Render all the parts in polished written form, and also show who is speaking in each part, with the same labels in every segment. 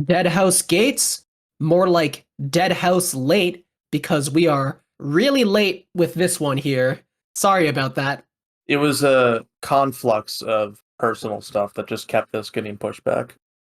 Speaker 1: Deadhouse Gates, more like Deadhouse late because we are really late with this one here. Sorry about that.
Speaker 2: It was a conflux of personal stuff that just kept this getting pushed back.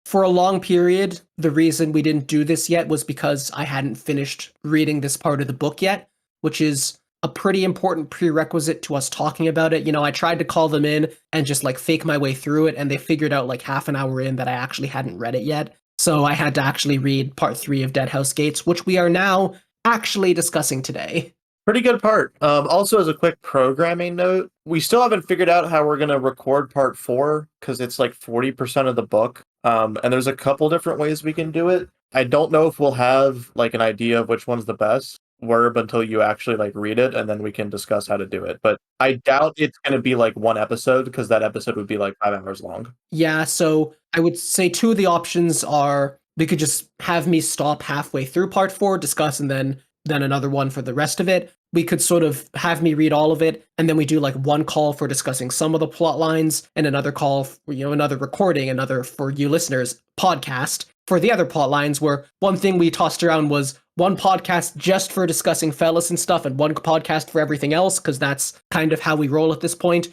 Speaker 1: For a long period, the reason we didn't do this yet was because I hadn't finished reading this part of the book yet, which is a pretty important prerequisite to us talking about it. I tried to call them in and just like fake my way through it, and they figured out like half an hour in that I actually hadn't read it yet. So I had to actually read part 3 of Deadhouse Gates, which we are now actually discussing today.
Speaker 2: Pretty good part. Also, as a quick programming note, we still haven't figured out how we're going to record part 4 because it's like 40% of the book. And there's a couple different ways we can do it. I don't know if we'll have like an idea of which one's the best Werb until you actually like read it, and then we can discuss how to do it. But I doubt it's going to be like one episode because that episode would be like 5 hours long.
Speaker 1: Yeah, so I would say two of the options are we could just have me stop halfway through part 4, discuss, and then another one for the rest of it. We could sort of have me read all of it, and then we do like one call for discussing some of the plot lines, and another call for, another recording, another for you listeners, podcast for the other plot lines, where one thing we tossed around was one podcast just for discussing Fellas and stuff, and one podcast for everything else, because that's kind of how we roll at this point.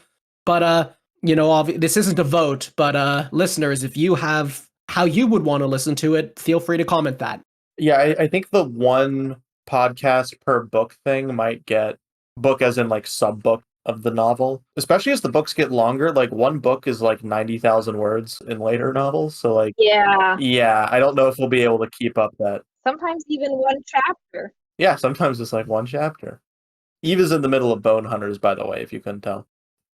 Speaker 1: But, this isn't a vote, but listeners, if you have how you would want to listen to it, feel free to comment that.
Speaker 2: Yeah, I think the one podcast per book thing might get book as in like sub book of the novel, especially as the books get longer. Like one book is like 90,000 words in later novels, so like yeah, I don't know if we'll be able to keep up that.
Speaker 3: Sometimes even one chapter.
Speaker 2: Yeah, sometimes it's like one chapter. Eve is in the middle of Bone Hunters, by the way, if you couldn't tell.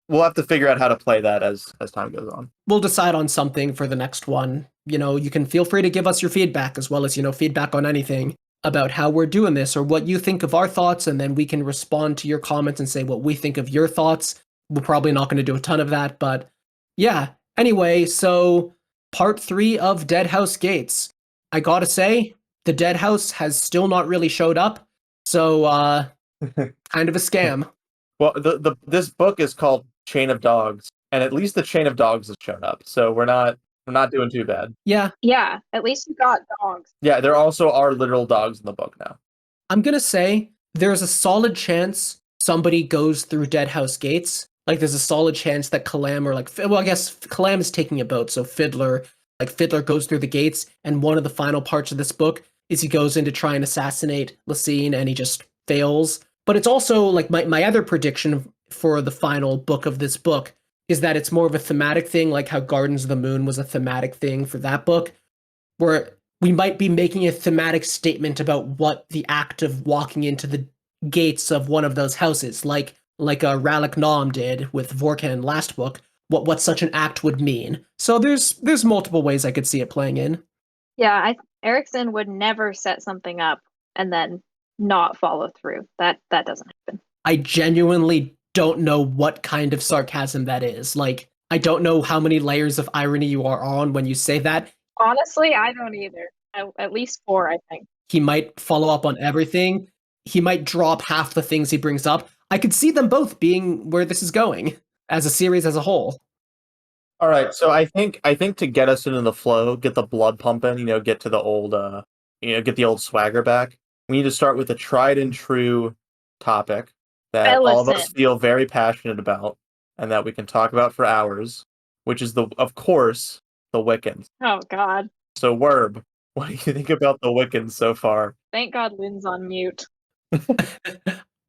Speaker 2: We'll have to figure out how to play that as time goes on.
Speaker 1: We'll decide on something for the next one. You can feel free to give us your feedback, as well as feedback on anything about how we're doing this or what you think of our thoughts, and then we can respond to your comments and say what we think of your thoughts. We're probably not going to do a ton of that, but yeah. Anyway, so part 3 of Deadhouse Gates. I gotta say, the Deadhouse has still not really showed up, so kind of a scam.
Speaker 2: Well, this book is called Chain of Dogs, and at least the Chain of Dogs has shown up, so we're not doing too bad.
Speaker 1: Yeah.
Speaker 3: Yeah, at least you got dogs.
Speaker 2: Yeah, there also are literal dogs in the book now.
Speaker 1: I'm gonna say there's a solid chance somebody goes through Deadhouse Gates. Like, there's a solid chance that Kalam I guess Kalam is taking a boat, so Fiddler goes through the gates, and one of the final parts of this book is he goes in to try and assassinate Lacine, and he just fails. But it's also, like, my other prediction for the final book of this book is that it's more of a thematic thing, like how Gardens of the Moon was a thematic thing for that book, where we might be making a thematic statement about what the act of walking into the gates of one of those houses, like Ralik Nam did with Vorkan last book, what such an act would mean. So there's multiple ways I could see it playing in.
Speaker 3: Yeah, Erickson would never set something up and then not follow through. That doesn't happen.
Speaker 1: I genuinely don't know what kind of sarcasm that is. Like, I don't know how many layers of irony you are on when you say that.
Speaker 3: Honestly, I don't either. At least 4, I think.
Speaker 1: He might follow up on everything. He might drop half the things he brings up. I could see them both being where this is going as a series as a whole.
Speaker 2: All right, so I think to get us into the flow, get the blood pumping, get to the old, get the old swagger back, we need to start with a tried and true topic that all of us feel very passionate about and that we can talk about for hours, which is of course, the Wiccans.
Speaker 3: Oh, God.
Speaker 2: So, Werb, what do you think about the Wiccans so far?
Speaker 3: Thank God Lynn's on mute.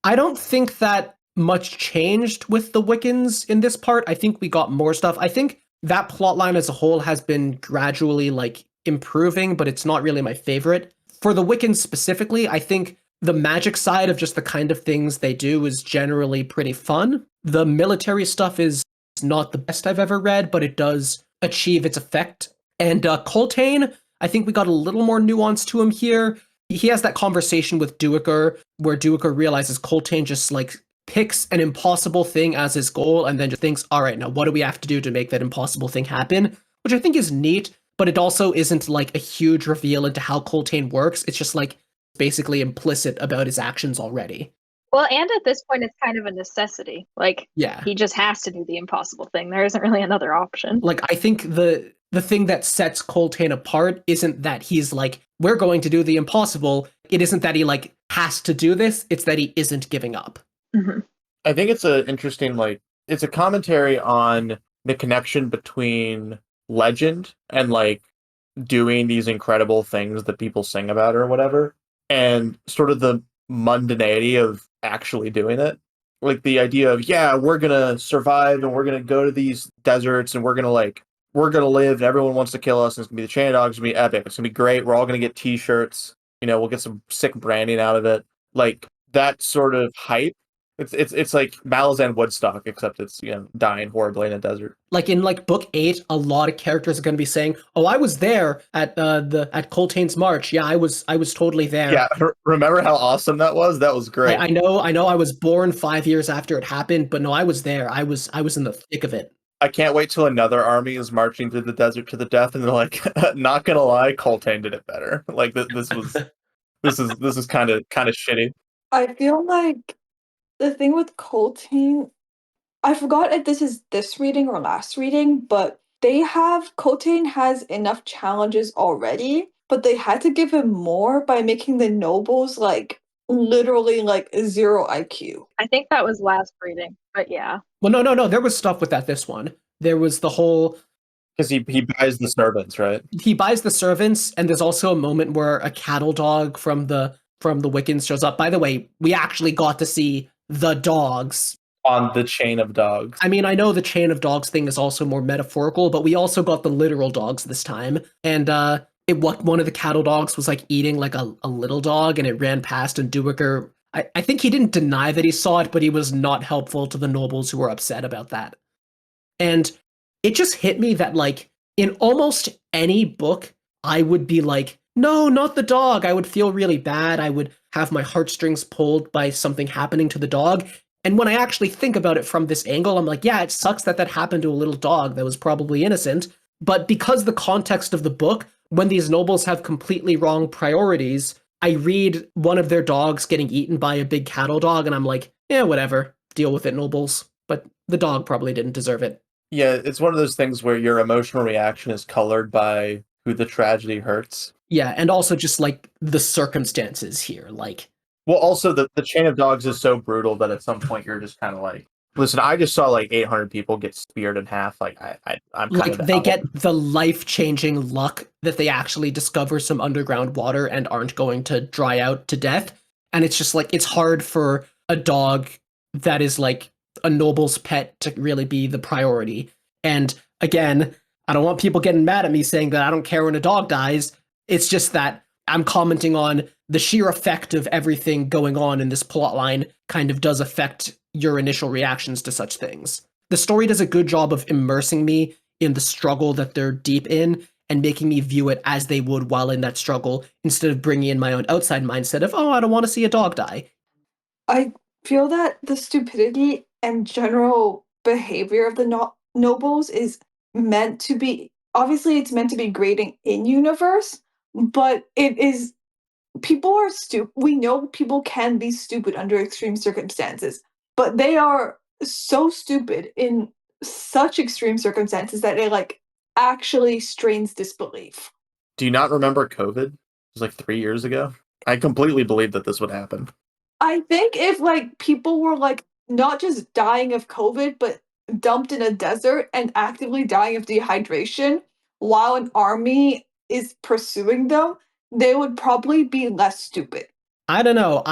Speaker 1: I don't think that much changed with the Wiccans in this part. I think we got more stuff. I think that plotline as a whole has been gradually, like, improving, but it's not really my favorite. For the Wiccans specifically, I think the magic side of just the kind of things they do is generally pretty fun. The military stuff is not the best I've ever read, but it does achieve its effect. And Coltane, I think we got a little more nuance to him here. He has that conversation with Duiker, where Duiker realizes Coltane just, like, picks an impossible thing as his goal and then just thinks, all right, now what do we have to do to make that impossible thing happen? Which I think is neat, but it also isn't, like, a huge reveal into how Coltane works. It's just, like, basically implicit about his actions already.
Speaker 3: Well, and at this point, it's kind of a necessity. Like,
Speaker 1: yeah,
Speaker 3: he just has to do the impossible thing. There isn't really another option.
Speaker 1: Like, I think the the thing that sets Coltane apart isn't that he's like, we're going to do the impossible. It isn't that he like has to do this. It's that he isn't giving up.
Speaker 3: Mm-hmm.
Speaker 2: I think it's a interesting, like, it's a commentary on the connection between legend and like doing these incredible things that people sing about or whatever, and sort of the mundanity of actually doing it. Like the idea of, yeah, we're gonna survive and we're gonna go to these deserts and we're gonna live and everyone wants to kill us and it's gonna be the chain dogs, it's gonna be epic, it's gonna be great, we're all gonna get t-shirts, we'll get some sick branding out of it. Like that sort of hype. It's like Malazan Woodstock, except it's dying horribly in a desert.
Speaker 1: Like in like book 8, a lot of characters are going to be saying, "Oh, I was there at at Coltane's March. Yeah, I was totally there."
Speaker 2: Yeah, remember how awesome that was? That was great.
Speaker 1: I know. I was born 5 years after it happened, but no, I was there. I was in the thick of it.
Speaker 2: I can't wait till another army is marching through the desert to the death, and they're like, "Not gonna lie, Coltane did it better." Like this is kind of shitty.
Speaker 4: I feel like the thing with Coltane, I forgot if this is this reading or last reading, but Coltane has enough challenges already, but they had to give him more by making the nobles like literally like 0 IQ.
Speaker 3: I think that was last reading, but yeah.
Speaker 1: Well, no. There was stuff with that this one. There was the whole
Speaker 2: Because he buys the servants, right?
Speaker 1: he buys the servants, and there's also a moment where a cattle dog from the Wiccans shows up. By the way, we actually got to see the dogs.
Speaker 2: On the chain of dogs.
Speaker 1: I mean, I know the chain of dogs thing is also more metaphorical, but we also got the literal dogs this time. And one of the cattle dogs was like eating like a little dog, and it ran past, and Duiker, I think he didn't deny that he saw it, but he was not helpful to the nobles who were upset about that. And it just hit me that like in almost any book, I would be like, no, not the dog. I would feel really bad. I would have my heartstrings pulled by something happening to the dog. And when I actually think about it from this angle, I'm like, yeah, it sucks that happened to a little dog that was probably innocent. But because the context of the book, when these nobles have completely wrong priorities, I read one of their dogs getting eaten by a big cattle dog, and I'm like, yeah, whatever. Deal with it, nobles. But the dog probably didn't deserve it.
Speaker 2: Yeah, it's one of those things where your emotional reaction is colored by who the tragedy hurts.
Speaker 1: Yeah, and also just like the circumstances here, like.
Speaker 2: Well, also the chain of dogs is so brutal that at some point you're just kind of like, listen, I just saw like 800 people get speared in half. Like I'm
Speaker 1: like they get the life-changing luck that they actually discover some underground water and aren't going to dry out to death. And it's just like it's hard for a dog that is like a noble's pet to really be the priority. And again, I don't want people getting mad at me saying that I don't care when a dog dies. It's just that I'm commenting on the sheer effect of everything going on in this plotline kind of does affect your initial reactions to such things. The story does a good job of immersing me in the struggle that they're deep in and making me view it as they would while in that struggle instead of bringing in my own outside mindset of, oh, I don't want to see a dog die.
Speaker 4: I feel that the stupidity and general behavior of the nobles is meant to be, obviously it's meant to be grading in universe, but it is, people are stupid. We know people can be stupid under extreme circumstances, but they are so stupid in such extreme circumstances that it like actually strains disbelief.
Speaker 2: Do you not remember COVID? It was like 3 years ago. I completely believed that this would happen.
Speaker 4: I think if like people were like not just dying of COVID, but dumped in a desert and actively dying of dehydration while an army is pursuing them, they would probably be less stupid.
Speaker 1: I don't know.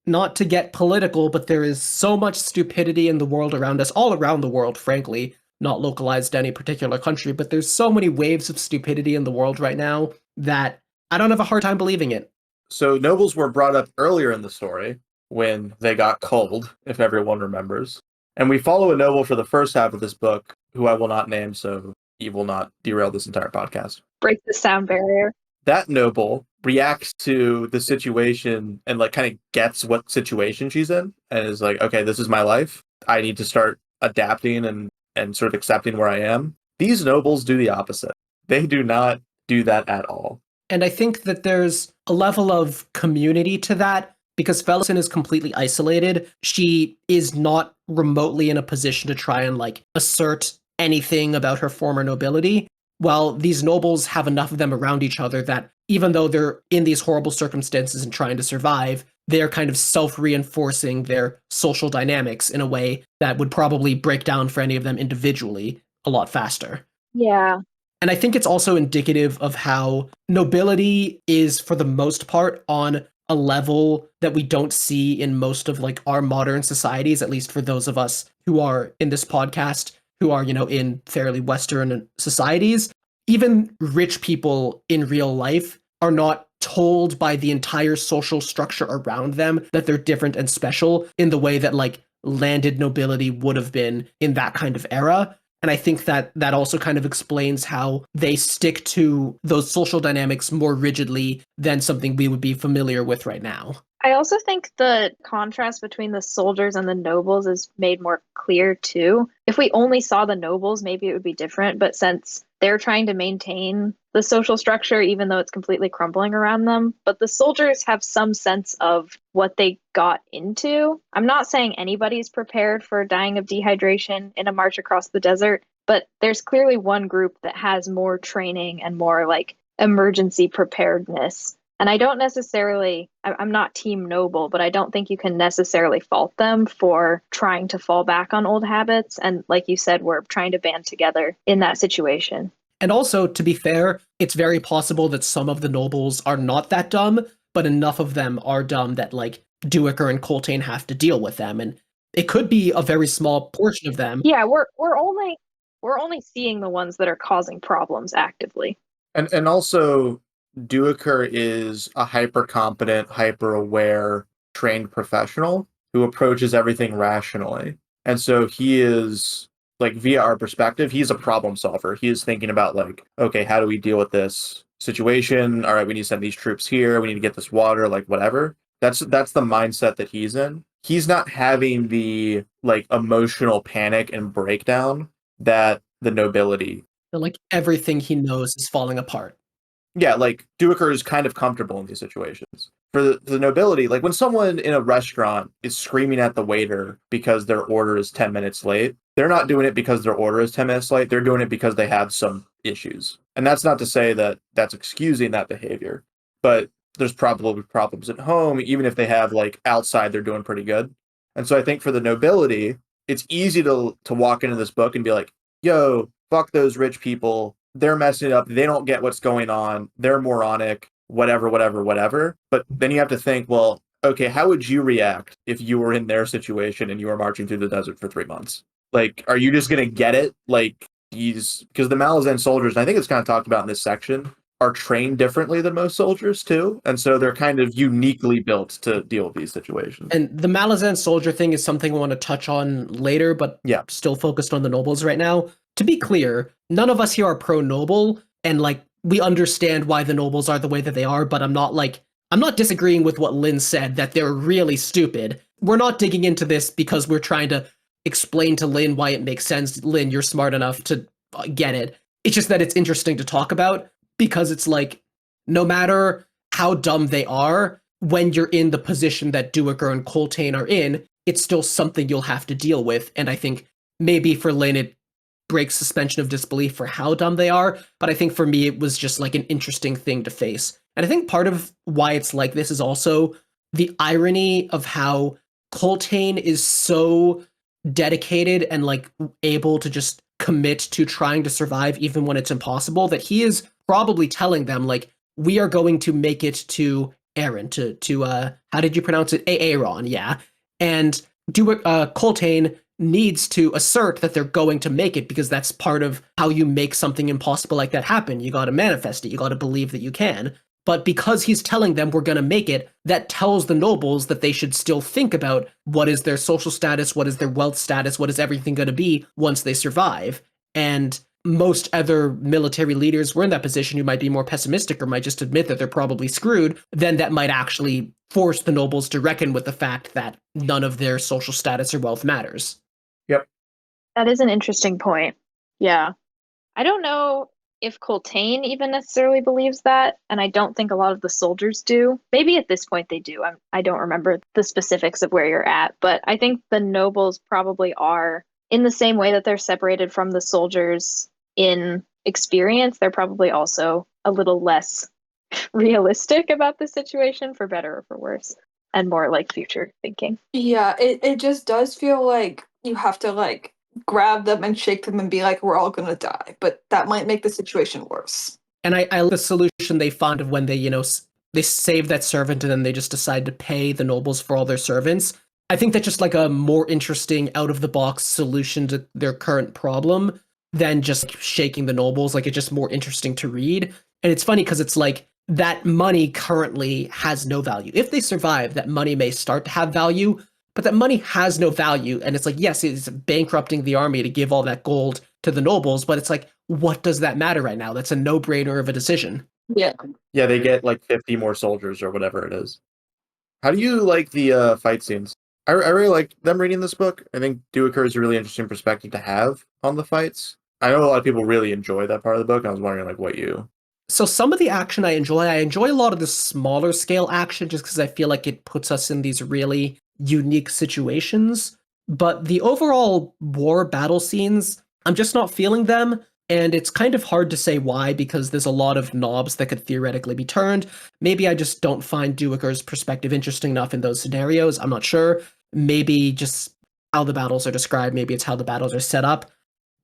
Speaker 1: Not to get political, but there is so much stupidity in the world around us, all around the world, frankly, not localized to any particular country, but there's so many waves of stupidity in the world right now that I don't have a hard time believing it.
Speaker 2: So nobles were brought up earlier in the story when they got cold, if everyone remembers. And we follow a noble for the first half of this book, who I will not name, so he will not derail this entire podcast.
Speaker 3: Break the sound barrier.
Speaker 2: That noble reacts to the situation and like kind of gets what situation she's in and is like, okay, this is my life. I need to start adapting and sort of accepting where I am. These nobles do the opposite. They do not do that at all.
Speaker 1: And I think that there's a level of community to that because Felicin is completely isolated. She is not remotely in a position to try and like assert anything about her former nobility. well, these nobles have enough of them around each other that even though they're in these horrible circumstances and trying to survive, they're kind of self-reinforcing their social dynamics in a way that would probably break down for any of them individually a lot faster.
Speaker 3: Yeah.
Speaker 1: And I think it's also indicative of how nobility is, for the most part, on a level that we don't see in most of like our modern societies, at least for those of us who are in this podcast, who are, in fairly Western societies. Even rich people in real life are not told by the entire social structure around them that they're different and special in the way that like landed nobility would have been in that kind of era. And I think that that also kind of explains how they stick to those social dynamics more rigidly than something we would be familiar with right now.
Speaker 3: I also think the contrast between the soldiers and the nobles is made more clear too. If we only saw the nobles, maybe it would be different. But since they're trying to maintain the social structure, even though it's completely crumbling around them, but the soldiers have some sense of what they got into. I'm not saying anybody's prepared for dying of dehydration in a march across the desert, but there's clearly one group that has more training and more like emergency preparedness. And I don't necessarily, I'm not Team Noble, but I don't think you can necessarily fault them for trying to fall back on old habits. And like you said, we're trying to band together in that situation.
Speaker 1: And also, to be fair, it's very possible that some of the nobles are not that dumb, but enough of them are dumb that like Duiker and Coltane have to deal with them. And it could be a very small portion of them.
Speaker 3: Yeah, we're only seeing the ones that are causing problems actively.
Speaker 2: And also Duiker is a hyper competent, hyper aware, trained professional who approaches everything rationally. And so he is, like, via our perspective, he's a problem solver. He is thinking about, like, okay, how do we deal with this situation? All right, we need to send these troops here. We need to get this water, like, whatever. That's the mindset that he's in. He's not having the, like, emotional panic and breakdown that the nobility.
Speaker 1: Like everything he knows is falling apart.
Speaker 2: Yeah, like Duiker is kind of comfortable in these situations. For the nobility, like when someone in a restaurant is screaming at the waiter because their order is 10 minutes late, they're not doing it because their order is 10 minutes late. They're doing it because they have some issues. And that's not to say that that's excusing that behavior, but there's probably problems at home, even if they have like outside, they're doing pretty good. And so I think for the nobility, it's easy to walk into this book and be like, yo, fuck those rich people. They're messing it up. They don't get what's going on. They're moronic, whatever, whatever, whatever. But then you have to think, well, okay, how would you react if you were in their situation and you were marching through the desert for 3 months? Like, are you just going to get it? Like, because the Malazan soldiers, and I think it's kind of talked about in this section, are trained differently than most soldiers too. And so they're kind of uniquely built to deal with these situations.
Speaker 1: And the Malazan soldier thing is something I want to touch on later, but
Speaker 2: yeah,
Speaker 1: still focused on the nobles right now. To be clear, none of us here are pro-noble, and like we understand why the nobles are the way that they are, but I'm not disagreeing with what Lynn said, that they're really stupid. We're not digging into this because we're trying to explain to Lynn why it makes sense. Lynn, you're smart enough to get it. It's just that it's interesting to talk about because it's like, no matter how dumb they are, when you're in the position that Duiker and Coltane are in, it's still something you'll have to deal with. And I think maybe for Lynn, it breaks suspension of disbelief for how dumb they are, but I think for me it was just like an interesting thing to face. And I think part of why it's like this is also the irony of how Coltane is so dedicated and like able to just commit to trying to survive even when it's impossible, that he is probably telling them like, we are going to make it to Aaron, to how did you pronounce it? Aaron, yeah. And Coltane needs to assert that they're going to make it because that's part of how you make something impossible like that happen. You got to manifest it. You got to believe that you can. But because he's telling them we're going to make it, that tells the nobles that they should still think about what is their social status, what is their wealth status, what is everything going to be once they survive. And most other military leaders were in that position who might be more pessimistic or might just admit that they're probably screwed, then that might actually force the nobles to reckon with the fact that none of their social status or wealth matters.
Speaker 2: Yep.
Speaker 3: That is an interesting point. Yeah. I don't know if Coltane even necessarily believes that, and I don't think a lot of the soldiers do. Maybe at this point they do. I don't remember the specifics of where you're at, but I think the nobles probably are in the same way that they're separated from the soldiers in experience, they're probably also a little less realistic about the situation, for better or for worse, and more like future thinking.
Speaker 4: Yeah, it just does feel like you have to like grab them and shake them and be like, we're all gonna die. But that might make the situation worse.
Speaker 1: And I like the solution they found of when they, they save that servant and then they just decide to pay the nobles for all their servants. I think that's just like a more interesting out of the box solution to their current problem than just shaking the nobles. Like, it's just more interesting to read. And it's funny because it's like that money currently has no value. If they survive, that money may start to have value, but that money has no value. And it's like, yes, it's bankrupting the army to give all that gold to the nobles, but it's like, what does that matter right now? That's a no-brainer of a decision.
Speaker 4: Yeah.
Speaker 2: Yeah, they get like 50 more soldiers or whatever it is. How do you like the fight scenes? I really like them reading this book. I think Duiker is a really interesting perspective to have on the fights. I know a lot of people really enjoy that part of the book. I was wondering like what you...
Speaker 1: So some of the action I enjoy a lot of the smaller scale action just because I feel like it puts us in these really unique situations. But the overall war battle scenes, I'm just not feeling them. And it's kind of hard to say why, because there's a lot of knobs that could theoretically be turned. Maybe I just don't find Duiker's perspective interesting enough in those scenarios. I'm not sure. Maybe just how the battles are described. Maybe it's how the battles are set up.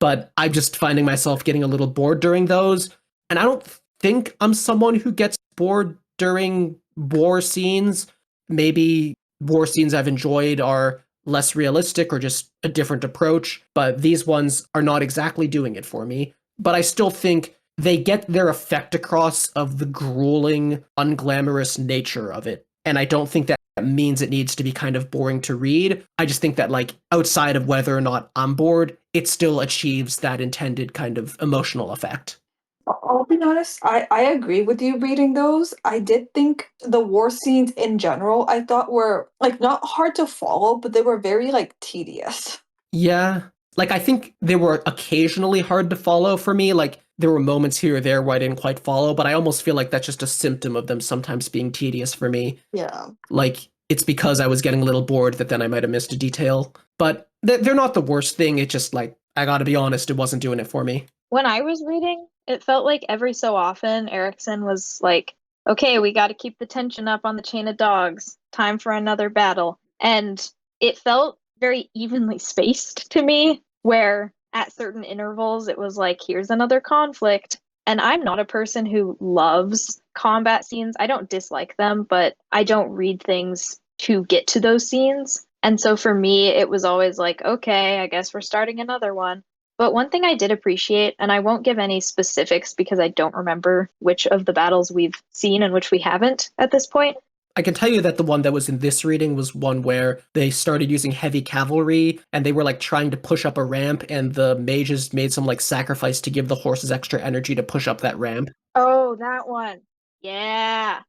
Speaker 1: But I'm just finding myself getting a little bored during those. And I don't think I'm someone who gets bored during war scenes. Maybe war scenes I've enjoyed are less realistic or just a different approach, but these ones are not exactly doing it for me. But I still think they get their effect across of the grueling, unglamorous nature of it. And I don't think that means it needs to be kind of boring to read. I just think that, like, outside of whether or not I'm bored, it still achieves that intended kind of emotional effect.
Speaker 4: I'll be honest, I agree with you reading those. I did think the war scenes in general, I thought were like not hard to follow, but they were very like tedious.
Speaker 1: Yeah. Like, I think they were occasionally hard to follow for me. Like, there were moments here or there where I didn't quite follow, but I almost feel like that's just a symptom of them sometimes being tedious for me.
Speaker 4: Yeah.
Speaker 1: Like, it's because I was getting a little bored that then I might have missed a detail. But they're not the worst thing. It's just like, I gotta be honest, it wasn't doing it for me.
Speaker 3: When I was reading, it felt like every so often Erickson was like, okay, we got to keep the tension up on the chain of dogs. Time for another battle. And it felt very evenly spaced to me, where at certain intervals it was like, here's another conflict. And I'm not a person who loves combat scenes. I don't dislike them, but I don't read things to get to those scenes. And so for me, it was always like, okay, I guess we're starting another one. But one thing I did appreciate, and I won't give any specifics because I don't remember which of the battles we've seen and which we haven't at this point.
Speaker 1: I can tell you that the one that was in this reading was one where they started using heavy cavalry and they were like trying to push up a ramp, and the mages made some like sacrifice to give the horses extra energy to push up that ramp.
Speaker 3: Oh, that one. Yeah.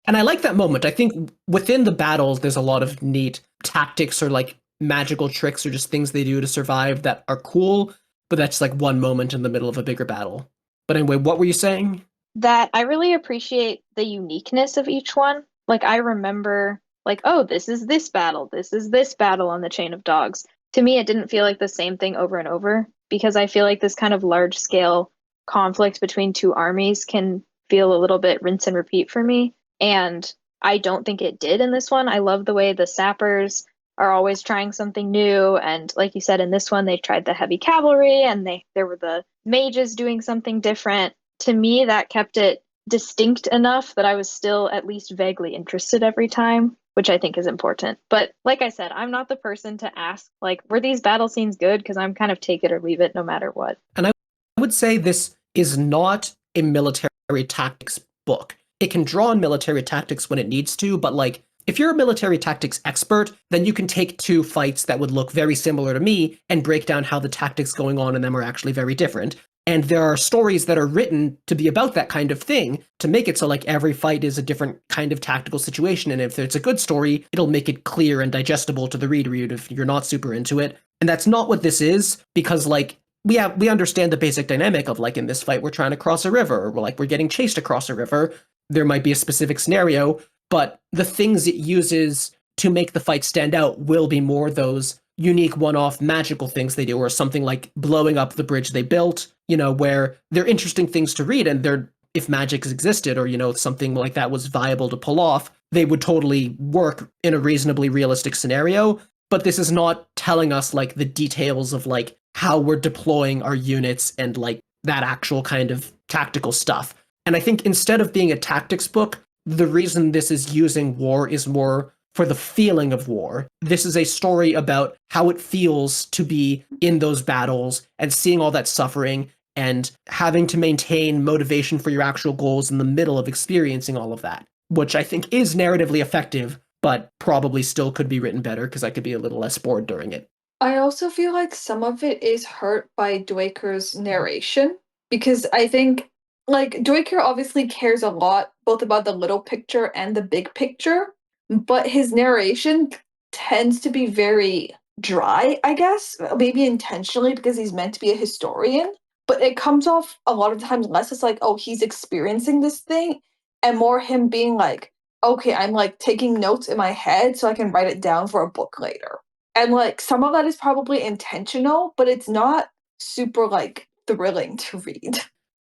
Speaker 1: And I like that moment. I think within the battles, there's a lot of neat tactics or like magical tricks or just things they do to survive that are cool, but that's like one moment in the middle of a bigger battle. But anyway, what were you saying?
Speaker 3: That I really appreciate the uniqueness of each one. Like, I remember, like, oh, this is this battle on the Chain of Dogs. To me, it didn't feel like the same thing over and over, because I feel like this kind of large scale conflict between two armies can feel a little bit rinse and repeat for me. And I don't think it did in this one. I love the way the sappers are always trying something new. And like you said, in this one, they tried the heavy cavalry, and there were the mages doing something different. To me, that kept it distinct enough that I was still at least vaguely interested every time, which I think is important. But like I said, I'm not the person to ask, like, were these battle scenes good? Because I'm kind of take it or leave it no matter what.
Speaker 1: And I would say this is not a military tactics book. It can draw on military tactics when it needs to, but like, if you're a military tactics expert, then you can take two fights that would look very similar to me and break down how the tactics going on in them are actually very different. And there are stories that are written to be about that kind of thing, to make it so like every fight is a different kind of tactical situation. And if it's a good story, it'll make it clear and digestible to the reader if you're not super into it. And that's not what this is, because like we understand the basic dynamic of like, in this fight we're trying to cross a river, or like we're getting chased across a river. There might be a specific scenario, but the things it uses to make the fight stand out will be more those unique one-off magical things they do, or something like blowing up the bridge they built, where they're interesting things to read, and they're, if magic existed, or something like that was viable to pull off, they would totally work in a reasonably realistic scenario. But this is not telling us like the details of like how we're deploying our units and like that actual kind of tactical stuff. And I think instead of being a tactics book, the reason this is using war is more for the feeling of war. This is a story about how it feels to be in those battles and seeing all that suffering and having to maintain motivation for your actual goals in the middle of experiencing all of that, which I think is narratively effective, but probably still could be written better because I could be a little less bored during it.
Speaker 4: I also feel like some of it is hurt by Dwaker's narration, because I think, like, Dwaker obviously cares a lot both about the little picture and the big picture, but his narration tends to be very dry, I guess, maybe intentionally because he's meant to be a historian, but it comes off a lot of times less as like, oh, he's experiencing this thing, and more him being like, okay, I'm like taking notes in my head so I can write it down for a book later. And like some of that is probably intentional, but it's not super like thrilling to read.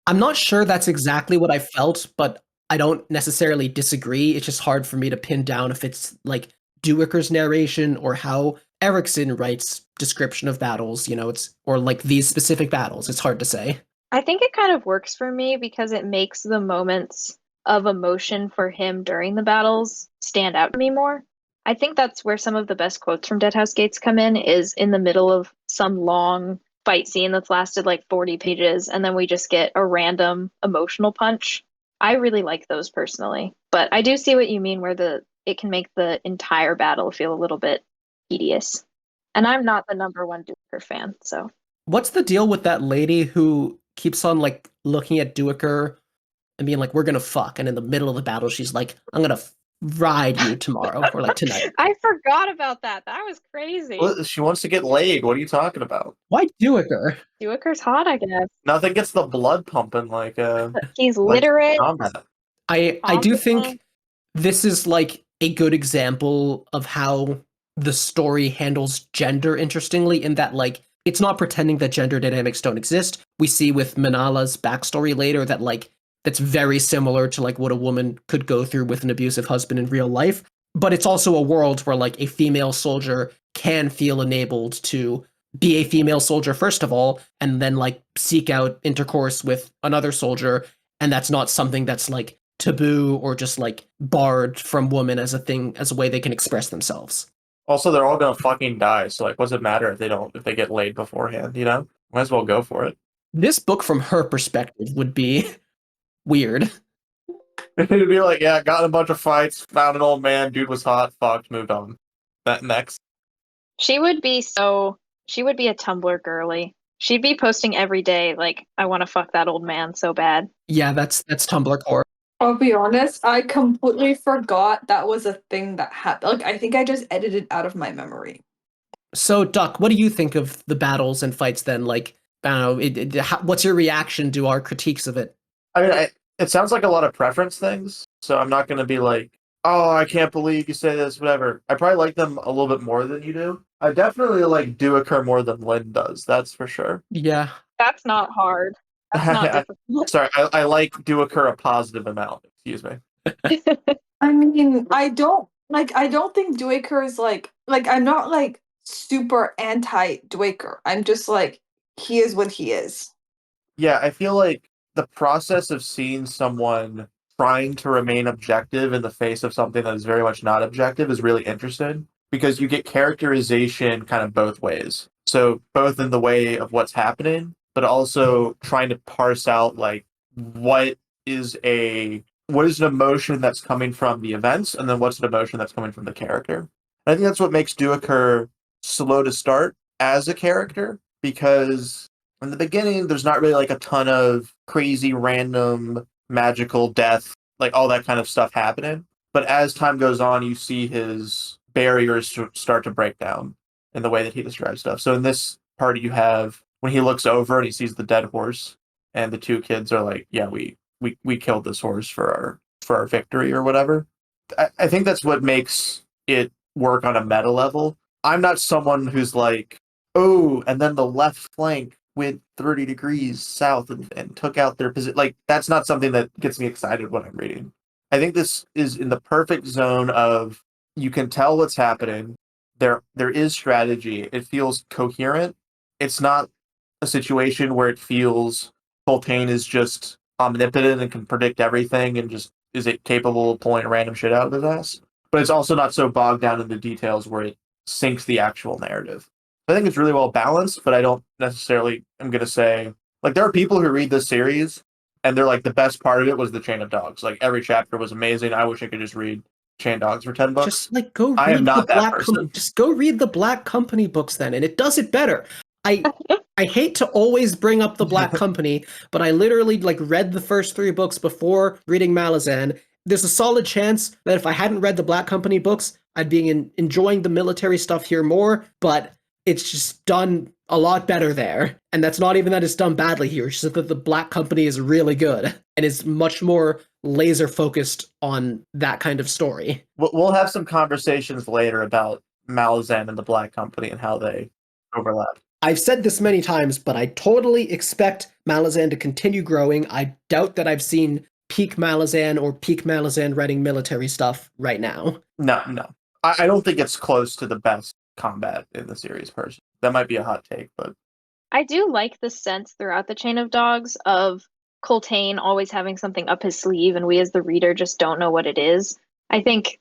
Speaker 1: I'm not sure that's exactly what I felt, but I don't necessarily disagree. It's just hard for me to pin down if it's like Dewiker's narration or how Erickson writes description of battles, it's or like these specific battles. It's hard to say.
Speaker 3: I think it kind of works for me because it makes the moments of emotion for him during the battles stand out to me more. I think that's where some of the best quotes from Deadhouse Gates come is in the middle of some long fight scene that's lasted like 40 pages, and then we just get a random emotional punch. I really like those personally, but I do see what you mean where it can make the entire battle feel a little bit tedious. And I'm not the number one Dewiker fan, so.
Speaker 1: What's the deal with that lady who keeps on like looking at Dewiker and being like, "We're gonna fuck," and in the middle of the battle, she's like, "I'm gonna ride you tomorrow or like tonight."
Speaker 3: I forgot about that. That was crazy.
Speaker 2: Well, she wants to get laid. What are you talking about?
Speaker 1: Why Dewiker?
Speaker 3: Dewiker's hot, I guess.
Speaker 2: Nothing gets the blood pumping like
Speaker 3: He's
Speaker 2: like
Speaker 3: literate.
Speaker 2: combat.
Speaker 1: I do think
Speaker 3: competent.
Speaker 1: this is like a good example of how the story handles gender interestingly, in that like it's not pretending that gender dynamics don't exist. We see with Manala's backstory later that like that's very similar to like what a woman could go through with an abusive husband in real life. But it's also a world where like a female soldier can feel enabled to be a female soldier first of all, and then like seek out intercourse with another soldier, and that's not something that's like taboo or just like barred from women as a thing, as a way they can express themselves.
Speaker 2: Also, they're all gonna fucking die. So like, what's it matter if they get laid beforehand? Might as well go for it.
Speaker 1: This book from her perspective would be weird.
Speaker 2: It'd be like, yeah, got in a bunch of fights, found an old man, dude was hot, fucked, moved on. That next.
Speaker 3: She would be a Tumblr girly. She'd be posting every day, like, I want to fuck that old man so bad.
Speaker 1: Yeah, that's Tumblr core.
Speaker 4: I'll be honest, I completely forgot that was a thing that happened. Like, I think I just edited it out of my memory.
Speaker 1: So, Duck, what do you think of the battles and fights then? Like, I don't know, what's your reaction to our critiques of it?
Speaker 2: I mean, it sounds like a lot of preference things, so I'm not gonna be like, oh, I can't believe you say this, whatever. I probably like them a little bit more than you do. I definitely like Duiker more than Lynn does, that's for sure.
Speaker 1: Yeah.
Speaker 3: That's not hard. That's not difficult.
Speaker 2: Sorry, I like Duiker a positive amount, excuse me.
Speaker 4: I mean, I don't think Dwaker is like I'm not like super anti Dwaker. I'm just like he is what he is.
Speaker 2: Yeah, I feel like the process of seeing someone trying to remain objective in the face of something that is very much not objective is really interesting because you get characterization kind of both ways. So both in the way of what's happening, but also trying to parse out like what is an emotion that's coming from the events, and then what's an emotion that's coming from the character. And I think that's what makes Duiker slow to start as a character, because in the beginning there's not really like a ton of crazy random magical death, like all that kind of stuff happening. But as time goes on, you see his barriers start to break down in the way that he describes stuff. So in this part, you have when he looks over and he sees the dead horse, and the two kids are like, "Yeah, we killed this horse for our victory or whatever." I think that's what makes it work on a meta level. I'm not someone who's like, "Oh, and then the left flank went 30 degrees south and took out their position. Like, that's not something that gets me excited when I'm reading. I think this is in the perfect zone of you can tell what's happening. There is strategy. It feels coherent. It's not a situation where it feels Coltane is just omnipotent and can predict everything and just is it capable of pulling random shit out of his ass. But it's also not so bogged down in the details where it sinks the actual narrative. I think it's really well balanced, but I don't necessarily am going to say, like, there are people who read this series and they're like, the best part of it was the Chain of Dogs. Like, every chapter was amazing. I wish I could just read Chain of Dogs for $10.
Speaker 1: Just like go
Speaker 2: I am
Speaker 1: read the
Speaker 2: not that
Speaker 1: Black
Speaker 2: person.
Speaker 1: Company. Just go read the Black Company books then, and it does it better. I hate to always bring up the Black Company, but I literally like read the first 3 books before reading Malazan. There's a solid chance that if I hadn't read the Black Company books, I'd be enjoying the military stuff here more, but it's just done a lot better there. And that's not even that it's done badly here, it's just that the Black Company is really good and is much more laser focused on that kind of story.
Speaker 2: We'll have some conversations later about Malazan and the Black Company and how they overlap.
Speaker 1: I've said this many times, but I totally expect Malazan to continue growing. I doubt that I've seen peak Malazan or peak Malazan writing military stuff right now.
Speaker 2: No. I don't think it's close to the best combat in the series, personally. That might be a hot take, but
Speaker 3: I do like the sense throughout the Chain of Dogs of Coltane always having something up his sleeve, and we as the reader just don't know what it is. I think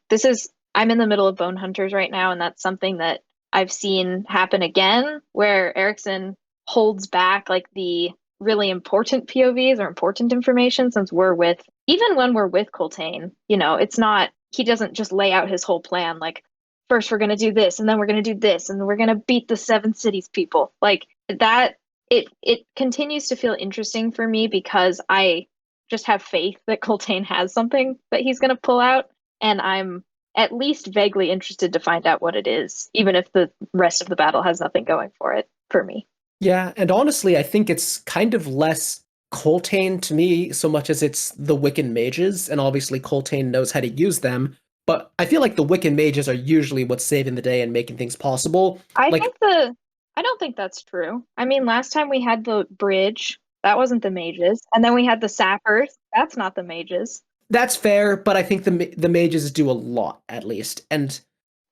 Speaker 3: I'm in the middle of Bone Hunters right now, and that's something that I've seen happen again, where Erickson holds back like the really important POVs or important information, since even when we're with Coltane, it's not, he doesn't just lay out his whole plan, like, first we're going to do this, and then we're going to do this, and then we're going to beat the 7 cities people. Like, that, it continues to feel interesting for me because I just have faith that Coltane has something that he's going to pull out, and I'm at least vaguely interested to find out what it is, even if the rest of the battle has nothing going for it, for me.
Speaker 1: Yeah, and honestly, I think it's kind of less Coltane to me, so much as it's the Wiccan mages, and obviously Coltane knows how to use them, but I feel like the Wiccan mages are usually what's saving the day and making things possible.
Speaker 3: I don't think that's true. I mean, last time we had the bridge, that wasn't the mages, and then we had the sappers, that's not the mages.
Speaker 1: That's fair, but I think the mages do a lot, at least. And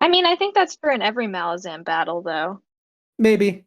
Speaker 3: I mean, I think that's true in every Malazan battle, though.
Speaker 1: Maybe.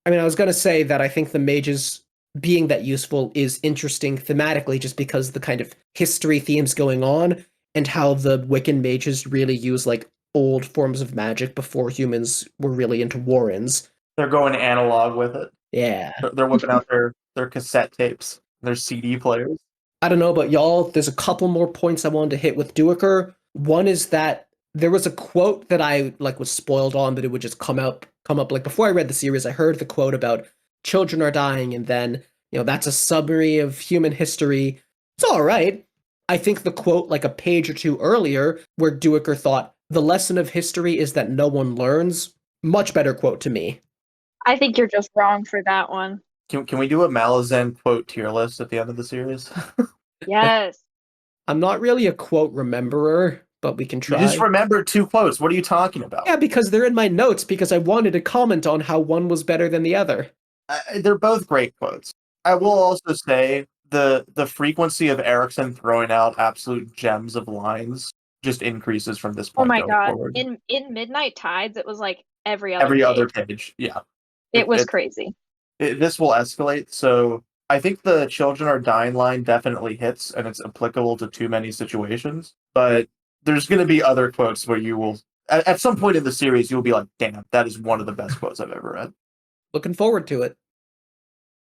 Speaker 1: I mean, I was going to say that I think the mages being that useful is interesting thematically just because the kind of history themes going on and how the Wiccan mages really use like old forms of magic before humans were really into Warrens.
Speaker 2: they're going analog with it.
Speaker 1: Yeah.
Speaker 2: They're whipping out their cassette tapes, their CD players.
Speaker 1: I don't know about y'all. There's a couple more points I wanted to hit with Duiker. One is that there was a quote that I like was spoiled on, but it would just come up like before I read the series. I heard the quote about children are dying, and then that's a summary of human history. It's all right. I think the quote like a page or two earlier, where Duiker thought the lesson of history is that no one learns. Much better quote to me.
Speaker 3: I think you're just wrong for that one.
Speaker 2: Can we do a Malazan quote tier list at the end of the series?
Speaker 3: Yes.
Speaker 1: I'm not really a quote rememberer, but we can try.
Speaker 2: You just remembered 2 quotes. What are you talking about?
Speaker 1: Yeah, because they're in my notes because I wanted to comment on how one was better than the other.
Speaker 2: They're both great quotes. I will also say the frequency of Erickson throwing out absolute gems of lines just increases from this point.
Speaker 3: Oh my
Speaker 2: going
Speaker 3: god.
Speaker 2: forward.
Speaker 3: In Midnight Tides, it was like every
Speaker 2: other page. Yeah.
Speaker 3: It was crazy.
Speaker 2: This will escalate. So I think the children are dying line definitely hits, and it's applicable to too many situations. But there's going to be other quotes where you will, at some point in the series, you'll be like, damn, that is one of the best quotes I've ever read.
Speaker 1: Looking forward to it.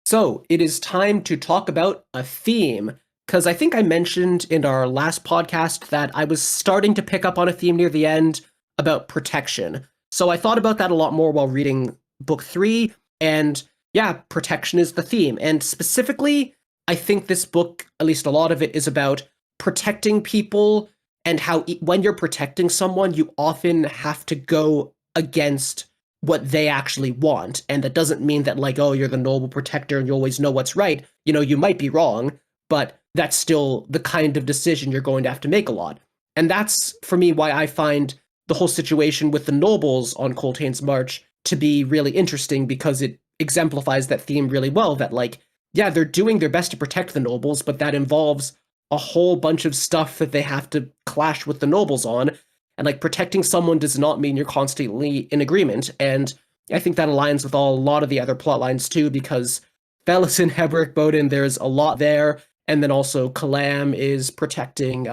Speaker 1: So it is time to talk about a theme, because I think I mentioned in our last podcast that I was starting to pick up on a theme near the end about protection. So I thought about that a lot more while reading book 3, and yeah, protection is the theme. And specifically, I think this book, at least a lot of it, is about protecting people and how when you're protecting someone, you often have to go against what they actually want. And that doesn't mean that like, oh, you're the noble protector and you always know what's right. You might be wrong, but that's still the kind of decision you're going to have to make a lot. And that's, for me, why I find the whole situation with the nobles on Coltane's March to be really interesting, because it exemplifies that theme really well, that like, yeah, they're doing their best to protect the nobles, but that involves a whole bunch of stuff that they have to clash with the nobles on. And like protecting someone does not mean you're constantly in agreement. And I think that aligns with a lot of the other plot lines too, because Felison, Heberick, Bowden, there's a lot there. And then also Kalam is protecting,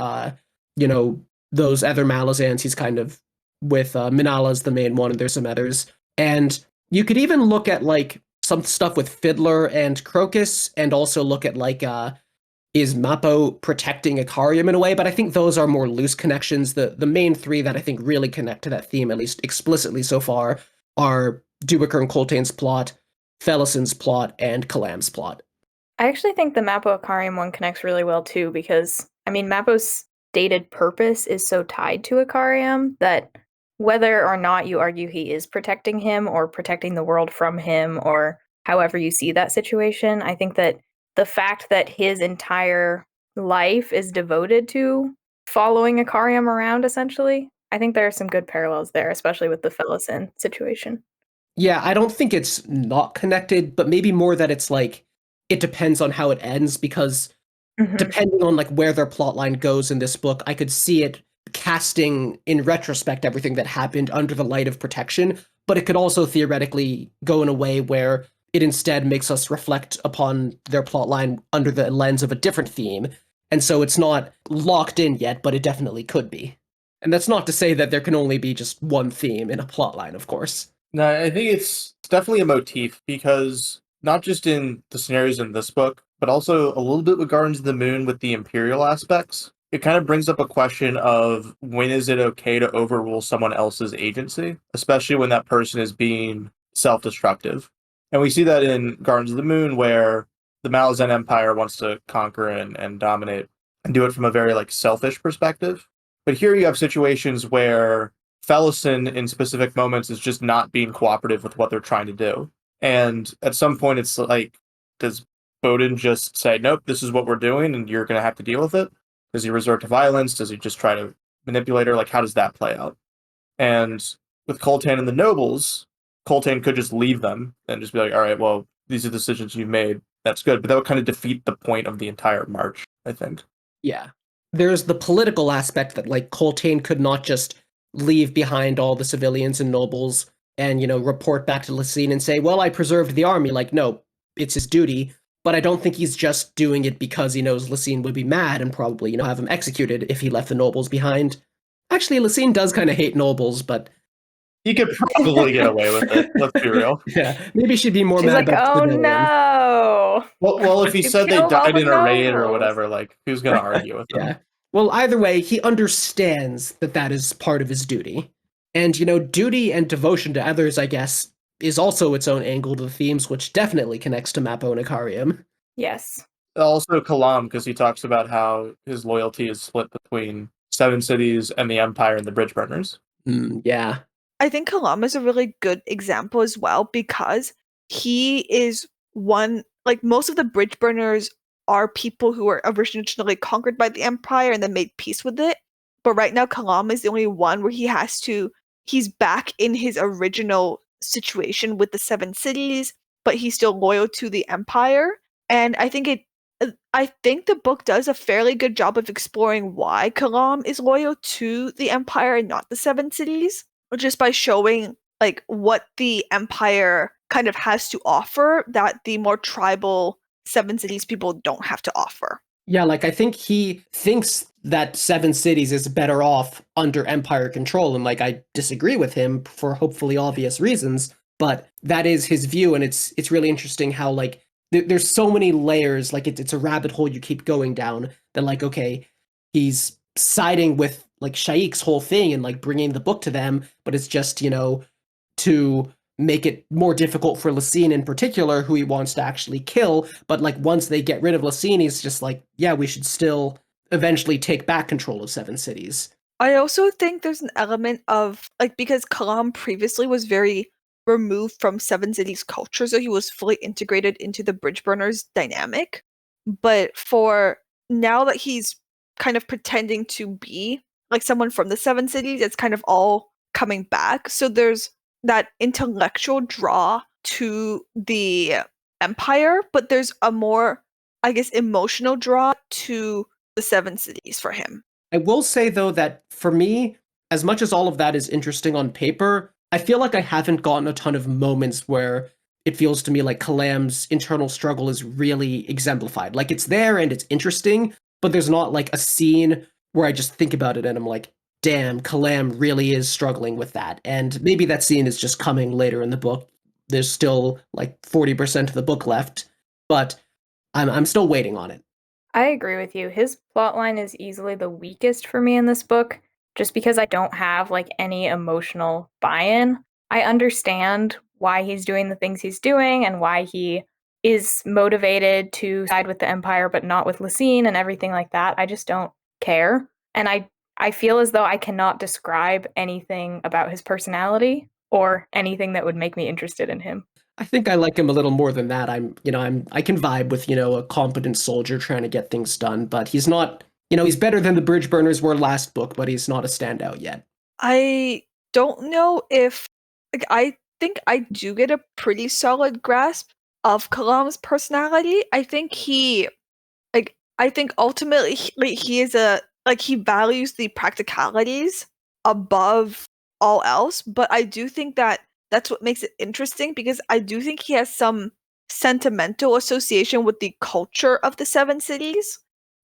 Speaker 1: you know, those other Malazans. He's kind of with Minala's the main one, and there's some others. And you could even look at like some stuff with Fiddler and Crocus, and also look at like is Mappo protecting Ikariam in a way, but I think those are more loose connections. The main three that I think really connect to that theme, at least explicitly so far, are Duiker and Coltane's plot, Felison's plot, and Kalam's plot.
Speaker 5: I actually think the Mappo Ikariam one connects really well too, because I mean Mappo's stated purpose is so tied to Ikariam that whether or not you argue he is protecting him or protecting the world from him, or however you see that situation, I think that the fact that his entire life is devoted to following Ikariam around, essentially, I think there are some good parallels there, especially with the Felison situation.
Speaker 1: Yeah, I don't think it's not connected, but maybe more that it's like it depends on how it ends, because depending on like where their plotline goes in this book, I could see it casting in retrospect everything that happened under the light of protection, but it could also theoretically go in a way where it instead makes us reflect upon their plotline under the lens of a different theme. And so it's not locked in yet, but it definitely could be. And that's not to say that there can only be just one theme in a plotline, of course.
Speaker 2: No, I think it's definitely a motif, because not just in the scenarios in this book, but also a little bit with Gardens of the Moon with the Imperial aspects. It kind of brings up a question of when is it okay to overrule someone else's agency, especially when that person is being self-destructive. And we see that in Gardens of the Moon, where the Malazan Empire wants to conquer and dominate and do it from a very like selfish perspective. But here you have situations where Felison in specific moments is just not being cooperative with what they're trying to do. And at some point it's like, does Bowden just say, nope, this is what we're doing and you're going to have to deal with it? Does he resort to violence? Does he just try to manipulate her? Like, how does that play out? And with Coltane and the nobles, Coltane could just leave them and just be like, all right, well, these are the decisions you've made. That's good. But that would kind of defeat the point of the entire march, I think.
Speaker 1: Yeah. There's the political aspect that, like, Coltane could not just leave behind all the civilians and nobles and, you know, report back to Lysine and say, well, I preserved the army. Like, no, it's his duty. But I don't think he's just doing it because he knows Lysine would be mad and probably, you know, have him executed if he left the nobles behind. Actually, Lysine does kind of hate nobles, but
Speaker 2: he could probably get away with it. Let's be real.
Speaker 1: Yeah, maybe she'd be more
Speaker 5: She's
Speaker 1: mad
Speaker 5: like,
Speaker 1: about
Speaker 5: oh
Speaker 1: civilians.
Speaker 5: no.
Speaker 2: Well, if he
Speaker 5: You
Speaker 2: said they
Speaker 5: killed all
Speaker 2: died
Speaker 5: the
Speaker 2: in a raid or
Speaker 5: nobles.
Speaker 2: whatever, like, who's going to argue with him?
Speaker 1: Yeah. Well, either way, he understands that that is part of his duty. And, you know, duty and devotion to others, I guess, is also its own angle to the themes, which definitely connects to Mappo and Ikariam.
Speaker 5: Yes.
Speaker 2: Also Kalam, because he talks about how his loyalty is split between Seven Cities and the Empire and the Bridge Burners.
Speaker 1: Yeah.
Speaker 4: I think Kalam is a really good example as well, because he is one, like most of the bridge burners are people who were originally conquered by the Empire and then made peace with it. But right now Kalam is the only one where he's back in his original situation with the Seven Cities, but he's still loyal to the Empire. And I think the book does a fairly good job of exploring why Kalam is loyal to the Empire and not the Seven Cities, just by showing like what the Empire kind of has to offer that the more tribal Seven Cities people don't have to offer.
Speaker 1: Yeah, like I think he thinks that Seven Cities is better off under Empire control, and like I disagree with him for hopefully obvious reasons, but that is his view, and it's really interesting how like there's so many layers, like it's a rabbit hole you keep going down, that like, okay, he's siding with like Shaik's whole thing and like bringing the book to them, but it's just, you know, to make it more difficult for Lysine in particular, who he wants to actually kill. But like once they get rid of Lysine, he's just like, yeah, we should still eventually take back control of Seven Cities.
Speaker 4: I also think there's an element of like, because Kalam previously was very removed from Seven Cities culture, so he was fully integrated into the Bridge Burners dynamic. But for now that he's kind of pretending to be like someone from the Seven Cities, it's kind of all coming back. So there's that intellectual draw
Speaker 6: to the Empire, but there's a more, I guess, emotional draw to the Seven Cities for him.
Speaker 1: I will say, though, that for me, as much as all of that is interesting on paper, I feel like I haven't gotten a ton of moments where it feels to me like Kalam's internal struggle is really exemplified. Like, it's there and it's interesting, but there's not like a scene where I just think about it and I'm like, damn, Kalam really is struggling with that. And maybe that scene is just coming later in the book. There's still like 40% of the book left, but I'm still waiting on it.
Speaker 5: I agree with you. His plotline is easily the weakest for me in this book, just because I don't have like any emotional buy-in. I understand why he's doing the things he's doing and why he is motivated to side with the Empire but not with Lucine and everything like that. I just don't care. And I feel as though I cannot describe anything about his personality or anything that would make me interested in him.
Speaker 1: I think I like him a little more than that. I can vibe with, a competent soldier trying to get things done, but he's not, he's better than the bridge burners were last book, but he's not a standout yet.
Speaker 6: I don't know if, I think I do get a pretty solid grasp of Kalam's personality. I think I think ultimately he is he values the practicalities above all else, but I do think that that's what makes it interesting, because I do think he has some sentimental association with the culture of the Seven Cities.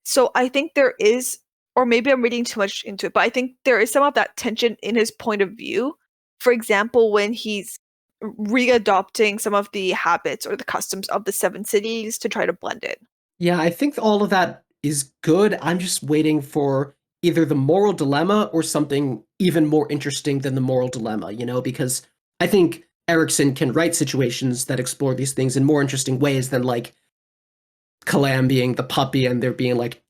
Speaker 6: So I think there is, or maybe I'm reading too much into it, but I think there is some of that tension in his point of view. For example, when he's readopting some of the habits or the customs of the Seven Cities to try to blend it.
Speaker 1: Yeah, I think all of that is good. I'm just waiting for either the moral dilemma or something even more interesting than the moral dilemma, because I think Erickson can write situations that explore these things in more interesting ways than like Kalam being the puppy and there being like,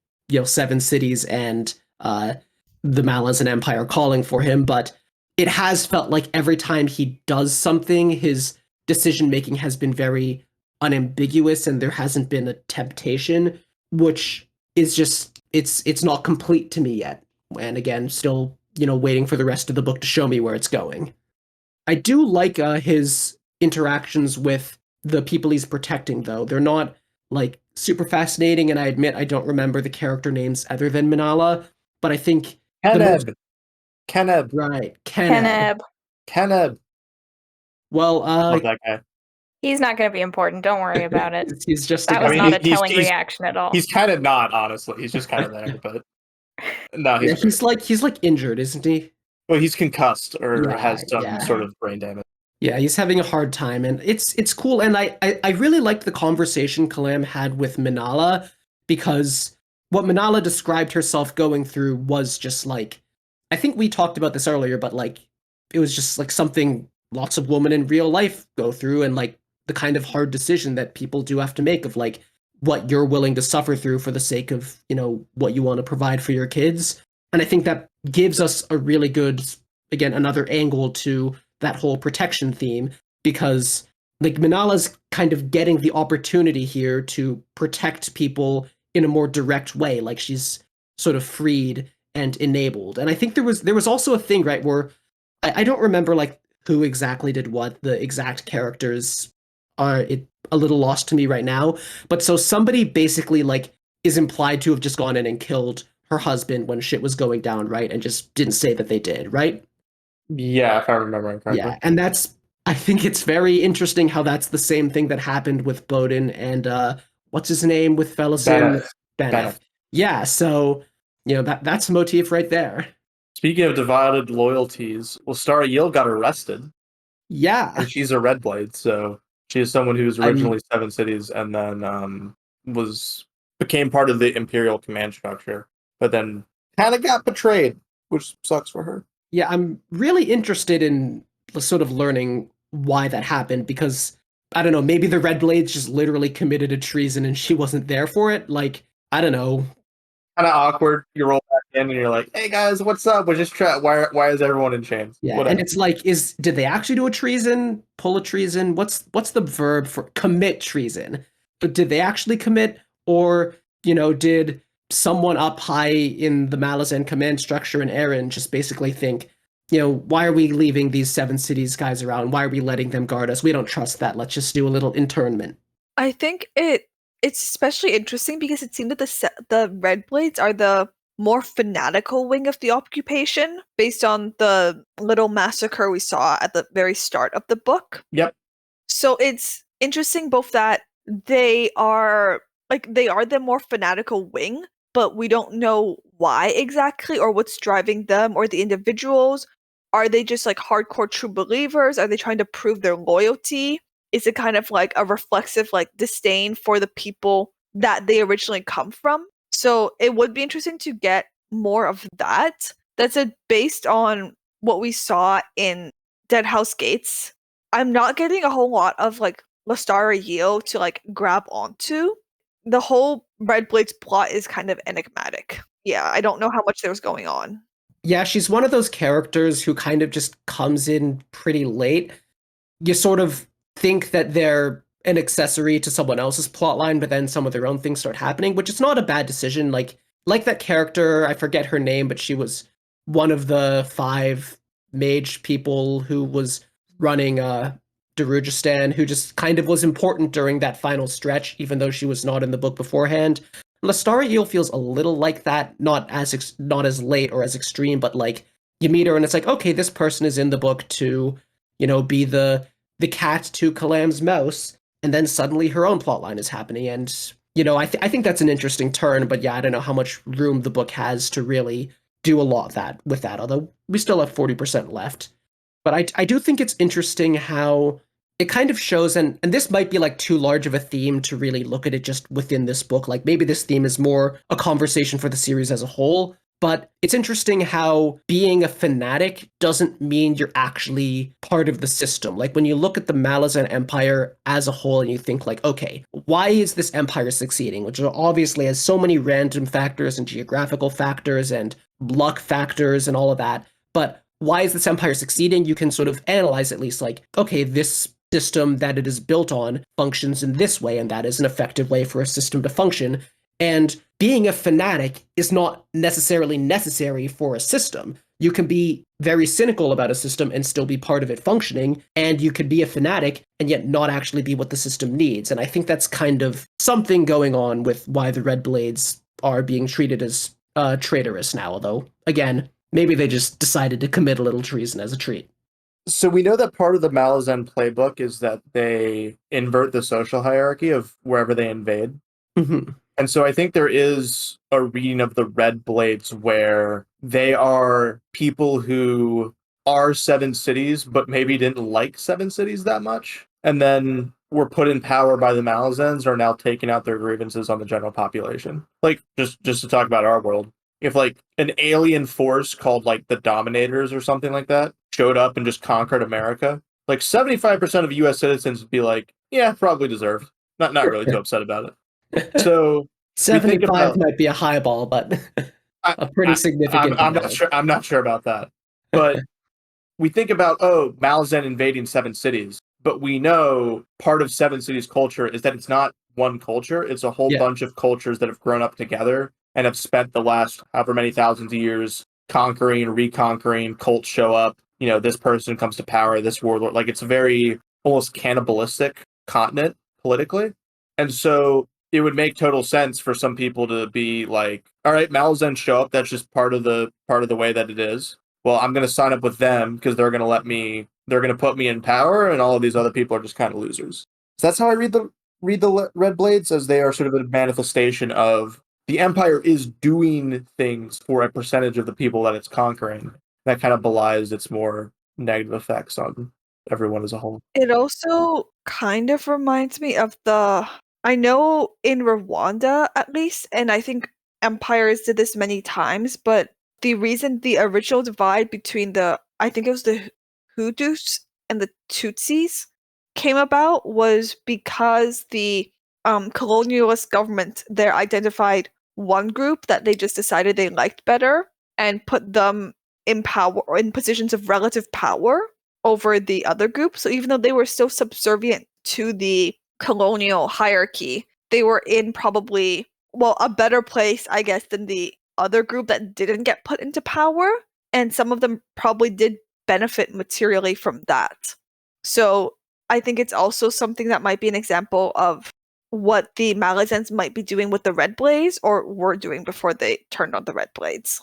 Speaker 1: seven cities and the Malazan Empire calling for him. But it has felt like every time he does something, his decision making has been very unambiguous and there hasn't been a temptation, which is just it's not complete to me yet. And again, still, waiting for the rest of the book to show me where it's going. I do like his interactions with the people he's protecting, though. They're not like super fascinating, and I admit I don't remember the character names other than Minala, but I think
Speaker 2: Keneb.
Speaker 1: Right,
Speaker 5: Keneb.
Speaker 1: Well,
Speaker 2: Love that guy.
Speaker 5: He's not going to be important. Don't worry about it.
Speaker 1: He's just
Speaker 5: That was not a telling reaction at all.
Speaker 2: He's kind of not, honestly. He's just kind of there, but no,
Speaker 1: he's like injured, isn't he?
Speaker 2: Well, he's concussed or
Speaker 1: Yeah,
Speaker 2: has some
Speaker 1: yeah.
Speaker 2: sort of brain damage.
Speaker 1: Yeah, he's having a hard time, and it's cool. And I really liked the conversation Kalam had with Minala, because what Minala described herself going through was just like, I think we talked about this earlier, but like it was just like something lots of women in real life go through, and like the kind of hard decision that people do have to make of like what you're willing to suffer through for the sake of, what you want to provide for your kids. And I think that gives us a really good, again, another angle to that whole protection theme, because like Minala's kind of getting the opportunity here to protect people in a more direct way. Like she's sort of freed and enabled. And I think there was also a thing, right, where I don't remember like who exactly did what, the exact characters are a little lost to me right now. But so somebody basically like is implied to have just gone in and killed her husband when shit was going down, right? And just didn't say that they did, right?
Speaker 2: Yeah, if I remember correctly.
Speaker 1: Yeah, and I think it's very interesting how that's the same thing that happened with Bowden and what's his name with Fellison? Bennett. Yeah, so that's a motif right there.
Speaker 2: Speaking of divided loyalties, well, Star Yield got arrested.
Speaker 1: Yeah.
Speaker 2: And she's a Red Blade, so she is someone who was originally Seven Cities and then became part of the Imperial command structure, but then kind of got betrayed, which sucks for her.
Speaker 1: Yeah, I'm really interested in sort of learning why that happened, because I don't know, maybe the Red Blades just literally committed a treason and she wasn't there for it. Like, I don't know.
Speaker 2: Kind of awkward. You roll back in and you're like, "Hey guys, what's up? We're just why is everyone in chains?"
Speaker 1: Yeah,
Speaker 2: Whatever.
Speaker 1: and it's like, did they actually do a treason? Pull a treason? What's the verb for commit treason? But did they actually commit, or did someone up high in the Malazan command structure in Aaron just basically think, why are we leaving these 7 cities guys around? Why are we letting them guard us? We don't trust that. Let's just do a little internment.
Speaker 6: I think it's especially interesting because it seemed that the Red Blades are the more fanatical wing of the occupation based on the little massacre we saw at the very start of the book.
Speaker 2: Yep.
Speaker 6: So it's interesting both that they are the more fanatical wing, but we don't know why exactly or what's driving them or the individuals. Are they just like hardcore true believers? Are they trying to prove their loyalty? Is it kind of like a reflexive like disdain for the people that they originally come from? So it would be interesting to get more of that. That's based on what we saw in Deadhouse Gates. I'm not getting a whole lot of like Lestara Yeo to like grab onto. The whole Red Blades plot is kind of enigmatic. Yeah, I don't know how much there was going on.
Speaker 1: Yeah, she's one of those characters who kind of just comes in pretty late. You sort of think that they're an accessory to someone else's plotline, but then some of their own things start happening, which is not a bad decision. Like that character, I forget her name, but she was one of the 5 mage people who was running Darujistan, who just kind of was important during that final stretch, even though she was not in the book beforehand. Lestara Eel feels a little like that, not as late or as extreme, but like you meet her and it's like, okay, this person is in the book to, be the cat to Kalam's mouse, and then suddenly her own plotline is happening, and I think that's an interesting turn. But yeah, I don't know how much room the book has to really do a lot with that. Although we still have 40% left. But I do think it's interesting how it kind of shows, and this might be like too large of a theme to really look at it just within this book. Like maybe this theme is more a conversation for the series as a whole. But it's interesting how being a fanatic doesn't mean you're actually part of the system. Like when you look at the Malazan Empire as a whole and you think like, okay, why is this empire succeeding? Which obviously has so many random factors and geographical factors and luck factors and all of that. But why is this empire succeeding? You can sort of analyze at least like, okay, this system that it is built on functions in this way, and that is an effective way for a system to function. And being a fanatic is not necessarily necessary for a system. You can be very cynical about a system and still be part of it functioning, and you could be a fanatic and yet not actually be what the system needs. And I think that's kind of something going on with why the Red Blades are being treated as traitorous now, although, again, maybe they just decided to commit a little treason as a treat.
Speaker 2: So we know that part of the Malazan playbook is that they invert the social hierarchy of wherever they invade.
Speaker 1: Mm-hmm.
Speaker 2: And so I think there is a reading of the Red Blades where they are people who are 7 cities, but maybe didn't like 7 cities that much, and then were put in power by the Malazans, are now taking out their grievances on the general population. Like, just to talk about our world, if like an alien force called like the Dominators or something like that showed up and just conquered America, like 75% of US citizens would be like, yeah, probably deserved. Not really too upset about it. So
Speaker 1: 75 might be a high ball, but a pretty significant.
Speaker 2: I'm not sure about that. But we think about, Malazan invading 7 cities, but we know part of 7 cities culture is that it's not one culture, it's a whole bunch of cultures that have grown up together and have spent the last however many thousands of years conquering, reconquering. Cults show up, this person comes to power, this warlord. Like, it's a very almost cannibalistic continent politically. And so it would make total sense for some people to be like, all right, Malazan show up, that's just part of the way that it is. Well, I'm going to sign up with them because they're going to put me in power, and all of these other people are just kind of losers. So that's how I read the Red Blades, as they are sort of a manifestation of the Empire is doing things for a percentage of the people that it's conquering. That kind of belies its more negative effects on everyone as a whole.
Speaker 6: It also kind of reminds me of I know in Rwanda, at least, and I think empires did this many times, but the reason the original divide between I think it was the Hutus and the Tutsis came about was because the colonialist government there identified one group that they just decided they liked better and put them in power or in positions of relative power over the other group. So even though they were still subservient to the colonial hierarchy, they were in probably, a better place, I guess, than the other group that didn't get put into power. and some of them probably did benefit materially from that. So I think it's also something that might be an example of what the Malazans might be doing with the Red Blades, or were doing before they turned on the Red Blades.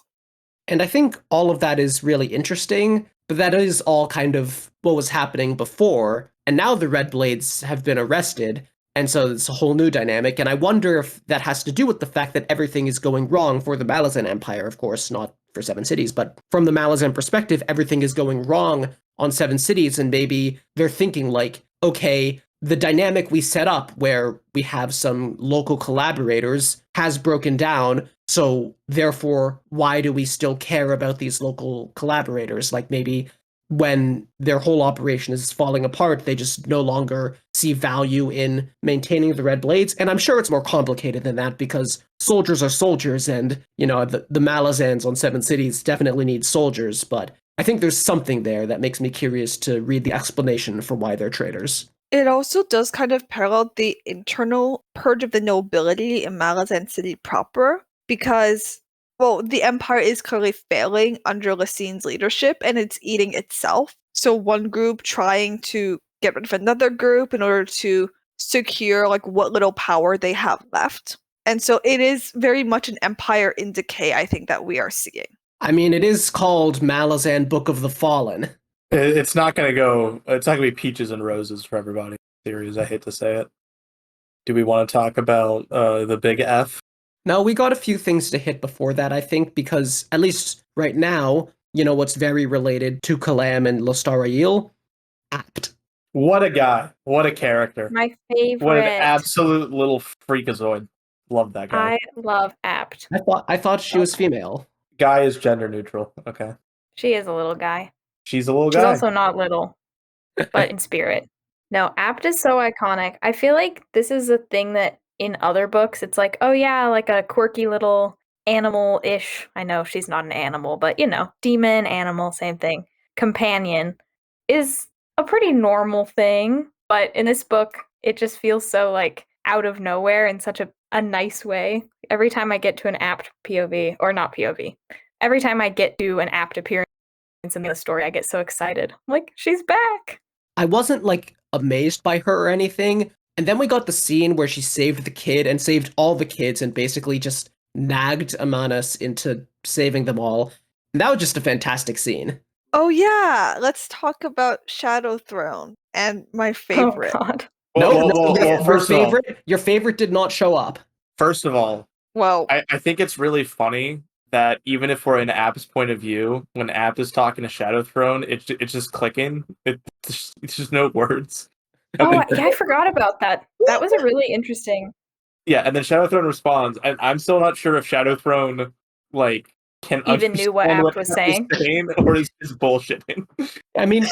Speaker 1: And I think all of that is really interesting, but that is all kind of what was happening before. And now the Red Blades have been arrested. And so it's a whole new dynamic. And I wonder if that has to do with the fact that everything is going wrong for the Malazan Empire, of course, not for Seven Cities, but from the Malazan perspective, everything is going wrong on Seven Cities. And maybe they're thinking like, okay, the dynamic we set up where we have some local collaborators has broken down. So therefore, why do we still care about these local collaborators? Like maybe when their whole operation is falling apart, they just no longer see value in maintaining the Red Blades. And I'm sure it's more complicated than that because soldiers are soldiers, and the Malazans on Seven Cities definitely need soldiers. But I think there's something there that makes me curious to read the explanation for why they're traitors.
Speaker 6: It also does kind of parallel the internal purge of the nobility in Malazan City proper, because, well, the empire is clearly failing under Lacine's leadership, and it's eating itself. So one group trying to get rid of another group in order to secure like what little power they have left. And so it is very much an empire in decay, I think, that we are seeing.
Speaker 1: I mean, it is called Malazan Book of the Fallen.
Speaker 2: It's not going to be peaches and roses for everybody. Series, I hate to say it. Do we want to talk about the big F?
Speaker 1: No, we got a few things to hit before that, I think, because at least right now, what's very related to Kalam and Lostarail? Apt.
Speaker 2: What a guy. What a character.
Speaker 5: My favorite.
Speaker 2: What an absolute little freakazoid. Love that guy.
Speaker 5: I love Apt.
Speaker 1: I thought she was female.
Speaker 2: Guy is gender neutral. Okay.
Speaker 5: She is a little guy.
Speaker 2: She's a little guy.
Speaker 5: She's also not little, but in spirit. No, Apt is so iconic. I feel like this is a thing that in other books, it's like, oh yeah, like a quirky little animal-ish. I know she's not an animal, but demon, animal, same thing. Companion is a pretty normal thing, but in this book, it just feels so like out of nowhere in such a nice way. Every time I get to an Apt POV, or not POV, every time I get to an Apt appearance in the story, I get so excited. I'm like, she's back.
Speaker 1: I wasn't like amazed by her or anything. And then we got the scene where she saved the kid and saved all the kids and basically just nagged Amanas into saving them all. And that was just a fantastic scene.
Speaker 6: Oh yeah, let's talk about Shadow Throne and my favorite.
Speaker 5: Oh god.
Speaker 1: Your favorite did not show up.
Speaker 2: First of all,
Speaker 6: well,
Speaker 2: I think it's really funny that even if we're in Apt's point of view, when Apt is talking to Shadow Throne, it's just clicking. It's just no words.
Speaker 5: Oh, yeah, I forgot about that. That was a really interesting.
Speaker 2: Yeah, and then Shadow Throne responds, and I'm still not sure if Shadow Throne can
Speaker 5: even knew what Apt was saying,
Speaker 2: or is just bullshitting.
Speaker 1: I mean,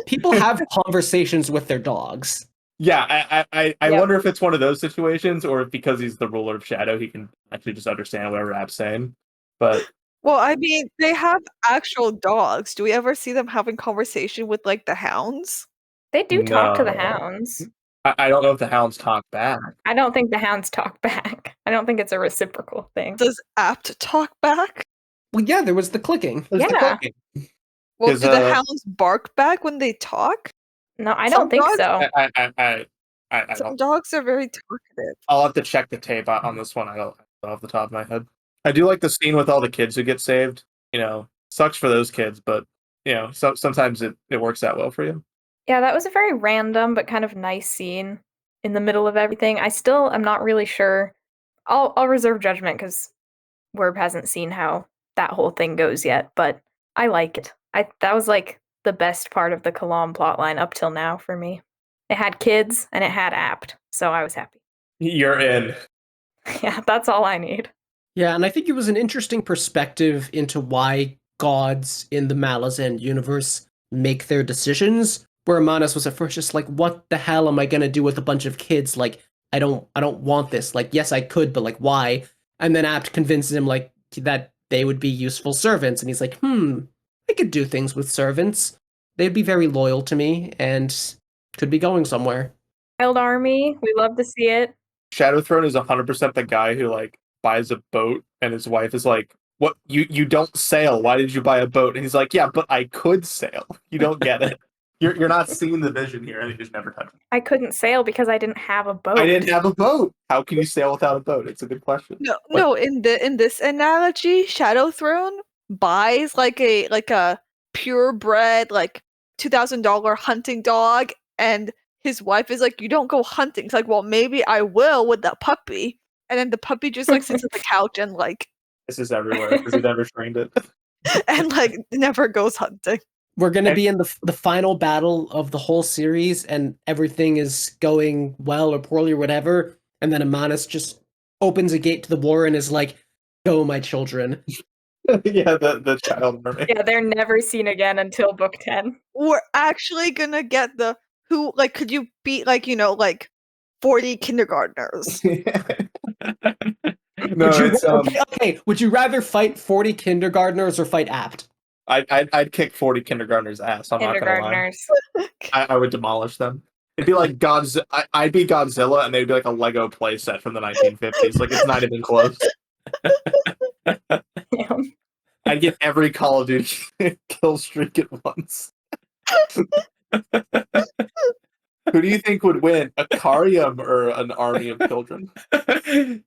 Speaker 1: people have conversations with their dogs.
Speaker 2: Yeah, I wonder if it's one of those situations, or if because he's the ruler of Shadow, he can actually just understand whatever Apt's saying. But
Speaker 6: well, I mean, they have actual dogs. Do we ever see them having conversation with like the hounds?
Speaker 5: They do talk to the hounds.
Speaker 2: I don't know if the hounds talk back.
Speaker 5: I don't think the hounds talk back. I don't think it's a reciprocal thing.
Speaker 6: Does Apt talk back?
Speaker 1: Well, yeah, there was the clicking.
Speaker 5: Yeah.
Speaker 2: The clicking.
Speaker 6: Well, do the hounds bark back when they talk?
Speaker 5: No, I don't think so.
Speaker 6: Some dogs are very talkative.
Speaker 2: I'll have to check the tape on this one. I don't know off the top of my head. I do like the scene with all the kids who get saved. Sucks for those kids, but sometimes it works out well for you.
Speaker 5: Yeah, that was a very random but kind of nice scene in the middle of everything. I still am not really sure. I'll reserve judgment because Werb hasn't seen how that whole thing goes yet, but I like it. That was like the best part of the Kalam plotline up till now for me. It had kids and it had Apt, so I was happy.
Speaker 2: You're in.
Speaker 5: Yeah, that's all I need.
Speaker 1: Yeah, and I think it was an interesting perspective into why gods in the Malazan universe make their decisions. Where Amanas was at first just like, what the hell am I gonna do with a bunch of kids? Like, I don't want this. Like, yes, I could, but like, why? And then Apt convinces him like that they would be useful servants, and he's like, I could do things with servants. They'd be very loyal to me and could be going somewhere.
Speaker 5: Wild Army, we love to see it.
Speaker 2: Shadow Throne is 100% the guy who buys a boat and his wife is like, what you don't sail. Why did you buy a boat? And he's like, yeah, but I could sail. You don't get it. You're not seeing the vision here, and you just never touch it.
Speaker 5: I couldn't sail because I didn't have a boat.
Speaker 2: I didn't have a boat. How can you sail without a boat? It's a good question.
Speaker 6: No. In this analogy, Shadow Throne buys like a purebred like $2,000 hunting dog, and his wife is like, "You don't go hunting." It's like, "Well, maybe I will with that puppy," and then the puppy just like sits on the couch and like
Speaker 2: This is everywhere because he never trained it.
Speaker 6: and like never goes hunting.
Speaker 1: We're going to be in the final battle of the whole series, and everything is going well or poorly or whatever. And then Amanus just opens a gate to the war and is like, "Go, my children."
Speaker 2: Yeah, the child mermaid.
Speaker 5: Yeah, they're never seen again until book 10.
Speaker 6: We're actually gonna get the who like could you beat like 40 kindergartners?
Speaker 2: No, it's
Speaker 1: okay. Would you rather fight 40 kindergartners or fight Apt?
Speaker 2: I'd kick 40 kindergartners' ass. I'm not gonna lie.
Speaker 5: Kindergartners.
Speaker 2: I would demolish them. It'd be like Godzilla. I'd be Godzilla, and they'd be like a Lego playset from the 1950s. Like, it's not even close.
Speaker 5: Yeah.
Speaker 2: I'd get every Call of Duty kill streak at once. Who do you think would win, a Carium or an army of children?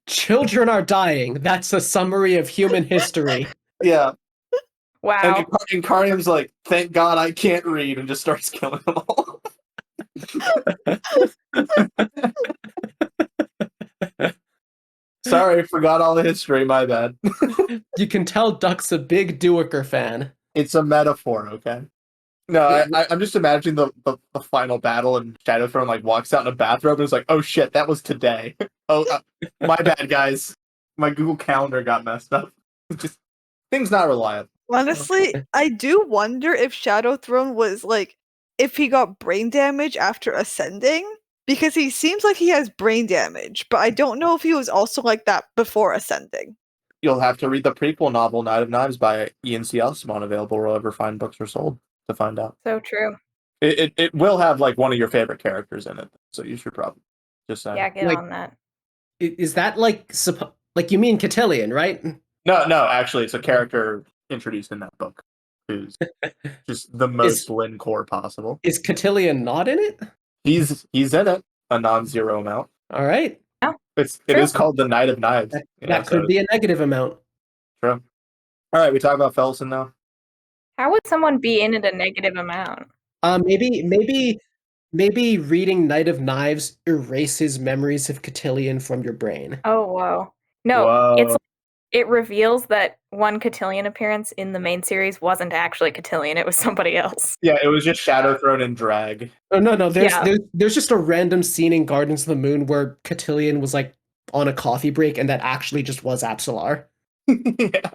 Speaker 1: Children are dying. That's a summary of human history.
Speaker 2: Yeah.
Speaker 5: Wow.
Speaker 2: And Carium's like, thank God I can't read, and just starts killing them all. Sorry, forgot all the history, my bad.
Speaker 1: You can tell Duck's a big Duiker fan.
Speaker 2: It's a metaphor, okay? No, I'm just imagining the final battle, and Shadowthrone like walks out in a bathrobe and is like, oh shit, that was today. Oh, my bad, guys. My Google Calendar got messed up. Just things not reliable.
Speaker 6: Honestly, I do wonder if Shadow Throne was like if he got brain damage after ascending, because he seems like he has brain damage, but I don't know if he was also like that before ascending.
Speaker 2: You'll have to read the prequel novel, Knight of Knives, by Ian C. Elsimon, available wherever fine books are sold, to find out.
Speaker 5: So true.
Speaker 2: It will have like one of your favorite characters in it, so you should probably just say.
Speaker 5: Yeah, get
Speaker 1: Like-
Speaker 5: on that.
Speaker 1: Is that like you mean Cotillion, right?
Speaker 2: No, actually, it's a character introduced in that book who's just the most Lin core possible.
Speaker 1: Is Cotillion not in it?
Speaker 2: He's in it, a non-zero amount.
Speaker 1: All right.
Speaker 2: It
Speaker 5: True.
Speaker 2: is called the Knight of Knives.
Speaker 1: That could be a negative amount.
Speaker 2: True. All right, we talk about Felson now.
Speaker 5: How would someone be in it a negative amount?
Speaker 1: Maybe reading Knight of Knives erases memories of Cotillion from your brain.
Speaker 5: Oh, whoa. No,
Speaker 2: Whoa.
Speaker 5: it's it reveals that one Cotillion appearance in the main series wasn't actually Cotillion, it was somebody else.
Speaker 2: Yeah, it was just Shadowthrone and drag.
Speaker 1: Oh no,
Speaker 5: Yeah.
Speaker 1: there's just a random scene in Gardens of the Moon where Cotillion was like on a coffee break, and that actually just was Apsalar.
Speaker 2: Yeah.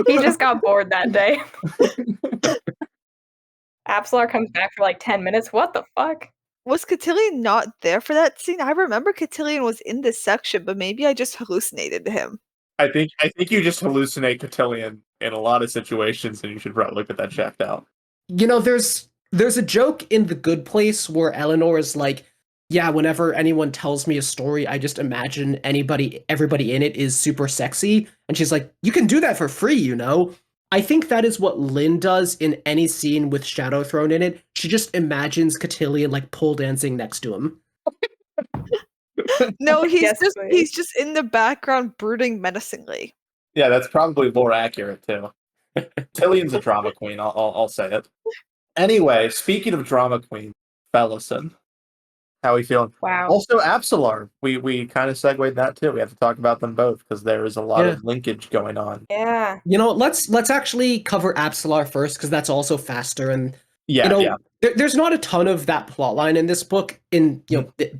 Speaker 5: He just got bored that day. Apsalar comes back for like 10 minutes. What the fuck?
Speaker 6: Was Cotillion not there for that scene? I remember Cotillion was in this section, but maybe I just hallucinated him.
Speaker 2: I think you just hallucinate Cotillion in a lot of situations, and you should probably get that checked out.
Speaker 1: You know, there's a joke in The Good Place where Eleanor is like, yeah, whenever anyone tells me a story, I just imagine everybody in it is super sexy. And she's like, you can do that for free, you know? I think that is what Lynn does in any scene with Shadowthrone in it. She just imagines Cotillion like pole dancing next to him.
Speaker 6: No,
Speaker 5: Yes, please.
Speaker 6: he's just in the background brooding menacingly.
Speaker 2: Yeah, that's probably more accurate too. Tillion's a drama queen. I'll say it. Anyway, speaking of drama queen, Felison, how we feeling?
Speaker 5: Wow.
Speaker 2: Also, Apsalar. We kind of segued that too. We have to talk about them both because there is a lot of linkage going on.
Speaker 5: Yeah.
Speaker 1: You know, let's actually cover Apsalar first, because that's also faster. And
Speaker 2: Yeah,
Speaker 1: there's not a ton of that plotline in this book, in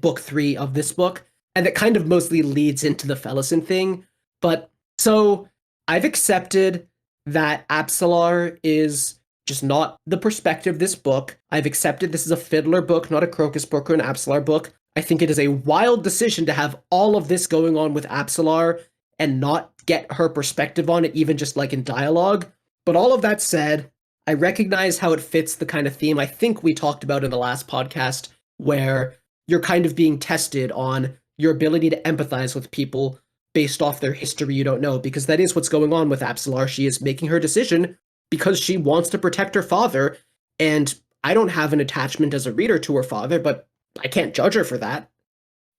Speaker 1: book 3 of this book, and it kind of mostly leads into the Felison thing. But so I've accepted that Apsalar is just not the perspective of this book. I've accepted this is a Fiddler book, not a Crocus book or an Apsalar book. I think it is a wild decision to have all of this going on with Apsalar and not get her perspective on it, even just like in dialogue. But all of that said, I recognize how it fits the kind of theme I think we talked about in the last podcast, where you're kind of being tested on your ability to empathize with people based off their history you don't know, because that is what's going on with Absalar. She is making her decision because she wants to protect her father, and I don't have an attachment as a reader to her father, but I can't judge her for that.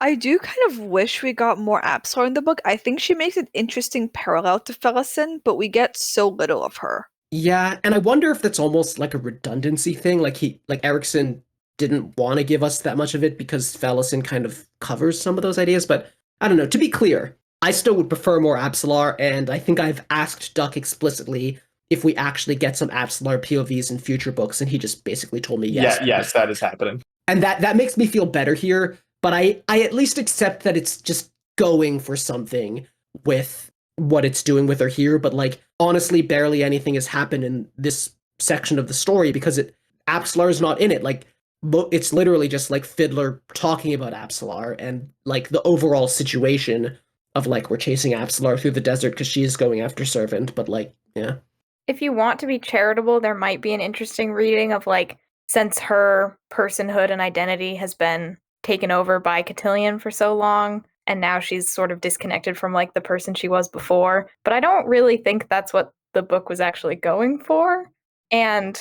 Speaker 6: I do kind of wish we got more Absolar in the book. I think she makes an interesting parallel to Felicin, but we get so little of her.
Speaker 1: Yeah, and I wonder if that's almost like a redundancy thing. Like Erickson didn't want to give us that much of it because Felicin kind of covers some of those ideas. But I don't know. To be clear, I still would prefer more Absalar, and I think I've asked Duck explicitly if we actually get some Absalar POVs in future books, and he just basically told me yes.
Speaker 2: Yes, that is happening.
Speaker 1: And that makes me feel better here. But I at least accept that it's just going for something with what it's doing with her here. But like honestly, barely anything has happened in this section of the story because Absalar's not in it. Like it's literally just like Fiddler talking about Absalar and like the overall situation of like we're chasing Absalar through the desert because she's going after Servant. But like, yeah.
Speaker 5: If you want to be charitable, there might be an interesting reading of like, since her personhood and identity has been taken over by Cotillion for so long, and now she's sort of disconnected from like the person she was before. But I don't really think that's what the book was actually going for. And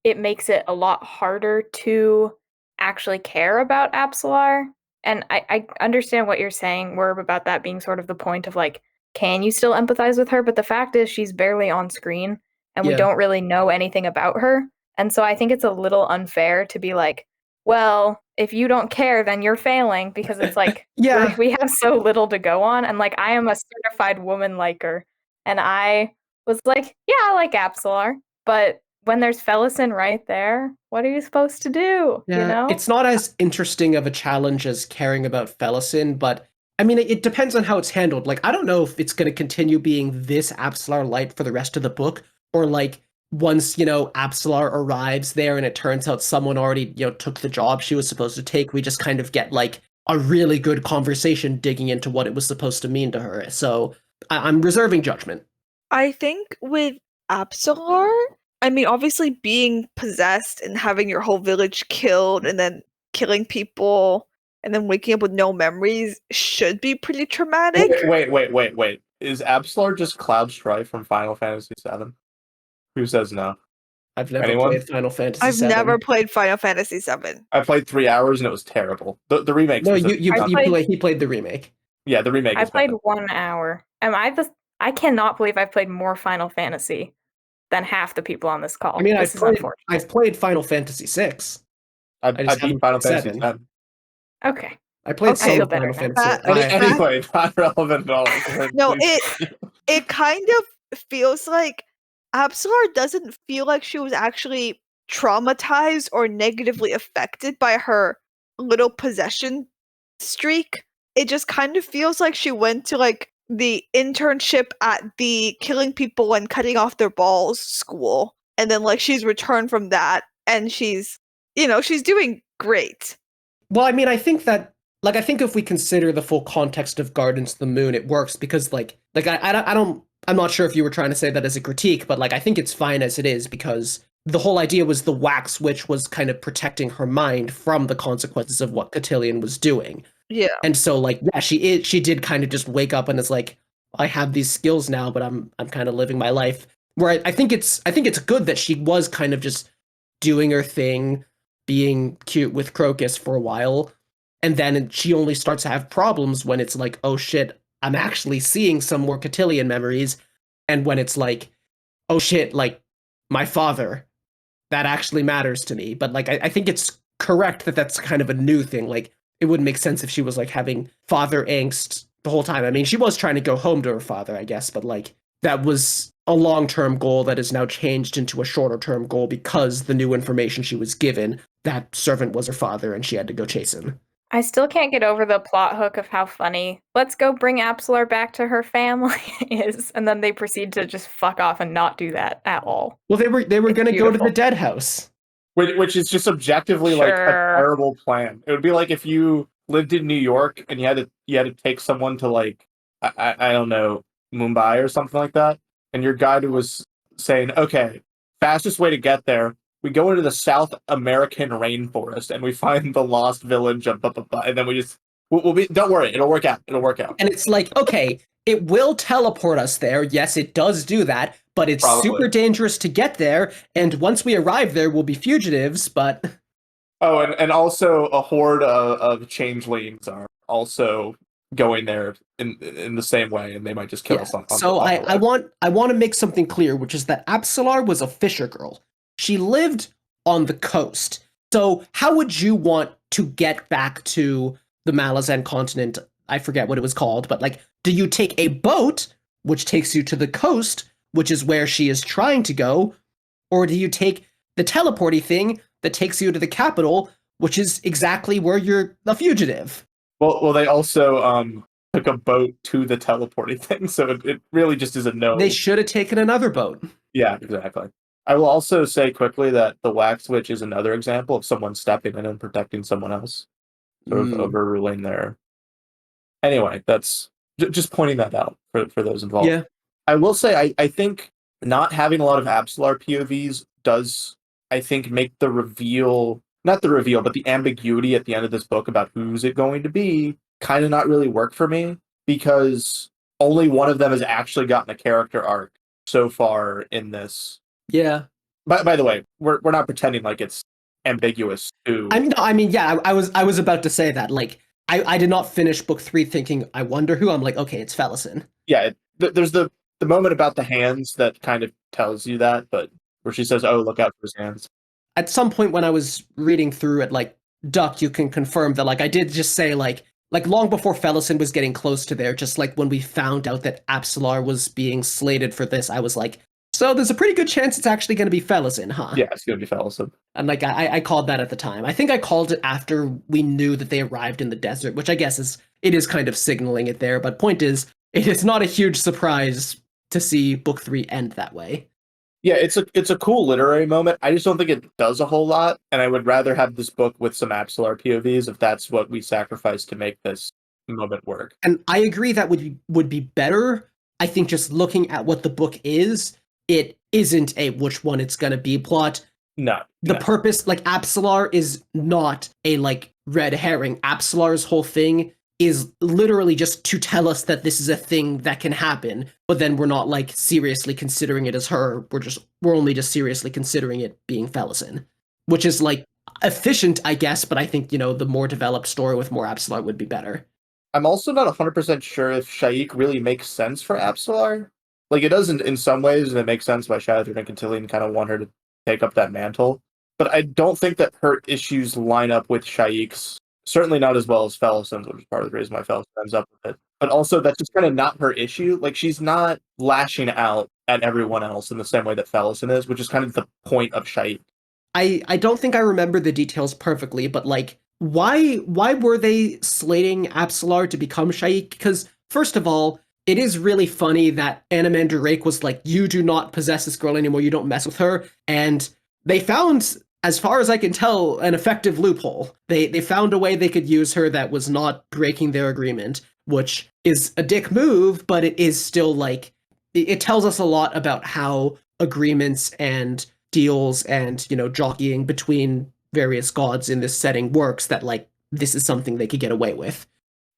Speaker 5: it makes it a lot harder to actually care about Absalar. And I understand what you're saying, Werb, about that being sort of the point of like, can you still empathize with her? But the fact is she's barely on screen and we don't really know anything about her. And so I think it's a little unfair to be like, well, if you don't care, then you're failing, because it's like, we have so little to go on. And like, I am a certified woman liker. And I was like, yeah, I like Absalar. But when there's Felicin right there, what are you supposed to do?
Speaker 1: Yeah,
Speaker 5: you know?
Speaker 1: it's not as interesting of a challenge as caring about Felicin, but I mean, it depends on how it's handled. Like, I don't know if it's going to continue being this Absalar light for the rest of the book, or like once, Absalar arrives there and it turns out someone already, took the job she was supposed to take, we just kind of get like a really good conversation digging into what it was supposed to mean to her. So I'm reserving judgment.
Speaker 6: I think with Absalar, I mean, obviously being possessed and having your whole village killed and then killing people and then waking up with no memories should be pretty traumatic.
Speaker 2: Wait. Is Absalar just Cloud Strife from Final Fantasy VII? Who says no?
Speaker 1: I've never
Speaker 2: Anyone?
Speaker 1: played Final Fantasy
Speaker 6: I've
Speaker 1: VII.
Speaker 6: never played Final Fantasy VII.
Speaker 2: I played 3 hours and it was terrible. The remake.
Speaker 1: No, he played the remake.
Speaker 2: Yeah, the remake.
Speaker 5: I
Speaker 2: is
Speaker 5: played
Speaker 2: better.
Speaker 5: 1 hour. I cannot believe I've played more Final Fantasy than half the people on this call.
Speaker 1: I mean,
Speaker 5: unfortunate.
Speaker 1: I've played Final Fantasy VI.
Speaker 2: I beat Final Fantasy
Speaker 1: VII.
Speaker 2: VII.
Speaker 5: Okay.
Speaker 1: I played
Speaker 5: Okay.
Speaker 1: some
Speaker 5: Feel
Speaker 1: Final
Speaker 5: better
Speaker 1: Fantasy.
Speaker 2: Anyway, not relevant at all.
Speaker 6: No, it kind of feels like Absalar doesn't feel like she was actually traumatized or negatively affected by her little possession streak. It just kind of feels like she went to like the internship at the killing people and cutting off their balls school, and then like she's returned from that and she's doing great.
Speaker 1: Well, I mean, I think if we consider the full context of Gardens of the Moon, it works because I'm not sure if you were trying to say that as a critique, but like I think it's fine as it is because the whole idea was the wax witch was kind of protecting her mind from the consequences of what Cotillion was doing.
Speaker 6: Yeah.
Speaker 1: And so like, yeah, she did kind of just wake up and it's like, I have these skills now, but I'm kind of living my life. Where I think it's good that she was kind of just doing her thing, being cute with Crocus for a while, and then she only starts to have problems when it's like, oh shit, I'm actually seeing some more Cotillion memories, and when it's like, oh shit, like my father, that actually matters to me. But like, I think it's correct that that's kind of a new thing. Like, it wouldn't make sense if she was like having father angst the whole time. I mean, she was trying to go home to her father, I guess, but like that was a long-term goal that is now changed into a shorter-term goal because the new information she was given, that Servant was her father and she had to go chase him.
Speaker 5: I still can't get over the plot hook of how funny "let's go bring Absalar back to her family" is, and then they proceed to just fuck off and not do that at all.
Speaker 1: Well, they were going to go to the Deadhouse.
Speaker 2: Which is just objectively like a terrible plan. It would be like if you lived in New York and you had to take someone to like I don't know, Mumbai or something like that, and your guide was saying, okay, fastest way to get there, we go into the South American rainforest and we find the lost village of blah, blah, blah, and then we just We'll be. Don't worry, it'll work out. It'll work out.
Speaker 1: And it's like, okay, it will teleport us there. Yes, it does do that, but it's
Speaker 2: Probably.
Speaker 1: super dangerous to get there. And once we arrive there, we'll be fugitives. But
Speaker 2: Oh, and also a horde of changelings are also going there in the same way, and they might just kill
Speaker 1: yeah.
Speaker 2: us on
Speaker 1: So
Speaker 2: on the
Speaker 1: I
Speaker 2: way.
Speaker 1: want to make something clear, which is that Absalar was a fisher girl. She lived on the coast. So how would you want to get back to the Malazan continent? I forget what it was called, but like, do you take a boat, which takes you to the coast, which is where she is trying to go, or do you take the teleporty thing that takes you to the capital, which is exactly where you're a fugitive?
Speaker 2: Well, they also took a boat to the teleporting thing, so it really just is a no.
Speaker 1: They should have taken another boat.
Speaker 2: Yeah, exactly. I will also say quickly that the wax witch is another example of someone stepping in and protecting someone else, sort of overruling their. Anyway, that's just pointing that out for those involved.
Speaker 1: Yeah.
Speaker 2: I will say I think not having a lot of Absolar POVs does, I think, make the reveal, not the reveal, but the ambiguity at the end of this book about who's it going to be kind of not really work for me, because only one of them has actually gotten a character arc so far in this.
Speaker 1: Yeah.
Speaker 2: By the way, we're not pretending like it's ambiguous too.
Speaker 1: I mean, yeah, I was about to say that. Like, I did not finish book 3 thinking, I wonder who. I'm like, okay, it's Felison.
Speaker 2: Yeah, there's the moment about the hands that kind of tells you that, but where she says, "Oh, look out for his hands."
Speaker 1: At some point when I was reading through it, like, Duck, you can confirm that, like, I did just say, like long before Felison was getting close to there, just like when we found out that Absalar was being slated for this, I was like, so there's a pretty good chance it's actually going to be Felison, huh?
Speaker 2: Yeah, it's going to be Felison.
Speaker 1: And like, I called that at the time. I think I called it after we knew that they arrived in the desert, which I guess it is kind of signaling it there. But point is, it is not a huge surprise to see book 3 end that way.
Speaker 2: Yeah, it's a cool literary moment. I just don't think it does a whole lot, and I would rather have this book with some Absolar POVs if that's what we sacrifice to make this moment work.
Speaker 1: And I agree that would be better. I think just looking at what the book is, it isn't a which one it's gonna be plot.
Speaker 2: No.
Speaker 1: The purpose, like, Absalar is not a, like, red herring. Absalar's whole thing is literally just to tell us that this is a thing that can happen, but then we're not, like, seriously considering it as her. We're only just seriously considering it being Felison, which is, like, efficient, I guess, but I think, the more developed story with more Absalar would be better.
Speaker 2: I'm also not 100% sure if Shaik really makes sense for Absalar. Like, it doesn't in some ways, and it makes sense why Shadowthorn and Cotillion kind of want her to take up that mantle. But I don't think that her issues line up with Shaik's. Certainly not as well as Felison's, which is part of the reason why Felison ends up with it. But also, that's just kind of not her issue. Like, she's not lashing out at everyone else in the same way that Felison is, which is kind of the point of Shaik.
Speaker 1: I don't think I remember the details perfectly, but, like, why were they slating Absalar to become Shaik? Because, first of all, it is really funny that Anamander Rake was like, you do not possess this girl anymore, you don't mess with her. And they found, as far as I can tell, an effective loophole. They found a way they could use her that was not breaking their agreement, which is a dick move, but it is still, like, it tells us a lot about how agreements and deals and, jockeying between various gods in this setting works, that, like, this is something they could get away with.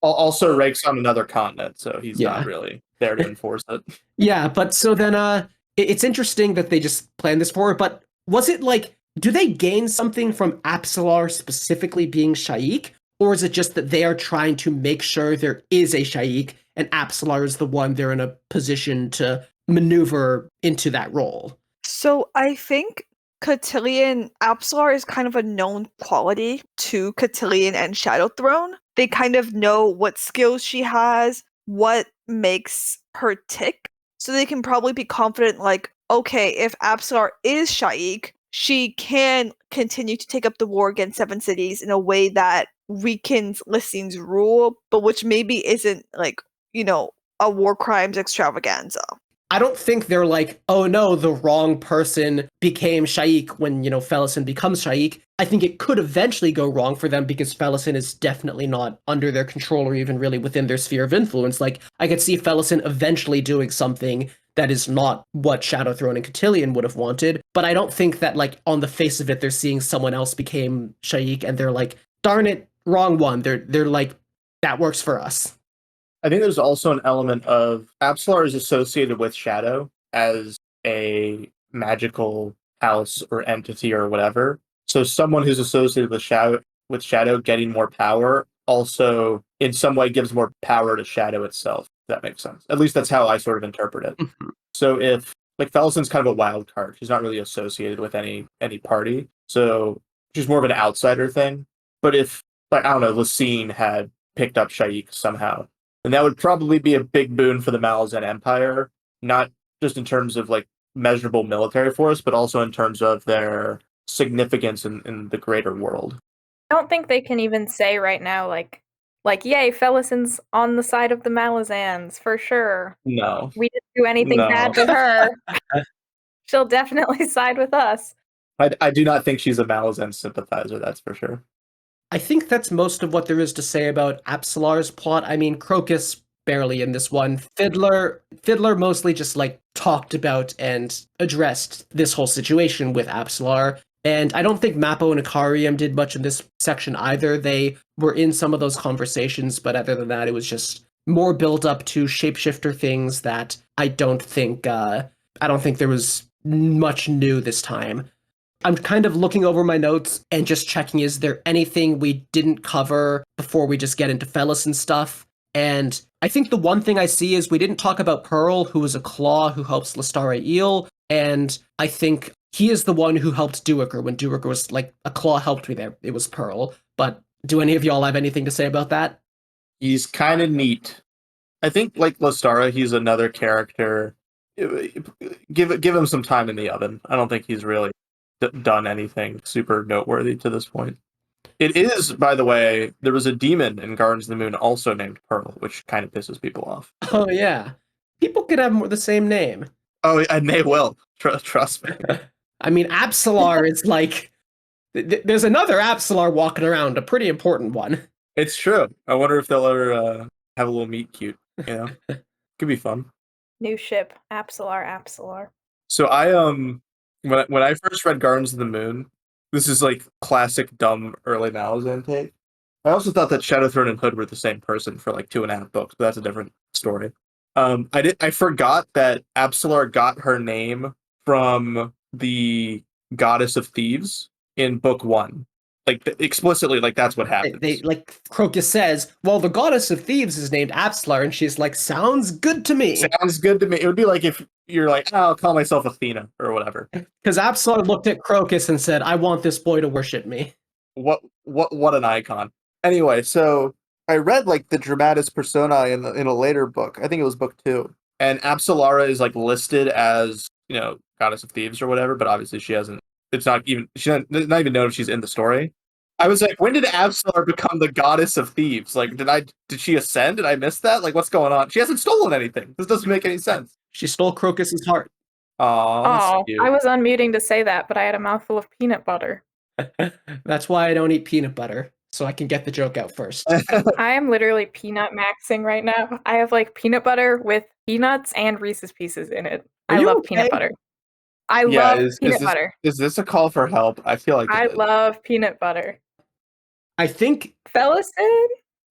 Speaker 2: Also, Rake's on another continent, so he's
Speaker 1: Yeah.
Speaker 2: not really there to enforce it.
Speaker 1: Yeah, but so then it's interesting that they just planned this forward, but was it like, do they gain something from Absalar specifically being Shaik, or is it just that they are trying to make sure there is a Shaik and Absalar is the one they're in a position to maneuver into that role?
Speaker 6: So I think Cotillion, Absalar is kind of a known quality to Cotillion and Shadowthrone. They kind of know what skills she has, what makes her tick, so they can probably be confident, like, okay, if Absalar is Shaik, she can continue to take up the war against Seven Cities in a way that weakens Lysine's rule, but which maybe isn't, like, a war crimes extravaganza.
Speaker 1: I don't think they're like, oh no, the wrong person became Shaik when, Felison becomes Shaik. I think it could eventually go wrong for them because Felison is definitely not under their control or even really within their sphere of influence. Like, I could see Felison eventually doing something that is not what Shadowthrone and Cotillion would have wanted. But I don't think that, like, on the face of it, they're seeing someone else became Shaik and they're like, darn it, wrong one. They're like, that works for us.
Speaker 2: I think there's also an element of Absalar is associated with Shadow as a magical house or entity or whatever. So someone who's associated with Shadow getting more power also in some way gives more power to Shadow itself. If that makes sense. At least that's how I sort of interpret it.
Speaker 1: Mhm.
Speaker 2: So if like Felison's kind of a wild card, she's not really associated with any party. So she's more of an outsider thing. But if like I don't know, Lysine had picked up Shaik somehow, and that would probably be a big boon for the Malazan Empire, not just in terms of like measurable military force, but also in terms of their significance in the greater world.
Speaker 5: I don't think they can even say right now, like, yay, Felison's on the side of the Malazans, for sure.
Speaker 2: No.
Speaker 5: We didn't do anything
Speaker 2: No.
Speaker 5: bad to her. She'll definitely side with us.
Speaker 2: I do not think she's a Malazan sympathizer, that's for sure.
Speaker 1: I think that's most of what there is to say about Absalar's plot. I mean, Crocus barely in this one. Fiddler mostly just like talked about and addressed this whole situation with Absalar. And I don't think Mappo and Ikariam did much in this section either. They were in some of those conversations, but other than that, it was just more build up to shapeshifter things that I don't think there was much new this time. I'm kind of looking over my notes and just checking, is there anything we didn't cover before we just get into Felis and stuff? And I think the one thing I see is we didn't talk about Pearl, who is a claw who helps Lestara Eel, and I think he is the one who helped Duiker when Duiker was like, a claw helped me there. It was Pearl. But do any of y'all have anything to say about that?
Speaker 2: He's kind of neat. I think like Lestara, he's another character. Give him some time in the oven. I don't think he's really done anything super noteworthy to this point. It is, by the way, there was a demon in Gardens of the Moon also named Pearl, which kind of pisses people off.
Speaker 1: Oh, yeah. People could have the same name.
Speaker 2: Oh, and they will. Trust me.
Speaker 1: I mean, Absalar is like... There's another Absalar walking around, a pretty important one.
Speaker 2: It's true. I wonder if they'll ever have a little meet cute, you know? Could be fun.
Speaker 5: New ship, Absalar.
Speaker 2: So I when I first read Gardens of the Moon, this is like classic dumb early Malazan take. I also thought that Shadowthrone and Hood were the same person for like 2.5 books, but that's a different story. I forgot that Absalar got her name from the goddess of thieves in book 1. Like explicitly, like that's what happens.
Speaker 1: They like Crocus says, well, the goddess of thieves is named Absalar, and she's like, sounds good to me.
Speaker 2: Sounds good to me. It would be like if you're like, oh, I'll call myself Athena or whatever.
Speaker 1: Because Absalar looked at Crocus and said, I want this boy to worship me.
Speaker 2: What an icon. Anyway, so I read like the Dramatis Personae in a later book. I think it was book 2. And Absalara is like listed as, goddess of thieves or whatever, but obviously she hasn't. It's not even not even known if she's in the story. I was like, when did Absalar become the goddess of thieves? Like, did she ascend? Did I miss that? Like, what's going on? She hasn't stolen anything. This doesn't make any sense.
Speaker 1: She stole Crocus's heart.
Speaker 5: Oh, I was unmuting to say that, but I had a mouthful of peanut butter.
Speaker 1: That's why I don't eat peanut butter, so I can get the joke out first.
Speaker 5: I am literally peanut maxing right now. I have like peanut butter with peanuts and Reese's Pieces in it. I love peanut butter. I love peanut butter.
Speaker 2: Is this a call for help? I feel like
Speaker 5: I love peanut butter.
Speaker 1: I think
Speaker 5: Felison?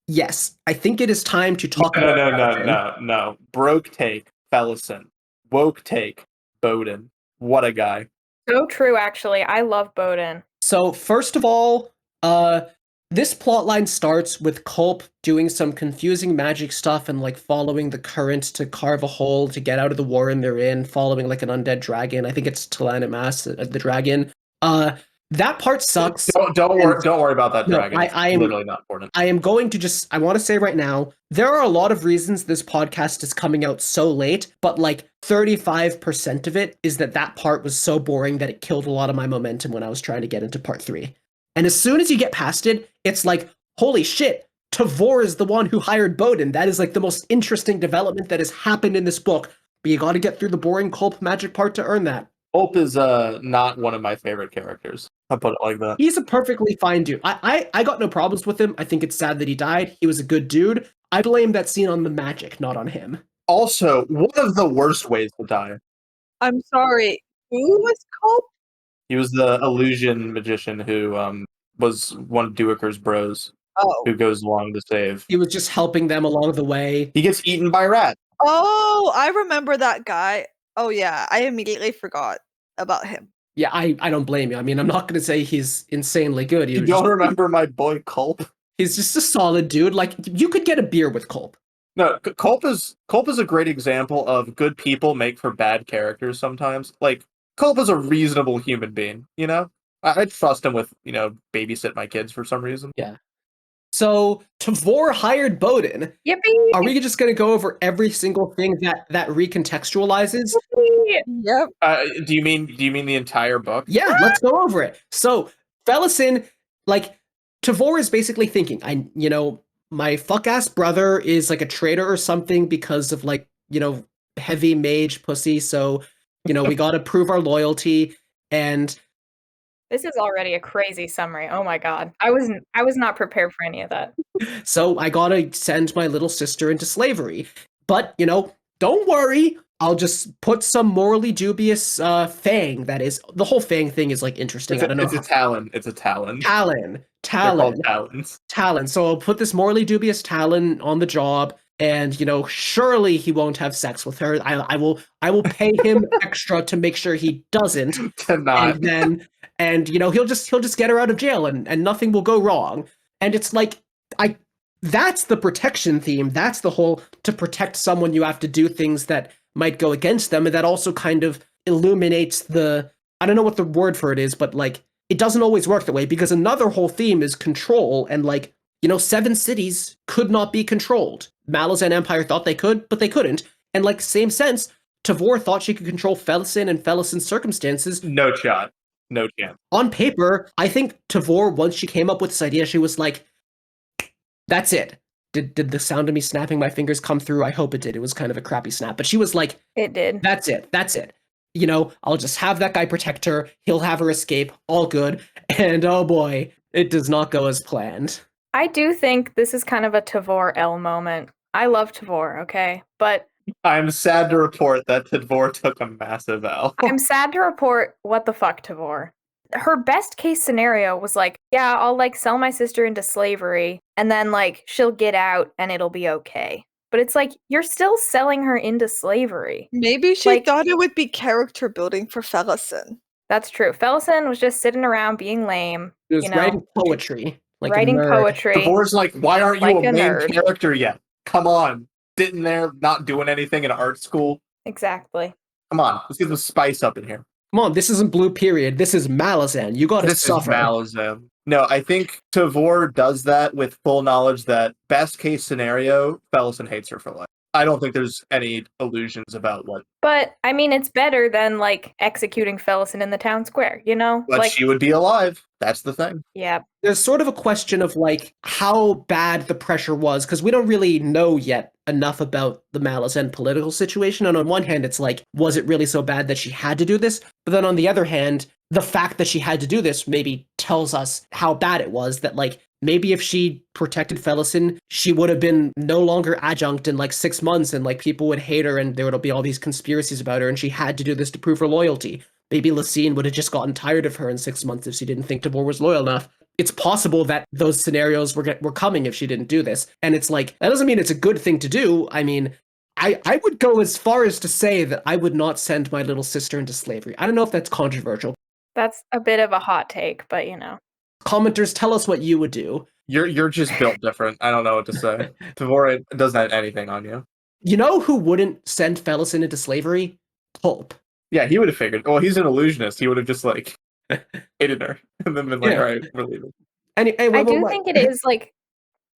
Speaker 1: Yes, I think it is time to talk about
Speaker 2: No. Broke take, Felison. Woke take, Bowden. What a guy.
Speaker 5: So true, actually. I love Bowden.
Speaker 1: So first of all, this plotline starts with Culp doing some confusing magic stuff and like following the current to carve a hole to get out of the warren they're in, following like an undead dragon. I think it's Talanamas, the dragon. That part sucks.
Speaker 2: Don't worry about that dragon.
Speaker 1: I am
Speaker 2: literally not important.
Speaker 1: I am going to I want to say right now, there are a lot of reasons this podcast is coming out so late, but like 35% of it is that part was so boring that it killed a lot of my momentum when I was trying to get into part 3. And as soon as you get past it, it's like, holy shit, Tavor is the one who hired Bowden. That is like the most interesting development that has happened in this book. But you got to get through the boring Culp magic part to earn that.
Speaker 2: Culp is not one of my favorite characters. I'll put it like that.
Speaker 1: He's a perfectly fine dude. I got no problems with him. I think it's sad that he died. He was a good dude. I blame that scene on the magic, not on him.
Speaker 2: Also, one of the worst ways to die.
Speaker 6: I'm sorry. Who was Culp?
Speaker 2: He was the illusion magician who was one of Duiker's bros.
Speaker 6: Oh.
Speaker 2: who goes along to save.
Speaker 1: He was just helping them along the way.
Speaker 2: He gets eaten by rat.
Speaker 6: Oh, I remember that guy. Oh yeah, I immediately forgot about him.
Speaker 1: Yeah, I don't blame you. I mean, I'm not going to say he's insanely good.
Speaker 2: You don't remember my boy Culp?
Speaker 1: He's just a solid dude. Like, you could get a beer with Culp.
Speaker 2: No, Culp is a great example of good people make for bad characters sometimes. Like, Culp is a reasonable human being, you know? I'd trust him with, babysit my kids for some reason.
Speaker 1: Yeah. So, Tavor hired Bowden.
Speaker 5: Yippee!
Speaker 1: Are we just going to go over every single thing that recontextualizes?
Speaker 6: Yep.
Speaker 2: Do you mean the entire book?
Speaker 1: Yeah, let's go over it. So, Felison, like, Tavor is basically thinking, my fuck-ass brother is like a traitor or something because of heavy mage pussy, so, we gotta prove our loyalty, and...
Speaker 5: This is already a crazy summary. Oh my god. I was not prepared for any of that.
Speaker 1: So I gotta send my little sister into slavery. But, don't worry, I'll just put some morally dubious Fang. That is, the whole Fang thing is interesting. I don't know.
Speaker 2: It's a Talon. It's a Talon.
Speaker 1: Talon.
Speaker 2: They're called Talons.
Speaker 1: Talon. So I'll put this morally dubious Talon on the job, and surely he won't have sex with her. I will pay him extra to make sure he doesn't.
Speaker 2: To not.
Speaker 1: And he'll just get her out of jail, and nothing will go wrong. And it's that's the protection theme. That's the whole, to protect someone you have to do things that might go against them, and that also kind of illuminates I don't know what the word for it is, but it doesn't always work that way, because another whole theme is control, and 7 cities could not be controlled. Malazan Empire thought they could, but they couldn't. And same sense, Tavor thought she could control Felison and Felison's circumstances.
Speaker 2: No shot. No chance.
Speaker 1: On paper, I think Tavor, once she came up with this idea, she was like, that's it. Did the sound of me snapping my fingers come through? I hope it did. It was kind of a crappy snap. But she was like,
Speaker 5: it did.
Speaker 1: That's it. I'll just have that guy protect her. He'll have her escape. All good. And oh boy, it does not go as planned.
Speaker 5: I do think this is kind of a Tavor L moment. I love Tavor, okay? But
Speaker 2: I'm sad to report that Tavor took a massive L.
Speaker 5: I'm sad to report, what the fuck, Tavor? Her best case scenario was yeah, I'll sell my sister into slavery, and then she'll get out and it'll be okay. But it's you're still selling her into slavery.
Speaker 6: Maybe she thought it would be character building for Felison.
Speaker 5: That's true. Felison was just sitting around being lame.
Speaker 1: He was writing poetry.
Speaker 5: Writing poetry.
Speaker 2: Tavor's why aren't you a main
Speaker 5: nerd.
Speaker 2: character yet? Come on. Sitting there, not doing anything in art school.
Speaker 5: Exactly.
Speaker 2: Come on, let's get some spice up in here.
Speaker 1: Come on, this isn't Blue Period. This is Malazan. You gotta suffer.
Speaker 2: This is Malazan. No, I think Tavor does that with full knowledge that best case scenario, Felison hates her for life. I don't think there's any illusions about what.
Speaker 5: But, I mean, it's better than, executing Felison in the town square,
Speaker 2: But she would be alive. That's the thing.
Speaker 5: Yeah.
Speaker 1: There's sort of a question of, how bad the pressure was, because we don't really know yet enough about the Malazan political situation. And on one hand, it's was it really so bad that she had to do this? But then on the other hand, the fact that she had to do this maybe tells us how bad it was, that, maybe if she protected Felison, she would have been no longer adjunct in 6 months, and people would hate her, and there would be all these conspiracies about her, and she had to do this to prove her loyalty. Maybe Lysine would have just gotten tired of her in 6 months if she didn't think Tavor was loyal enough. It's possible that those scenarios were coming if she didn't do this. And it's that doesn't mean it's a good thing to do. I mean, I would go as far as to say that I would not send my little sister into slavery. I don't know if that's controversial.
Speaker 5: That's a bit of a hot take, but
Speaker 1: Commenters, tell us what you would do.
Speaker 2: You're just built different. I don't know what to say. Tavor doesn't have anything on you.
Speaker 1: You know who wouldn't send Felison into slavery? Pulp.
Speaker 2: Yeah, he would have figured. Well, he's an illusionist. He would have just hated her and then been all right, we're leaving.
Speaker 5: I do think it is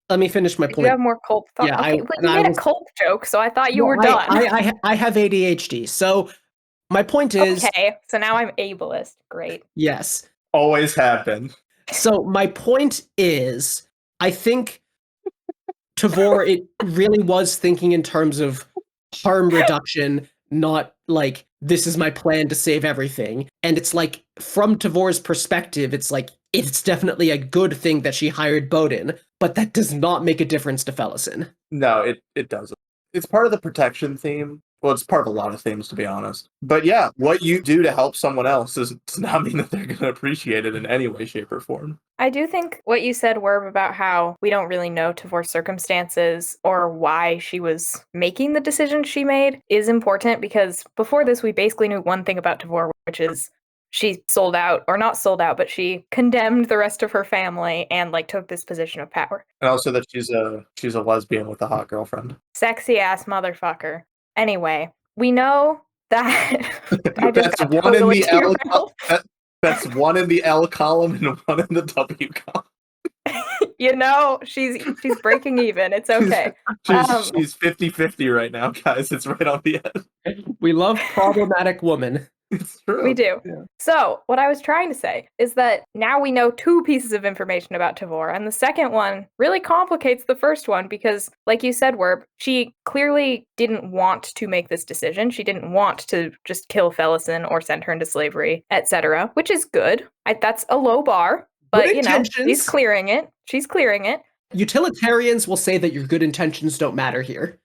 Speaker 1: Let me finish my point.
Speaker 5: You have more Culp thoughts.
Speaker 1: Yeah,
Speaker 5: okay, you made a Culp joke, so I thought you were done.
Speaker 1: I have ADHD, so my point is...
Speaker 5: Okay, so now I'm ableist. Great.
Speaker 1: Yes.
Speaker 2: Always have been.
Speaker 1: So my point is, I think Tavor, it really was thinking in terms of harm reduction, not this is my plan to save everything. And it's from Tavor's perspective, it's definitely a good thing that she hired Bowden, but that does not make a difference to Felison.
Speaker 2: No, it doesn't. It's part of the protection theme. Well, it's part of a lot of things, to be honest. But yeah, what you do to help someone else does not mean that they're going to appreciate it in any way, shape, or form.
Speaker 5: I do think what you said, Werb, about how we don't really know Tavor's circumstances or why she was making the decision she made is important, because before this, we basically knew one thing about Tavor, which is she sold out, or not sold out, but she condemned the rest of her family and like took this position of power.
Speaker 2: And also that she's a lesbian with a hot girlfriend.
Speaker 5: Sexy ass motherfucker. Anyway, we know that I just
Speaker 2: That's
Speaker 5: got
Speaker 2: one in
Speaker 5: totally
Speaker 2: the L.
Speaker 5: derailed.
Speaker 2: That's one in the L column and one in the W column.
Speaker 5: You know, she's breaking even. It's okay.
Speaker 2: She's 50-50 right now, guys. It's right on the edge.
Speaker 1: We love problematic women.
Speaker 2: It's true.
Speaker 5: We do.
Speaker 2: Yeah.
Speaker 5: So, what I was trying to say is that now we know 2 pieces of information about Tavor, and the second one really complicates the first one because, like you said, Werb, she clearly didn't want to make this decision. She didn't want to just kill Felison or send her into slavery, etc., which is good. That's a low bar, but,
Speaker 1: Good
Speaker 5: you know,
Speaker 1: intentions.
Speaker 5: she's clearing it. She's clearing it.
Speaker 1: Utilitarians will say that your good intentions don't matter here.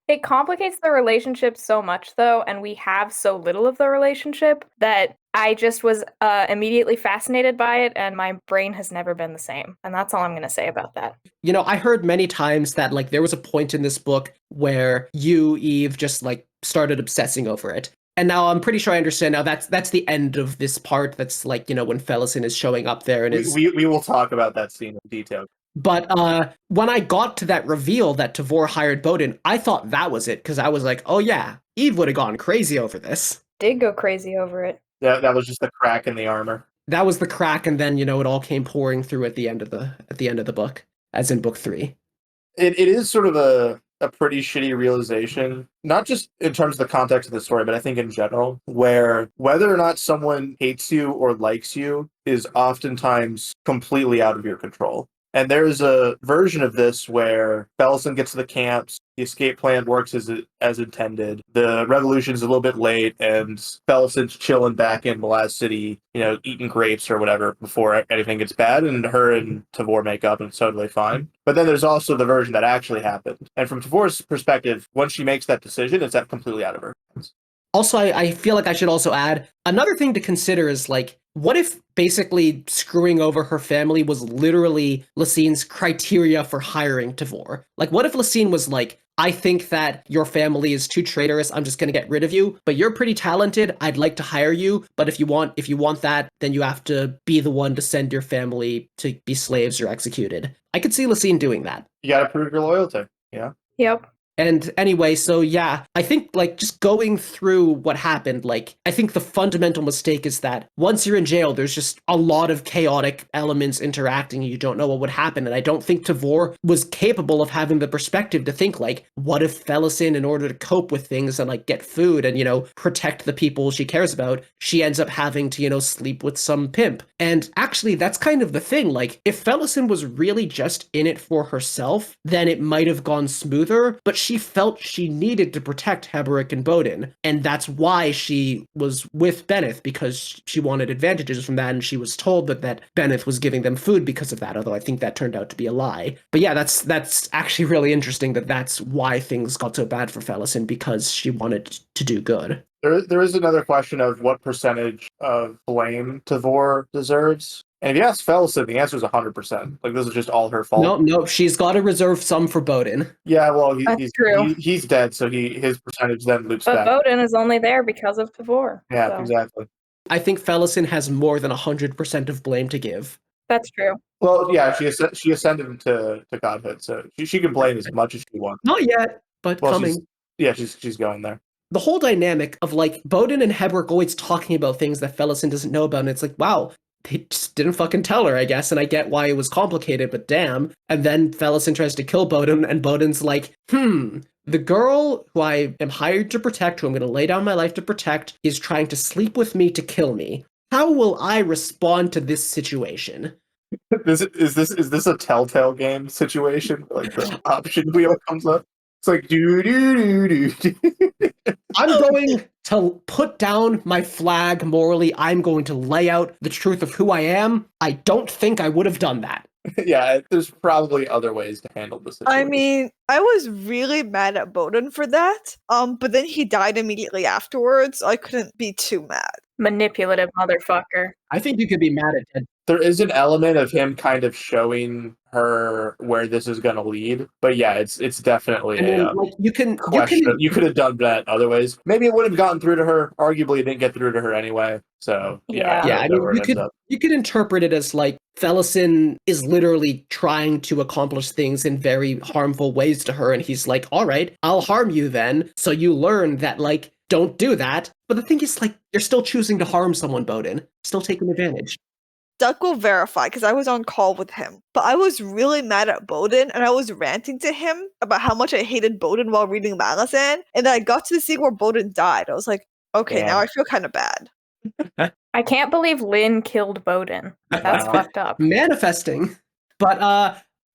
Speaker 5: It complicates the relationship so much, though, and we have so little of the relationship that I just was immediately fascinated by it, and my brain has never been the same. And that's all I'm going to say about that.
Speaker 1: You know, I heard many times that, like, there was a point in this book where you, Eve, just, like, started obsessing over it. And now I'm pretty sure I understand now that's the end of this part. That's, like, you know, when Felison is showing up there and is...
Speaker 2: We will talk about that scene in detail.
Speaker 1: But when I got to that reveal that Tavor hired Bowden, I thought that was it, because I was like, oh yeah, Eve would have gone crazy over this.
Speaker 5: Did go crazy over it.
Speaker 2: That was just the crack in the armor.
Speaker 1: That was the crack, and then, you know, it all came pouring through at the end of the book, as in book 3.
Speaker 2: It is sort of a pretty shitty realization, not just in terms of the context of the story, but I think in general, where whether or not someone hates you or likes you is oftentimes completely out of your control. And there's a version of this where Felison gets to the camps, the escape plan works as intended, the revolution's a little bit late, and Felison's chilling back in Malaz City, you know, eating grapes or whatever before anything gets bad, and her and Tavor make up and it's totally fine. But then there's also the version that actually happened. And from Tavor's perspective, once she makes that decision, it's completely out of her hands.
Speaker 1: Also, I feel like I should also add, another thing to consider is, like, what if basically screwing over her family was literally Lassine's criteria for hiring Tavor? Like, what if Lassine was like, I think that your family is too traitorous, I'm just gonna get rid of you, but you're pretty talented, I'd like to hire you, but if you want that, then you have to be the one to send your family to be slaves or executed. I could see Lassine doing that.
Speaker 2: You gotta prove your loyalty, yeah?
Speaker 5: Yep.
Speaker 1: And anyway, so yeah, I think, like, just going through what happened, like, I think the fundamental mistake is that once you're in jail, there's just a lot of chaotic elements interacting and you don't know what would happen. And I don't think Tavor was capable of having the perspective to think, like, what if Felison, in order to cope with things and, like, get food and, you know, protect the people she cares about, she ends up having to, you know, sleep with some pimp. And actually, that's kind of the thing. Like, if Felison was really just in it for herself, then it might have gone smoother, but she felt she needed to protect Heberick and Bowden, and that's why she was with Benneth, because she wanted advantages from that, and she was told that Benneth was giving them food because of that, although I think that turned out to be a lie. But yeah, that's actually really interesting that that's why things got so bad for Felison, because she wanted to do good.
Speaker 2: There is another question of what percentage of blame Tavor deserves. And if you ask Felison, the answer is 100%. Like, this is just all her fault.
Speaker 1: Nope, she's got to reserve some for Bowden.
Speaker 2: Yeah, well,
Speaker 5: That's true.
Speaker 2: he's dead, so his percentage then loops
Speaker 5: But
Speaker 2: back.
Speaker 5: Bowden is only there because of Tavor.
Speaker 2: Yeah,
Speaker 5: so.
Speaker 2: exactly.
Speaker 1: I think Felison has more than 100% of blame to give.
Speaker 5: That's true.
Speaker 2: Well, yeah, she ascended to godhood, so she can blame as much as she wants.
Speaker 1: Not yet, but
Speaker 2: Well,
Speaker 1: coming.
Speaker 2: She's going there.
Speaker 1: The whole dynamic of, like, Bowden and Heberick always talking about things that Felison doesn't know about, and it's like, wow, they just didn't fucking tell her, I guess, and I get why it was complicated, but damn. And then Felison tries to kill Bowden, and Bowden's like, the girl who I am hired to protect, who I'm going to lay down my life to protect, is trying to sleep with me to kill me. How will I respond to this situation?
Speaker 2: Is this a Telltale game situation? Like, the option wheel comes up? It's like, do.
Speaker 1: I'm going to put down my flag morally. I'm going to lay out the truth of who I am. I don't think I would have done that.
Speaker 2: Yeah, there's probably other ways to handle the situation.
Speaker 6: I mean, I was really mad at Bowden for that. But then he died immediately afterwards, so I couldn't be too mad.
Speaker 5: Manipulative motherfucker.
Speaker 1: I think you could be mad at Ted.
Speaker 2: There is an element of him kind of showing her where this is going to lead, but yeah, it's definitely
Speaker 1: I mean,
Speaker 2: a
Speaker 1: like you can
Speaker 2: question. You could have done that other ways. Maybe it would have gotten through to her. Arguably, it didn't get through to her anyway. So
Speaker 5: Yeah.
Speaker 1: Yeah, I
Speaker 2: know
Speaker 1: mean,
Speaker 2: where it ends up.
Speaker 1: you could interpret it as like Fellison is literally trying to accomplish things in very harmful ways to her, and he's like, "All right, I'll harm you then." So you learn that like don't do that. But the thing is, like, you're still choosing to harm someone, Bowden. Still taking advantage.
Speaker 6: Duck will verify because I was on call with him. But I was really mad at Bowden and I was ranting to him about how much I hated Bowden while reading Malazan. And then I got to the scene where Bowden died. I was like, okay,
Speaker 2: Damn.
Speaker 6: now I feel kind of bad.
Speaker 5: I can't believe Lynn killed Bowden. That's
Speaker 2: Wow.
Speaker 5: fucked up.
Speaker 1: Manifesting. But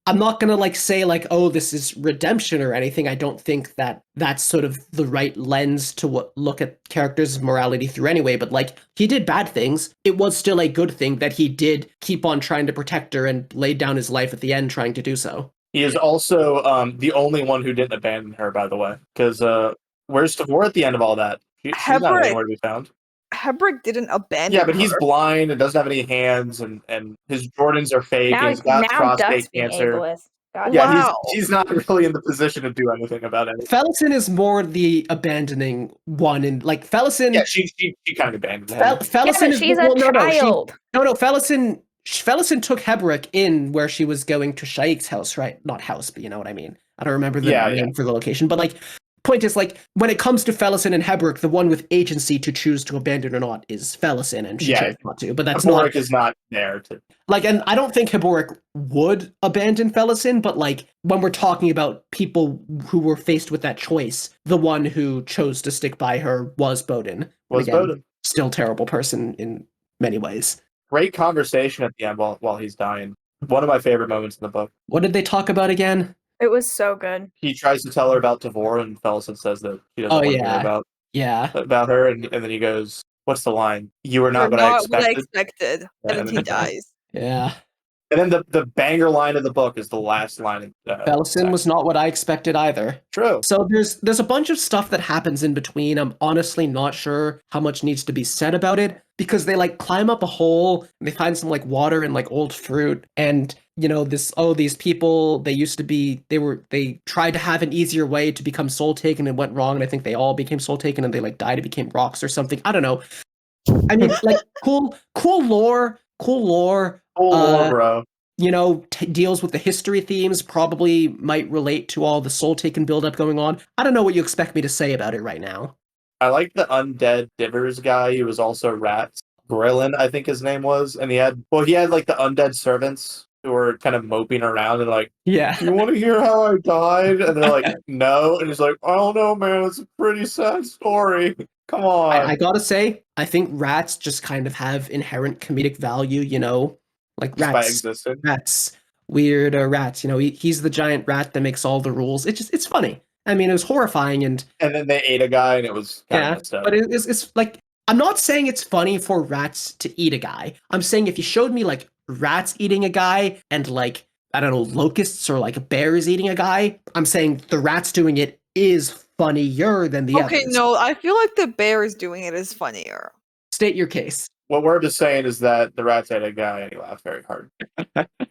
Speaker 1: I'm not gonna like say like, oh, this is redemption or anything. I don't think that that's sort of the right lens to look at characters' morality through anyway. But like, he did bad things. It was still a good thing that he did keep on trying to protect her and laid down his life at the end trying to do so.
Speaker 2: He is also the only one who didn't abandon her, by the way. Because where's Tavor at the end of all that? She's not
Speaker 6: Hebrick.
Speaker 2: anywhere to be found.
Speaker 6: Hebrick didn't abandon
Speaker 2: Yeah, but he's
Speaker 6: her.
Speaker 2: blind and doesn't have any hands, and his Jordans are fake, and he's got
Speaker 5: Now
Speaker 2: prostate
Speaker 5: Duck's being
Speaker 2: cancer.
Speaker 5: ableist. God
Speaker 2: Yeah,
Speaker 6: Wow.
Speaker 2: he's not really in the position to do anything about it.
Speaker 1: Fellison is more the abandoning one, and like Fellison.
Speaker 2: Yeah, she kind of abandoned him.
Speaker 1: Fellison
Speaker 5: Yeah, but
Speaker 1: is
Speaker 5: she's
Speaker 1: well,
Speaker 5: a
Speaker 1: no,
Speaker 5: child.
Speaker 1: no, Fellison took Hebrick in where she was going to Shaik's house, right? Not house, but you know what I mean. I don't remember the name for the location, but like, point is like when it comes to Fellison and Hebrick, the one with agency to choose to abandon or not is Fellison, and she chose not to. But that's
Speaker 2: Hebrick
Speaker 1: not
Speaker 2: is not there to.
Speaker 1: like, and I don't think Hebrick would abandon Fellison, but like when we're talking about people who were faced with that choice, the one who chose to stick by her was Bowden.
Speaker 2: Bowden.
Speaker 1: Still terrible person in many ways.
Speaker 2: Great conversation at the end while he's dying. One of my favorite moments in the book.
Speaker 1: What did they talk about again?
Speaker 5: It was so good.
Speaker 2: He tries to tell her about Tavor, and Fellison says that he doesn't want to hear about her, and then he goes, "What's the line? You are not what I expected."
Speaker 6: And then he dies.
Speaker 1: Yeah.
Speaker 2: And then the banger line of the book is the last line.
Speaker 1: Fellison was not what I expected either.
Speaker 2: True.
Speaker 1: So there's a bunch of stuff that happens in between. I'm honestly not sure how much needs to be said about it because they like climb up a hole and they find some like water and like old fruit and you know these people they tried to have an easier way to become soul taken and went wrong and I think they all became soul taken and they like died and became rocks or something. I don't know. I mean like cool lore. Cool lore,
Speaker 2: bro.
Speaker 1: You know, deals with the history themes, probably might relate to all the soul taken buildup going on. I don't know what you expect me to say about it right now.
Speaker 2: I like the undead Divers guy. He was also Rats. Grillin, I think his name was. And he had like the undead servants who were kind of moping around and like,
Speaker 1: yeah,
Speaker 2: you want to hear how I died? And they're like, no. And he's like, I don't know, man. It's a pretty sad story. Come on.
Speaker 1: I gotta say, I think rats just kind of have inherent comedic value, you know? Like
Speaker 2: just by existing.
Speaker 1: Rats, weird rats, you know, he's the giant rat that makes all the rules. It's funny. I mean, it was horrifying and
Speaker 2: then they ate a guy and it was kind of messed up.
Speaker 1: But it's like, I'm not saying it's funny for rats to eat a guy. I'm saying if you showed me like rats eating a guy and like, I don't know, locusts or like bears eating a guy, I'm saying the rats doing it is funnier than the others.
Speaker 6: Okay, no, I feel like the bears doing it is funnier.
Speaker 1: State your case.
Speaker 2: What Werb is saying is that the rats ate a guy and he laughed very hard.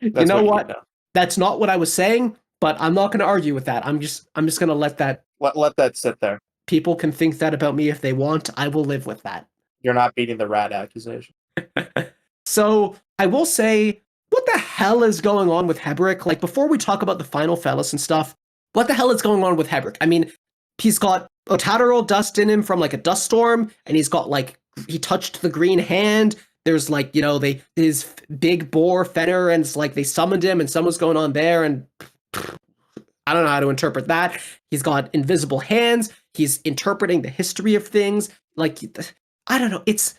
Speaker 1: You know what? That's not what I was saying, but I'm not going to argue with that. I'm just going to let that
Speaker 2: sit there.
Speaker 1: People can think that about me if they want. I will live with that.
Speaker 2: You're not beating the rat accusation.
Speaker 1: So I will say, what the hell is going on with Hebrick? Like before we talk about the final fellas and stuff, what the hell is going on with Hebrick? I mean, he's got Otadero dust in him from like a dust storm, and he's got like he touched the green hand. There's like, you know, his big boar Fenner, and it's like they summoned him and someone's going on there, and I don't know how to interpret that. He's got invisible hands. He's interpreting the history of things. Like, I don't know. It's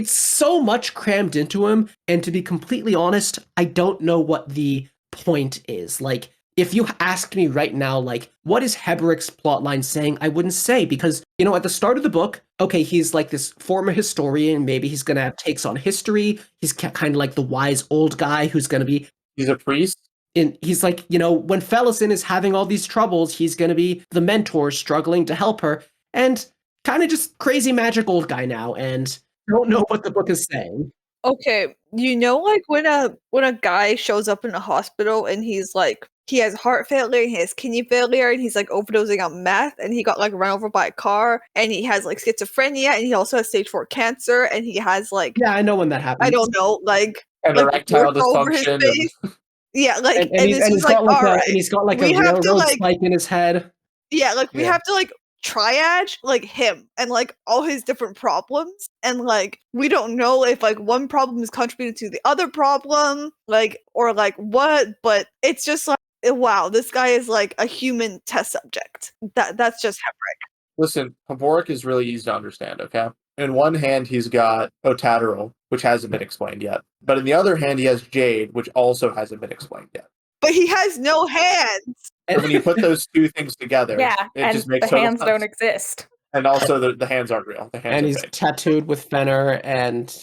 Speaker 1: so much crammed into him, and to be completely honest, I don't know what the point is. Like, if you asked me right now, like, what is Hebrick's plotline saying? I wouldn't say, because, you know, at the start of the book, okay, he's like this former historian. Maybe he's going to have takes on history. He's kind of like the wise old guy who's going to be
Speaker 2: He's a priest.
Speaker 1: And he's like, when Fellison is having all these troubles, he's going to be the mentor struggling to help her. And kind of just crazy magic old guy now. And don't know what the book is saying.
Speaker 6: Okay, like when a guy shows up in a hospital and he's like he has heart failure, he has kidney failure, and he's like overdosing on meth, and he got like run over by a car, and he has like schizophrenia, and he also has stage 4 cancer, and he has like
Speaker 1: Yeah, I know when that happens.
Speaker 6: I don't know, like
Speaker 2: And erectile
Speaker 6: warts over his
Speaker 2: dysfunction.
Speaker 6: face. Yeah, like
Speaker 1: and he's got like
Speaker 6: all right,
Speaker 1: he's got like
Speaker 6: we
Speaker 1: a
Speaker 6: have to,
Speaker 1: railroad
Speaker 6: like-
Speaker 1: spike in his head.
Speaker 6: yeah, like we
Speaker 2: Yeah.
Speaker 6: have to like triage like him and like all his different problems, and like we don't know if like one problem is contributing to the other problem, like or like what, but it's just like wow, this guy is like a human test subject. That's just Hebrew.
Speaker 2: Listen, Haborik is really easy to understand, okay? In one hand, he's got Otateril, which hasn't been explained yet. But in the other hand, he has Jade, which also hasn't been explained yet.
Speaker 6: But he has no hands.
Speaker 2: And when you put those two things together,
Speaker 5: Yeah,
Speaker 2: it
Speaker 5: and
Speaker 2: just makes
Speaker 5: the
Speaker 2: total
Speaker 5: hands
Speaker 2: sense.
Speaker 5: don't exist.
Speaker 2: And also, the hands aren't real. The hands
Speaker 1: And
Speaker 2: are
Speaker 1: he's
Speaker 2: fake.
Speaker 1: tattooed with Fenner, and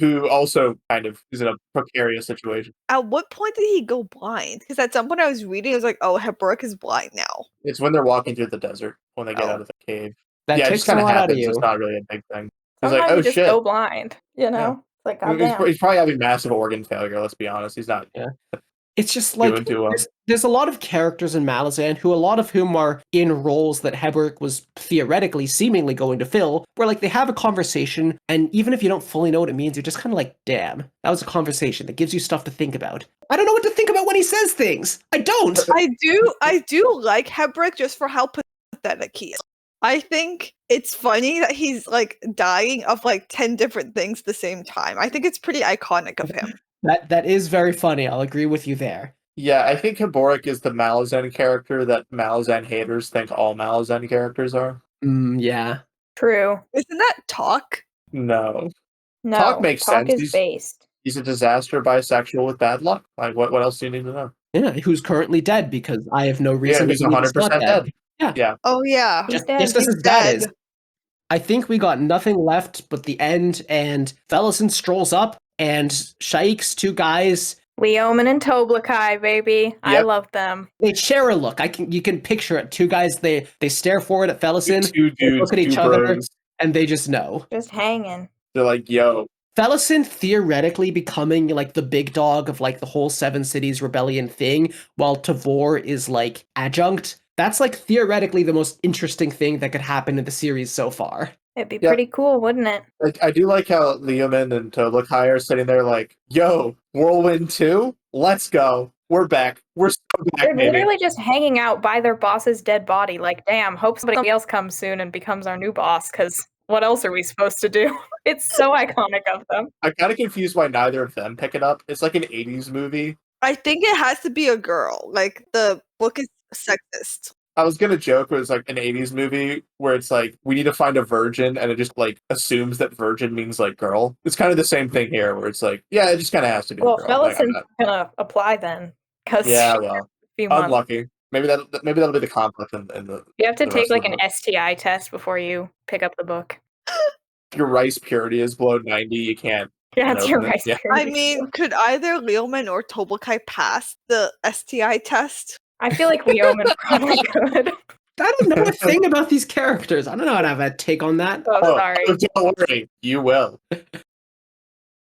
Speaker 2: Who also kind of is in a precarious situation.
Speaker 6: At what point did he go blind? Because at some point I was reading, I was like, oh, Hebrew is blind now.
Speaker 2: It's when they're walking through the desert, when they get
Speaker 6: Oh.
Speaker 2: out of the cave.
Speaker 1: that
Speaker 2: Yeah, it
Speaker 1: takes
Speaker 2: just
Speaker 1: a
Speaker 2: kind of
Speaker 1: lot out of
Speaker 2: happens.
Speaker 1: you.
Speaker 2: It's not really a big thing. It's
Speaker 5: Sometimes
Speaker 2: like, oh
Speaker 5: you just
Speaker 2: shit.
Speaker 5: go blind, you know?
Speaker 2: Yeah.
Speaker 5: It's like,
Speaker 2: He's
Speaker 5: goddamn.
Speaker 2: probably having massive organ failure, let's be honest. He's not
Speaker 1: It's just
Speaker 2: doing
Speaker 1: like
Speaker 2: too well.
Speaker 1: there's a lot of characters in Malazan who a lot of whom are in roles that Hebert was theoretically seemingly going to fill, where like they have a conversation, and even if you don't fully know what it means, you're just kind of like, damn, that was a conversation that gives you stuff to think about. I don't know what to think about when he says things. I don't.
Speaker 6: I do like Hebrew just for how pathetic he is. I think it's funny that he's like dying of like 10 different things at the same time. I think it's pretty iconic of him.
Speaker 1: That is very funny. I'll agree with you there.
Speaker 2: Yeah, I think Haborik is the Malazan character that Malazan haters think all Malazan characters are.
Speaker 1: Yeah.
Speaker 5: True.
Speaker 6: Isn't that talk?
Speaker 2: No.
Speaker 5: No,
Speaker 2: Talk makes sense.
Speaker 5: is based.
Speaker 2: He's a disaster bisexual with bad luck. Like, what else do you need to know?
Speaker 1: Yeah, who's currently dead because I have no
Speaker 2: Yeah,
Speaker 1: reason
Speaker 2: he's
Speaker 1: to believe he's not
Speaker 2: 100%
Speaker 1: dead.
Speaker 2: dead. Yeah.
Speaker 6: Oh yeah.
Speaker 5: He's
Speaker 1: Just,
Speaker 5: dead.
Speaker 1: just as
Speaker 6: He's
Speaker 1: his dad
Speaker 6: dead.
Speaker 1: is. I think we got nothing left but the end, and Fellison strolls up, and Shaik's two guys,
Speaker 5: Leoman and Toblakai, baby. I
Speaker 2: Yep.
Speaker 5: love them.
Speaker 1: they share a look. You can picture it. Two guys, they stare forward at Fellison,
Speaker 2: Two
Speaker 1: they
Speaker 2: dudes,
Speaker 1: look at each
Speaker 2: two
Speaker 1: other,
Speaker 2: bros.
Speaker 1: and they just know.
Speaker 5: Just hanging.
Speaker 2: They're like, yo,
Speaker 1: Fellison theoretically becoming like the big dog of like the whole Seven Cities Rebellion thing, while Tavor is like adjunct. That's like theoretically the most interesting thing that could happen in the series so far.
Speaker 5: It'd be
Speaker 2: Yep.
Speaker 5: pretty cool, wouldn't it?
Speaker 2: I do like how Leoman and Toblakai are sitting there like, yo, Whirlwind 2? Let's go. We're back. We're so back,
Speaker 5: They're
Speaker 2: baby.
Speaker 5: literally just hanging out by their boss's dead body. Like, damn, hope somebody else comes soon and becomes our new boss, because what else are we supposed to do? It's so iconic of them.
Speaker 2: I'm kind of confused why neither of them pick it up. It's like an 80s movie.
Speaker 6: I think it has to be a girl. Like the book is sexist.
Speaker 2: I was gonna joke it was like an 80s movie where it's like we need to find a virgin and it just like assumes that virgin means like girl. It's kind of the same thing here where it's like, yeah, it just kind of has to be
Speaker 5: Well,
Speaker 2: a girl. Like, I'm
Speaker 5: Fellison's
Speaker 2: not-
Speaker 5: gonna apply then, because
Speaker 2: yeah, well,
Speaker 5: a few months.
Speaker 2: unlucky. Maybe that'll be the conflict in the
Speaker 5: You have to
Speaker 2: the
Speaker 5: take
Speaker 2: rest of
Speaker 5: like
Speaker 2: the
Speaker 5: an
Speaker 2: book.
Speaker 5: STI test before you pick up the book.
Speaker 2: If your rice purity is below 90, you can't.
Speaker 5: Yeah,
Speaker 2: And
Speaker 5: it's your
Speaker 2: open it,
Speaker 5: rice
Speaker 2: yeah.
Speaker 5: purity
Speaker 6: I mean,
Speaker 5: scale.
Speaker 6: could either Leoman or Toblakai pass the STI test?
Speaker 5: I feel like Leoman probably could.
Speaker 1: I don't know a thing about these characters. I don't know how to have a take on that.
Speaker 5: Oh,
Speaker 2: Oh,
Speaker 5: sorry.
Speaker 2: don't worry, you will.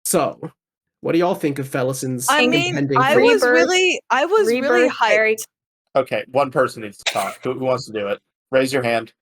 Speaker 1: So, what do y'all think of Fellison's
Speaker 6: I mean,
Speaker 1: impending
Speaker 6: I
Speaker 1: fate?
Speaker 6: was
Speaker 5: Rebirth-
Speaker 6: really
Speaker 5: Rebirth,
Speaker 6: hyped.
Speaker 5: very
Speaker 2: Okay, one person needs to talk. Who wants to do it? Raise your hand.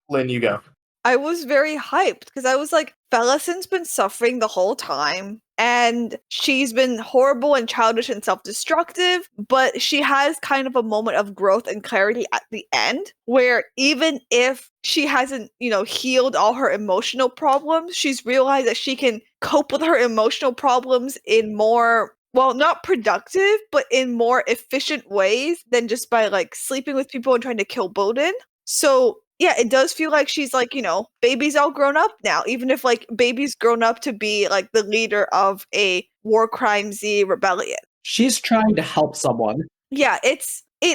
Speaker 2: Lynn, you go.
Speaker 6: I was very hyped because I was like, Fellison's been suffering the whole time, and she's been horrible and childish and self-destructive, but she has kind of a moment of growth and clarity at the end, where even if she hasn't, healed all her emotional problems, she's realized that she can cope with her emotional problems in more, well, not productive, but in more efficient ways than just by like sleeping with people and trying to kill Bowden. So yeah, it does feel like she's like, baby's all grown up now, even if like baby's grown up to be like the leader of a war crimesy rebellion.
Speaker 1: She's trying to help someone.
Speaker 6: Yeah, it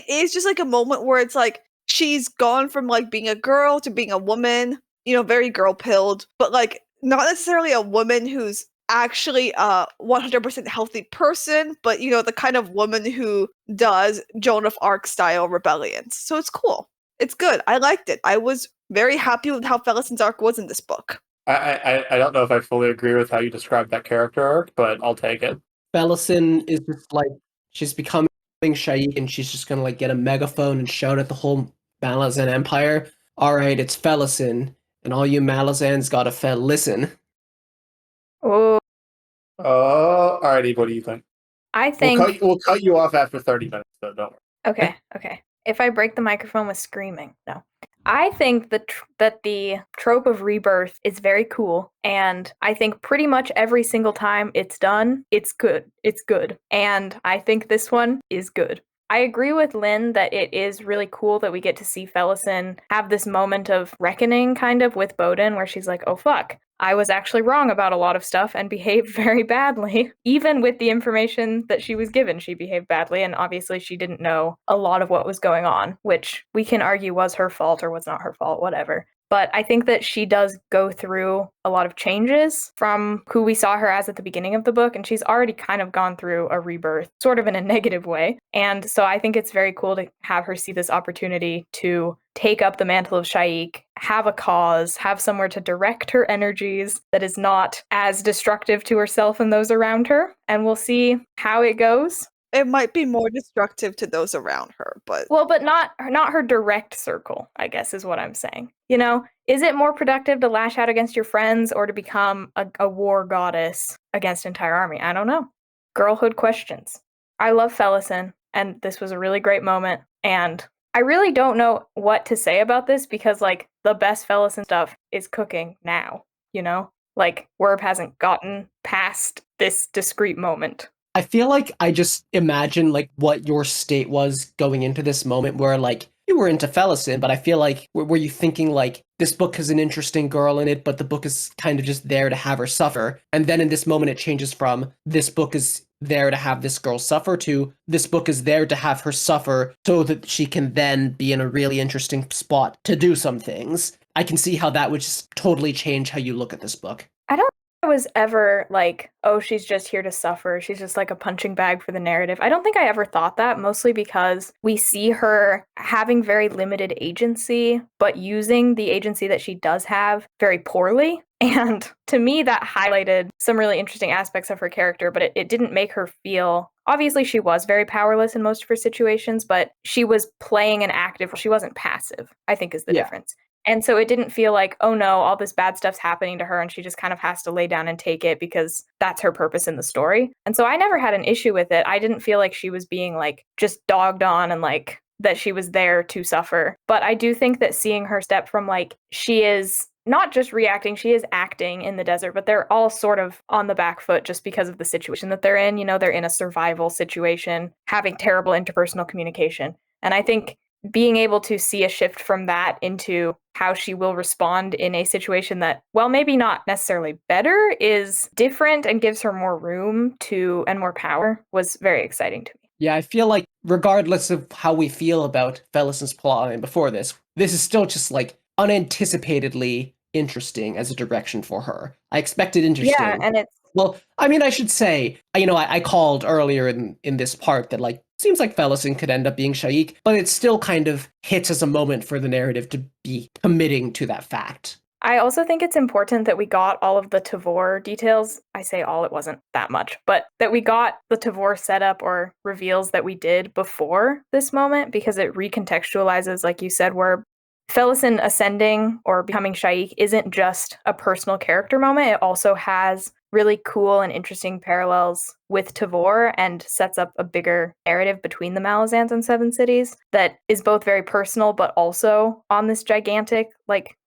Speaker 6: is just like a moment where it's like she's gone from like being a girl to being a woman, very girl pilled, but like not necessarily a woman who's actually a 100% healthy person, but the kind of woman who does Joan of Arc style rebellions. So it's cool. It's good. I liked it. I was very happy with how Felison's arc was in this book.
Speaker 2: I don't know if I fully agree with how you described that character arc, but I'll take it.
Speaker 1: Felison is just like, she's becoming Shaik, and she's just gonna like get a megaphone and shout at the whole Malazan Empire. All right, it's Felison, and all you Malazans gotta listen.
Speaker 5: Oh,
Speaker 2: Alrighty, what do you think?
Speaker 5: I think.
Speaker 2: We'll cut you off after 30 minutes, though, don't worry.
Speaker 5: Okay. If I break the microphone with screaming, no. I think that the trope of rebirth is very cool, and I think pretty much every single time it's done, it's good. It's good. And I think this one is good. I agree with Lynn that it is really cool that we get to see Felison have this moment of reckoning kind of with Bowden, where she's like, oh fuck, I was actually wrong about a lot of stuff and behaved very badly. Even with the information that she was given, she behaved badly, and obviously she didn't know a lot of what was going on, which we can argue was her fault or was not her fault, whatever. But I think that she does go through a lot of changes from who we saw her as at the beginning of the book, and she's already kind of gone through a rebirth, sort of in a negative way. And so I think it's very cool to have her see this opportunity to take up the mantle of Shaik, have a cause, have somewhere to direct her energies that is not as destructive to herself and those around her. And we'll see how it goes.
Speaker 6: It might be more destructive to those around her, but
Speaker 5: not her direct circle, I guess is what I'm saying. Is it more productive to lash out against your friends or to become a war goddess against an entire army? I don't know. Girlhood questions. I love Felison, and this was a really great moment, and I really don't know what to say about this because the best Felison stuff is cooking now, Werb hasn't gotten past this discrete moment.
Speaker 1: I feel like I just imagine what your state was going into this moment where you were into Felison, but I feel like were you thinking this book has an interesting girl in it, but the book is kind of just there to have her suffer. And then in this moment it changes from this book is there to have this girl suffer to this book is there to have her suffer so that she can then be in a really interesting spot to do some things. I can see how that would just totally change how you look at this book.
Speaker 5: I don't think I was ever oh, she's just here to suffer. She's just a punching bag for the narrative. I don't think I ever thought that, mostly because we see her having very limited agency, but using the agency that she does have very poorly. And to me, that highlighted some really interesting aspects of her character, but it didn't make her feel... Obviously, she was very powerless in most of her situations, but she was playing an active... She wasn't passive, I think is the difference. And so it didn't feel like, oh no, all this bad stuff's happening to her and she just kind of has to lay down and take it because that's her purpose in the story. And so I never had an issue with it. I didn't feel like she was being just dogged on and that she was there to suffer. But I do think that seeing her step from she is not just reacting, she is acting in the desert, but they're all sort of on the back foot just because of the situation that they're in. They're in a survival situation, having terrible interpersonal communication. And I think being able to see a shift from that into how she will respond in a situation that, well, maybe not necessarily better, is different and gives her more room and more power was very exciting to me.
Speaker 1: Yeah, I feel like regardless of how we feel about Felison's plotline before this is still just unanticipatedly interesting as a direction for her. I expected interesting.
Speaker 5: Yeah, and it's...
Speaker 1: Well, I mean, I should say, I called earlier in this part that seems like Felison could end up being Shaik, but it still kind of hits as a moment for the narrative to be committing to that fact.
Speaker 5: I also think it's important that we got all of the Tavor details. I say all, it wasn't that much, but that we got the Tavor setup or reveals that we did before this moment because it recontextualizes, like you said, where Felison ascending or becoming Shaik isn't just a personal character moment. It also has really cool and interesting parallels with Tavor and sets up a bigger narrative between the Malazans and Seven Cities that is both very personal but also on this gigantic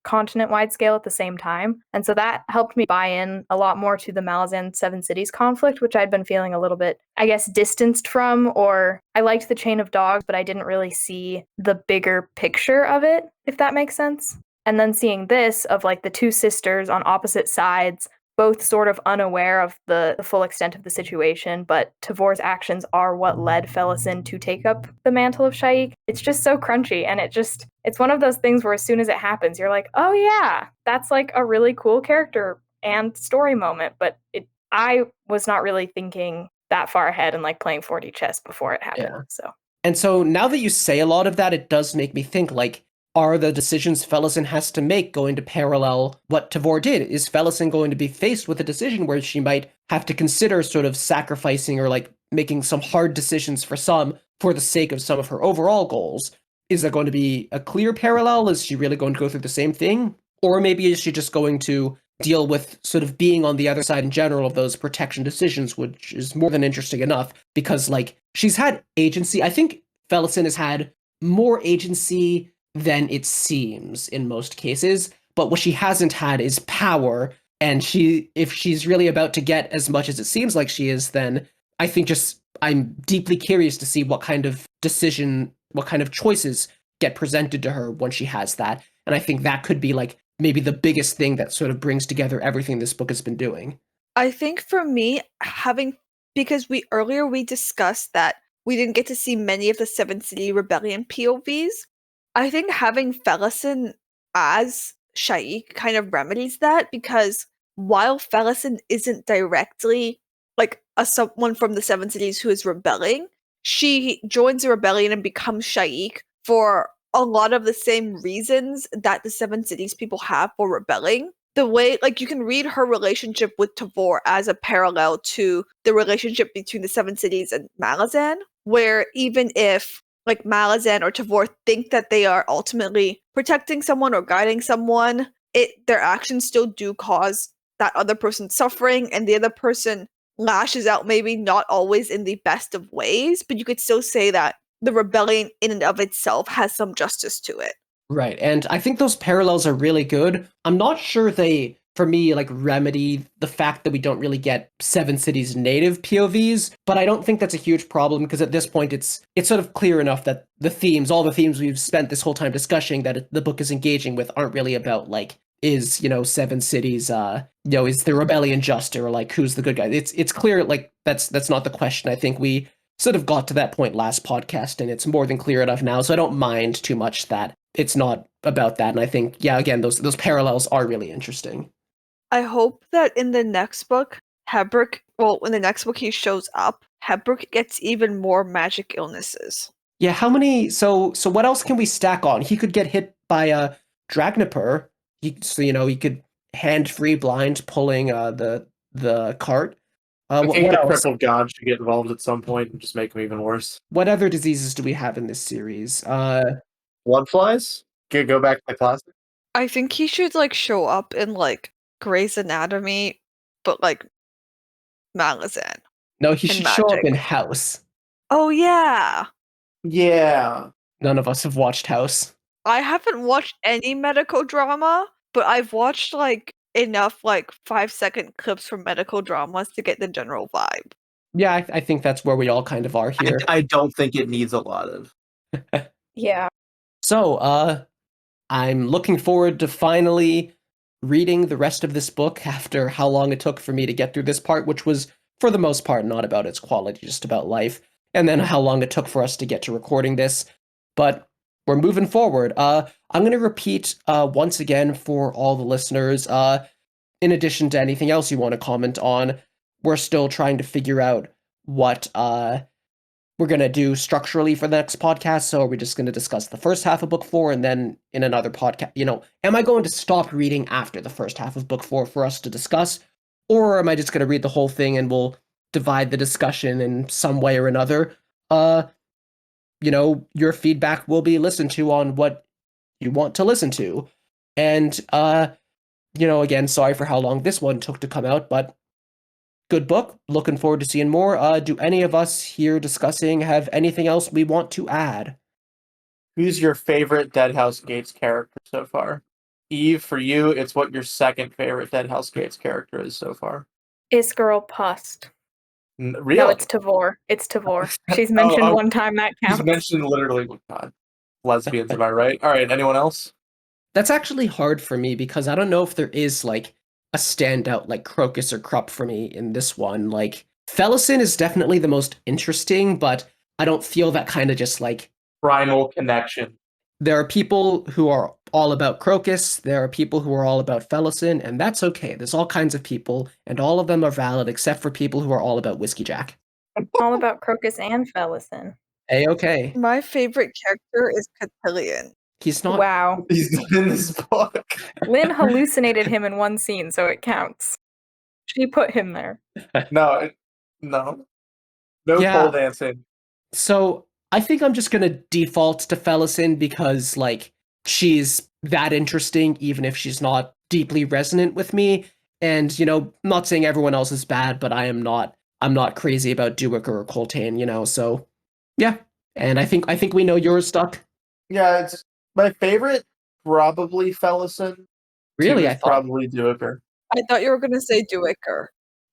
Speaker 5: continent-wide scale at the same time. And so that helped me buy in a lot more to the Malazan Seven Cities conflict, which I'd been feeling a little bit, I guess, distanced from, or I liked the Chain of Dogs, but I didn't really see the bigger picture of it, if that makes sense. And then seeing this of the two sisters on opposite sides, both sort of unaware of the full extent of the situation, but Tavor's actions are what led Felison to take up the mantle of Shaik. It's just so crunchy, and it's one of those things where as soon as it happens, you're like, oh yeah, that's a really cool character and story moment, but it I was not really thinking that far ahead and like playing 4D chess before it happened.
Speaker 1: Yeah.
Speaker 5: So
Speaker 1: And so now that you say a lot of that, it does make me think, like, are the decisions Fellison has to make going to parallel what Tavor did? Is Fellison going to be faced with a decision where she might have to consider sort of sacrificing or like making some hard decisions for some for the sake of some of her overall goals? Is there going to be a clear parallel? Is she really going to go through the same thing? Or maybe is she just going to deal with sort of being on the other side in general of those protection decisions, which is more than interesting enough because, like, she's had agency. I think Fellison has had more agency than it seems in most cases, but what she hasn't had is power. And if she's really about to get as much as it seems like she is, then I think just I'm deeply curious to see what kind of choices get presented to her when she has that. And I think that could be like maybe the biggest thing that sort of brings together everything this book has been doing.
Speaker 6: I think for me, because we discussed that we didn't get to see many of the Seven City Rebellion POVs. I think having Fellison as Shaik kind of remedies that, because while Fellison isn't directly like someone from the Seven Cities who is rebelling, she joins the rebellion and becomes Shaik for a lot of the same reasons that the Seven Cities people have for rebelling. The way, like, you can read her relationship with Tavor as a parallel to the relationship between the Seven Cities and Malazan, where even if like Malazan or Tavor think that they are ultimately protecting someone or guiding someone, their actions still do cause that other person suffering, and the other person lashes out, maybe not always in the best of ways, but you could still say that the rebellion in and of itself has some justice to it.
Speaker 1: Right. And I think those parallels are really good. I'm not sure they, for me, like remedy the fact that we don't really get Seven Cities native POVs, but I don't think that's a huge problem because at this point it's sort of clear enough that all the themes we've spent this whole time discussing that the book is engaging with aren't really about like, is, Seven Cities, is the rebellion just, or like who's the good guy? It's clear, like that's not the question. I think we sort of got to that point last podcast, and it's more than clear enough now. So I don't mind too much that it's not about that. And I think, yeah, again, those parallels are really interesting.
Speaker 6: I hope that in the next book, in the next book he shows up, Hebrook gets even more magic illnesses.
Speaker 1: Yeah, how many? So what else can we stack on? He could get hit by a Dragnipur. He could hand-free blind pulling the cart.
Speaker 2: I think
Speaker 1: What
Speaker 2: the
Speaker 1: else?
Speaker 2: crippled god should get involved at some point and just make him even worse.
Speaker 1: What other diseases do we have in this series?
Speaker 2: Blood flies? Go back to the classic.
Speaker 6: I think he should like show up in like Grey's Anatomy, but like Malazan.
Speaker 1: No, he
Speaker 6: And
Speaker 1: should show up
Speaker 6: magic.
Speaker 1: in House.
Speaker 6: Oh yeah.
Speaker 2: Yeah.
Speaker 1: None of us have watched House.
Speaker 6: I haven't watched any medical drama, but I've watched like enough like 5-second clips from medical dramas to get the general vibe.
Speaker 1: Yeah, I think that's where we all kind of are here.
Speaker 2: I don't think it needs a lot of.
Speaker 5: yeah.
Speaker 1: So, I'm looking forward to finally reading the rest of this book after how long it took for me to get through this part, which was, for the most part, not about its quality, just about life, and then how long it took for us to get to recording this. But we're moving forward. I'm going to repeat once again for all the listeners, in addition to anything else you want to comment on, we're still trying to figure out what we're going to do structurally for the next podcast. So are we just going to discuss the first half of book 4 and then in another podcast, am I going to stop reading after the first half of book 4 for us to discuss? Or am I just going to read the whole thing and we'll divide the discussion in some way or another? Your feedback will be listened to on what you want to listen to. And, again, sorry for how long this one took to come out, but good book. Looking forward to seeing more. Do any of us here discussing have anything else we want to add?
Speaker 2: Who's your favorite Deadhouse Gates character so far? Eve, for you, it's what your second favorite Deadhouse Gates character is so far.
Speaker 5: Is girl Pust?
Speaker 2: Really?
Speaker 5: No, it's Tavor. It's Tavor. She's mentioned one time, that counts.
Speaker 2: She's mentioned literally, God, lesbians, am I right? All right, anyone else?
Speaker 1: That's actually hard for me because I don't know if there is like a standout like Crocus or Krupp for me in this one. Like Fellison is definitely the most interesting, but I don't feel that kind of just like
Speaker 2: primal connection.
Speaker 1: There are people who are all about Crocus, there are people who are all about Fellison, and that's okay. There's all kinds of people, and all of them are valid except for people who are all about Whiskey Jack.
Speaker 5: All about Crocus and Fellison.
Speaker 1: A-okay.
Speaker 6: My favorite character is Cotillion.
Speaker 1: He's not.
Speaker 5: Wow.
Speaker 2: He's in this book.
Speaker 5: Lynn hallucinated him in one scene, so it counts. She put him there.
Speaker 2: No. No
Speaker 1: Yeah.
Speaker 2: pole dancing.
Speaker 1: So I think I'm just gonna default to Fellison because, like, she's that interesting, even if she's not deeply resonant with me. And, you know, I'm not saying everyone else is bad, but I'm not crazy about Dewicker or Coltane, you know, so yeah. And I think we know yours, Stuck.
Speaker 2: Yeah, it's my favorite, probably Fellison.
Speaker 1: Really,
Speaker 2: Two
Speaker 1: I
Speaker 2: is
Speaker 1: thought
Speaker 2: probably Dewicker.
Speaker 6: I thought you were going to say Dewicker.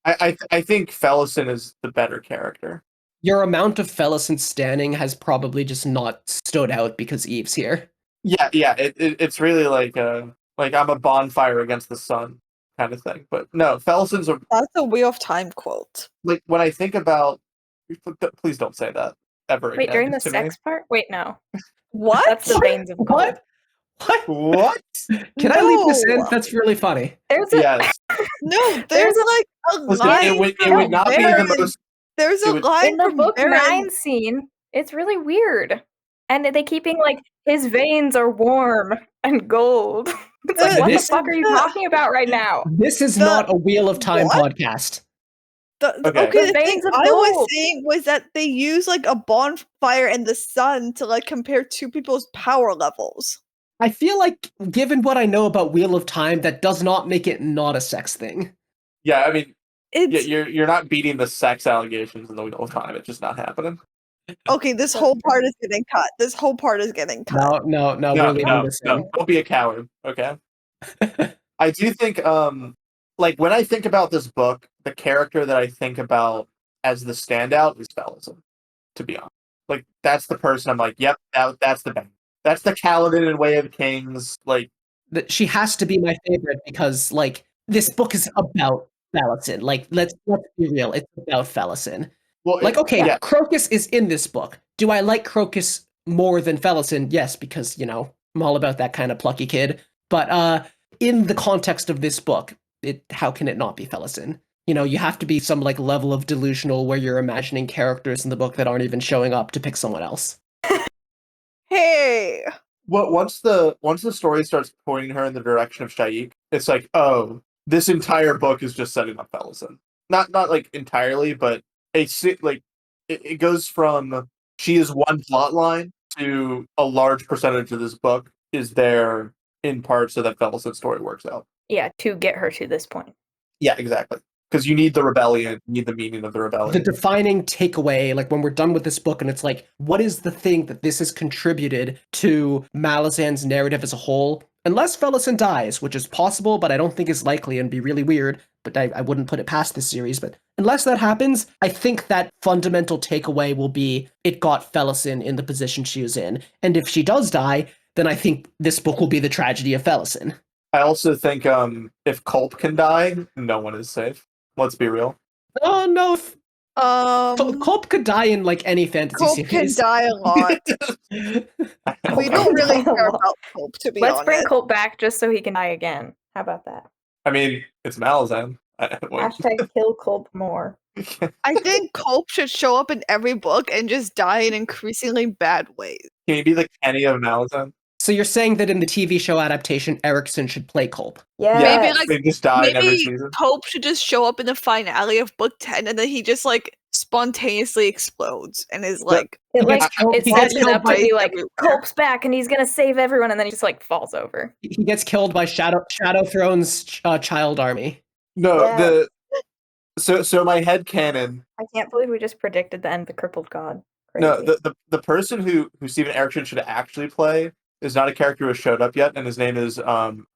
Speaker 2: I think Fellison is the better character.
Speaker 1: your amount of Fellison standing has probably just not stood out because Eve's here.
Speaker 2: Yeah, it's really like I'm a bonfire against the sun kind of thing. But no, Fellison's are
Speaker 6: That's a Wheel of Time quote.
Speaker 2: like when I think about. Please don't say that ever again.
Speaker 5: Wait, during the
Speaker 2: to
Speaker 5: sex part? Wait, no.
Speaker 6: What?
Speaker 5: That's the veins of gold.
Speaker 1: What? What?
Speaker 2: me. What?
Speaker 1: Can I leave this in?
Speaker 6: No.
Speaker 1: That's really funny.
Speaker 5: There's a
Speaker 2: Yes.
Speaker 6: No, there's like a
Speaker 2: Listen,
Speaker 6: line.
Speaker 2: it would
Speaker 6: from
Speaker 2: not be the
Speaker 6: Baron.
Speaker 2: most.
Speaker 6: There's
Speaker 2: it
Speaker 6: a
Speaker 2: would-
Speaker 6: line
Speaker 5: in the
Speaker 6: from
Speaker 5: book
Speaker 6: Baron.
Speaker 5: 9 scene. It's really weird. And they keep being like, his veins are warm and gold. It's like, what the
Speaker 1: This-
Speaker 5: fuck are you talking about right now?
Speaker 1: This is
Speaker 6: The-
Speaker 1: not a Wheel of Time
Speaker 6: what?
Speaker 1: podcast.
Speaker 2: Okay.
Speaker 6: Okay,
Speaker 5: The
Speaker 6: the
Speaker 5: veins
Speaker 6: thing
Speaker 5: of
Speaker 6: I was
Speaker 5: gold.
Speaker 6: saying was that they use like a bonfire in the sun to like compare two people's power levels.
Speaker 1: I feel like, given what I know about Wheel of Time, that does not make it not a sex thing.
Speaker 2: Yeah, I mean,
Speaker 6: It's
Speaker 2: you're not beating the sex allegations in the Wheel of Time. It's just not happening.
Speaker 6: okay. This whole part is getting cut. This whole part is getting cut.
Speaker 1: No,
Speaker 2: No,
Speaker 1: we're leaving this in.
Speaker 2: don't be a coward. Okay. I do think, like when I think about this book, the character that I think about as the standout is Fellison. To be honest, like that's the person I'm like, yep, that's the bang. That's the Kaladin in Way of Kings. Like,
Speaker 1: That she has to be my favorite because, like, this book is about Fellison. Like, let's be real, it's about Fellison.
Speaker 2: well,
Speaker 1: Like, okay,
Speaker 2: yeah,
Speaker 1: Crocus is in this book. Do I like Crocus more than Fellison? Yes, because, you know, I'm all about that kind of plucky kid. But in the context of this book, how can it not be Fellison? You know, you have to be some like level of delusional where you're imagining characters in the book that aren't even showing up to pick someone else.
Speaker 6: Hey,
Speaker 2: once the story starts pointing her in the direction of Shaik, it's like, oh, this entire book is just setting up Fellison. Not like entirely, but it goes from she is one plot line to a large percentage of this book is there in part so that Fellison's story works out.
Speaker 5: Yeah, to get her to this point.
Speaker 2: Yeah, exactly. Because you need the rebellion, you need the meaning of the
Speaker 1: The
Speaker 2: rebellion.
Speaker 1: defining takeaway, like when we're done with this book and it's like, what is the thing that this has contributed to Malazan's narrative as a whole? Unless Fellison dies, which is possible, but I don't think is likely and be really weird, but I wouldn't put it past this series. But unless that happens, I think that fundamental takeaway will be it got Fellison in the position she was in. And if she does die, then I think this book will be the tragedy of Fellison.
Speaker 2: I also think if Culp can die, no one is safe. Let's be real.
Speaker 1: Oh no, Culp could die in like any fantasy
Speaker 6: Cope can
Speaker 1: series.
Speaker 6: die a lot. We don't really care about Cope, to be
Speaker 5: Let's
Speaker 6: honest.
Speaker 5: bring Colt back just so he can die again. How about that?
Speaker 2: I mean, it's Malazan.
Speaker 5: Hashtag kill Colt more.
Speaker 6: I think Cope should show up in every book and just die in increasingly bad ways.
Speaker 2: Can you be the Kenny of Malazan?
Speaker 1: So you're saying that in the TV show adaptation, Erickson should play Culp?
Speaker 5: Yeah.
Speaker 6: Maybe like
Speaker 2: They just die in every
Speaker 6: maybe
Speaker 2: season.
Speaker 6: Cope should just show up in the finale of book 10 and then he just like spontaneously explodes and is like
Speaker 5: It like
Speaker 1: He
Speaker 5: it
Speaker 1: gets
Speaker 5: sets it
Speaker 1: killed
Speaker 5: up to
Speaker 1: by-
Speaker 5: be like
Speaker 6: everywhere.
Speaker 5: Culp's back and he's gonna save everyone and then he just like falls over.
Speaker 1: He gets killed by Shadow Throne's child army.
Speaker 2: No,
Speaker 5: Yeah.
Speaker 2: so my head canon.
Speaker 5: I can't believe we just predicted the end of the Crippled God.
Speaker 2: No,
Speaker 5: Crazy.
Speaker 2: the person who Steven Erickson should actually play is not a character who has showed up yet, and his name is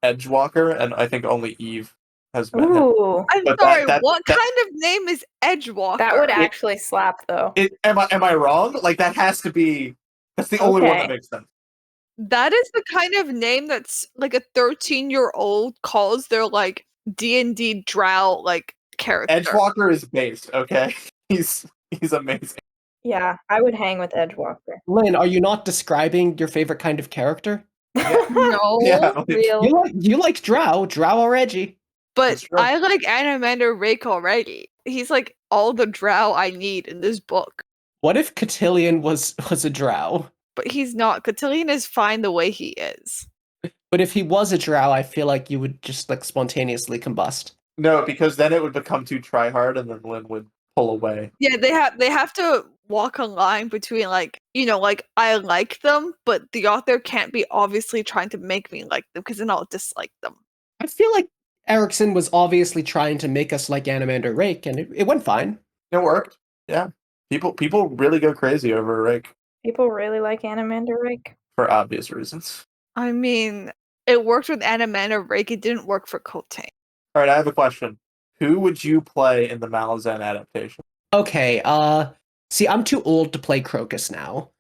Speaker 2: Edgewalker, and I think only Eve has met him.
Speaker 5: Ooh,
Speaker 6: I'm
Speaker 2: But
Speaker 6: sorry,
Speaker 2: that-
Speaker 6: what kind of name is Edgewalker?
Speaker 5: that would actually slap though.
Speaker 2: Am I wrong? Like that has to be. That's the only one
Speaker 5: Okay.
Speaker 2: that makes sense.
Speaker 6: That is the kind of name that's like a 13-year-old calls their like D&D drow like character.
Speaker 2: Edgewalker is based. Okay, he's amazing.
Speaker 5: Yeah, I would hang with Edgewalker.
Speaker 1: Lynn, are you not describing your favorite kind of character?
Speaker 6: No,
Speaker 2: Yeah, like-
Speaker 5: real.
Speaker 1: You like Drow or Reggie.
Speaker 6: but
Speaker 2: That's true.
Speaker 6: I like Animander Rake already. He's like all the drow I need in this book.
Speaker 1: What if Cotillion was a Drow?
Speaker 6: But he's not. Cotillion is fine the way he is.
Speaker 1: But if he was a Drow, I feel like you would just like spontaneously combust.
Speaker 2: No, because then it would become too try hard, and then Lynn would pull away.
Speaker 6: Yeah, they have to walk a line between like, like I like them, but the author can't be obviously trying to make me like them because then I'll dislike them.
Speaker 1: I feel like Erickson was obviously trying to make us like Animander Rake, and it went fine.
Speaker 2: It worked. Yeah, people really go crazy over Rake
Speaker 5: People really like Animander Rake.
Speaker 2: for obvious reasons.
Speaker 6: I mean, it worked with Animander Rake, it didn't work for Kotang.
Speaker 2: All right, I have a question. Who would you play in the Malazan adaptation?
Speaker 1: Okay, see, I'm too old to play Crocus now.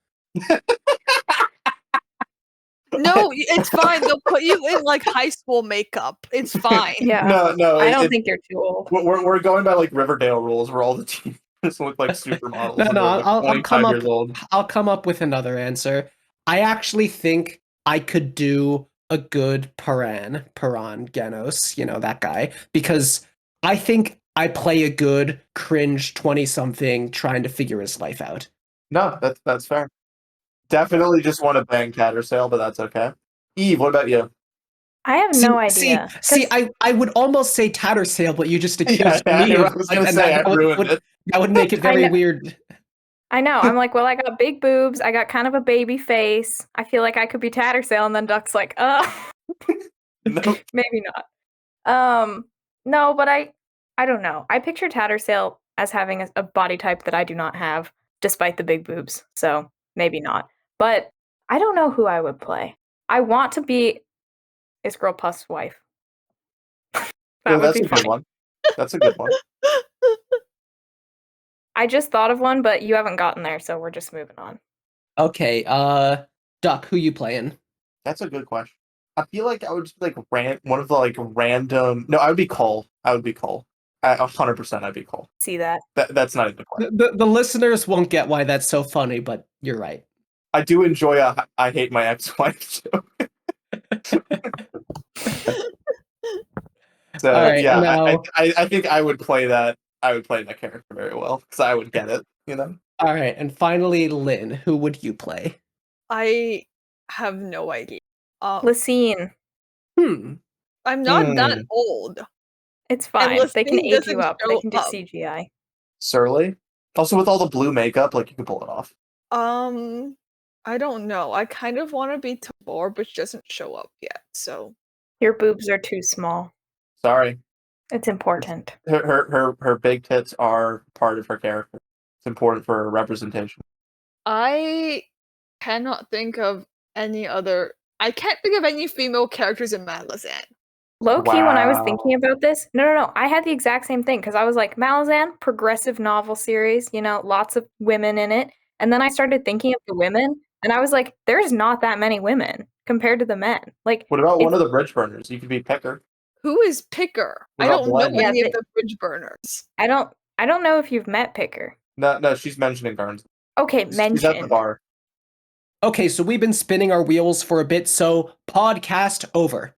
Speaker 6: No, it's fine. They'll put you in like high school makeup. It's fine.
Speaker 5: Yeah.
Speaker 2: No,
Speaker 5: I don't think you're too old.
Speaker 2: we're going by like Riverdale rules, where all the teenagers look like supermodels.
Speaker 1: No,
Speaker 2: and
Speaker 1: no,
Speaker 2: they're, like,
Speaker 1: I'll
Speaker 2: 25
Speaker 1: come
Speaker 2: years old.
Speaker 1: I'll come up with another answer. I actually think I could do a good Paran Ganos, that guy, because I think I play a good cringe 20-something trying to figure his life out.
Speaker 2: No, that's fair. Definitely just want to bang Tattersail, but that's okay. Eve, what about you?
Speaker 5: I have no idea.
Speaker 1: See, I would almost say Tattersail, but you just accused
Speaker 2: Yeah,
Speaker 1: me
Speaker 2: I
Speaker 1: of
Speaker 2: was gonna
Speaker 1: and
Speaker 2: say
Speaker 1: that
Speaker 2: I ruined it.
Speaker 1: That would make it very weird.
Speaker 5: I know. I'm like, well, I got big boobs. I got kind of a baby face. I feel like I could be Tattersail, and then Duck's like,
Speaker 2: No.
Speaker 5: maybe not. No, but I don't know. I picture Tattersail as having a body type that I do not have, despite the big boobs. So maybe not. But I don't know who I would play. I want to be Isgirl Puff's wife. That would
Speaker 2: That's
Speaker 5: be
Speaker 2: a good
Speaker 5: funny.
Speaker 2: one. That's a good one.
Speaker 5: I just thought of one, but you haven't gotten there, so we're just moving on.
Speaker 1: Okay, Duck, who you playing?
Speaker 2: That's a good question. I feel like I would just be like one of the like random. No, I would be Cole. 100%, I'd be Cole.
Speaker 5: See that?
Speaker 2: That's not even a question.
Speaker 1: The listeners won't get why that's so funny, but you're right.
Speaker 2: I do enjoy I hate my ex-wife too. So
Speaker 1: All right,
Speaker 2: yeah,
Speaker 1: now-
Speaker 2: I think I would play that. I would play that character very well because I would get it.
Speaker 1: All right, and finally, Lynn, who would you play?
Speaker 6: I have no idea.
Speaker 5: Lysine.
Speaker 6: I'm not that old.
Speaker 5: It's fine. They can
Speaker 6: Lysine
Speaker 5: age
Speaker 6: doesn't
Speaker 5: you up. They
Speaker 6: show
Speaker 5: can do
Speaker 6: up.
Speaker 5: CGI.
Speaker 2: Surly. Also, with all the blue makeup, like you can pull it off.
Speaker 6: I don't know. I kind of want to be Tabor, but she doesn't show up yet. So
Speaker 5: Your boobs are too small.
Speaker 2: Sorry,
Speaker 5: It's important.
Speaker 2: her big tits are part of her character. It's important for her representation.
Speaker 6: I cannot think of any other. I can't think of any female characters in Malazan.
Speaker 5: Low key, when I was thinking
Speaker 2: Wow.
Speaker 5: about this, no, I had the exact same thing because I was like, Malazan, progressive novel series, lots of women in it. And then I started thinking of the women, and I was like, there's not that many women compared to the men. Like,
Speaker 2: What about one of the bridge burners? You could be Picker.
Speaker 6: Who is Picker?
Speaker 2: What
Speaker 6: I
Speaker 2: about
Speaker 6: don't know
Speaker 2: Blend?
Speaker 6: any
Speaker 5: Yeah,
Speaker 6: of the bridge burners.
Speaker 5: I don't know if you've met Picker.
Speaker 2: No, she's mentioning Garns.
Speaker 5: Okay,
Speaker 2: She's at the
Speaker 5: mentioned.
Speaker 2: bar.
Speaker 1: Okay, so we've been spinning our wheels for a bit, so podcast over.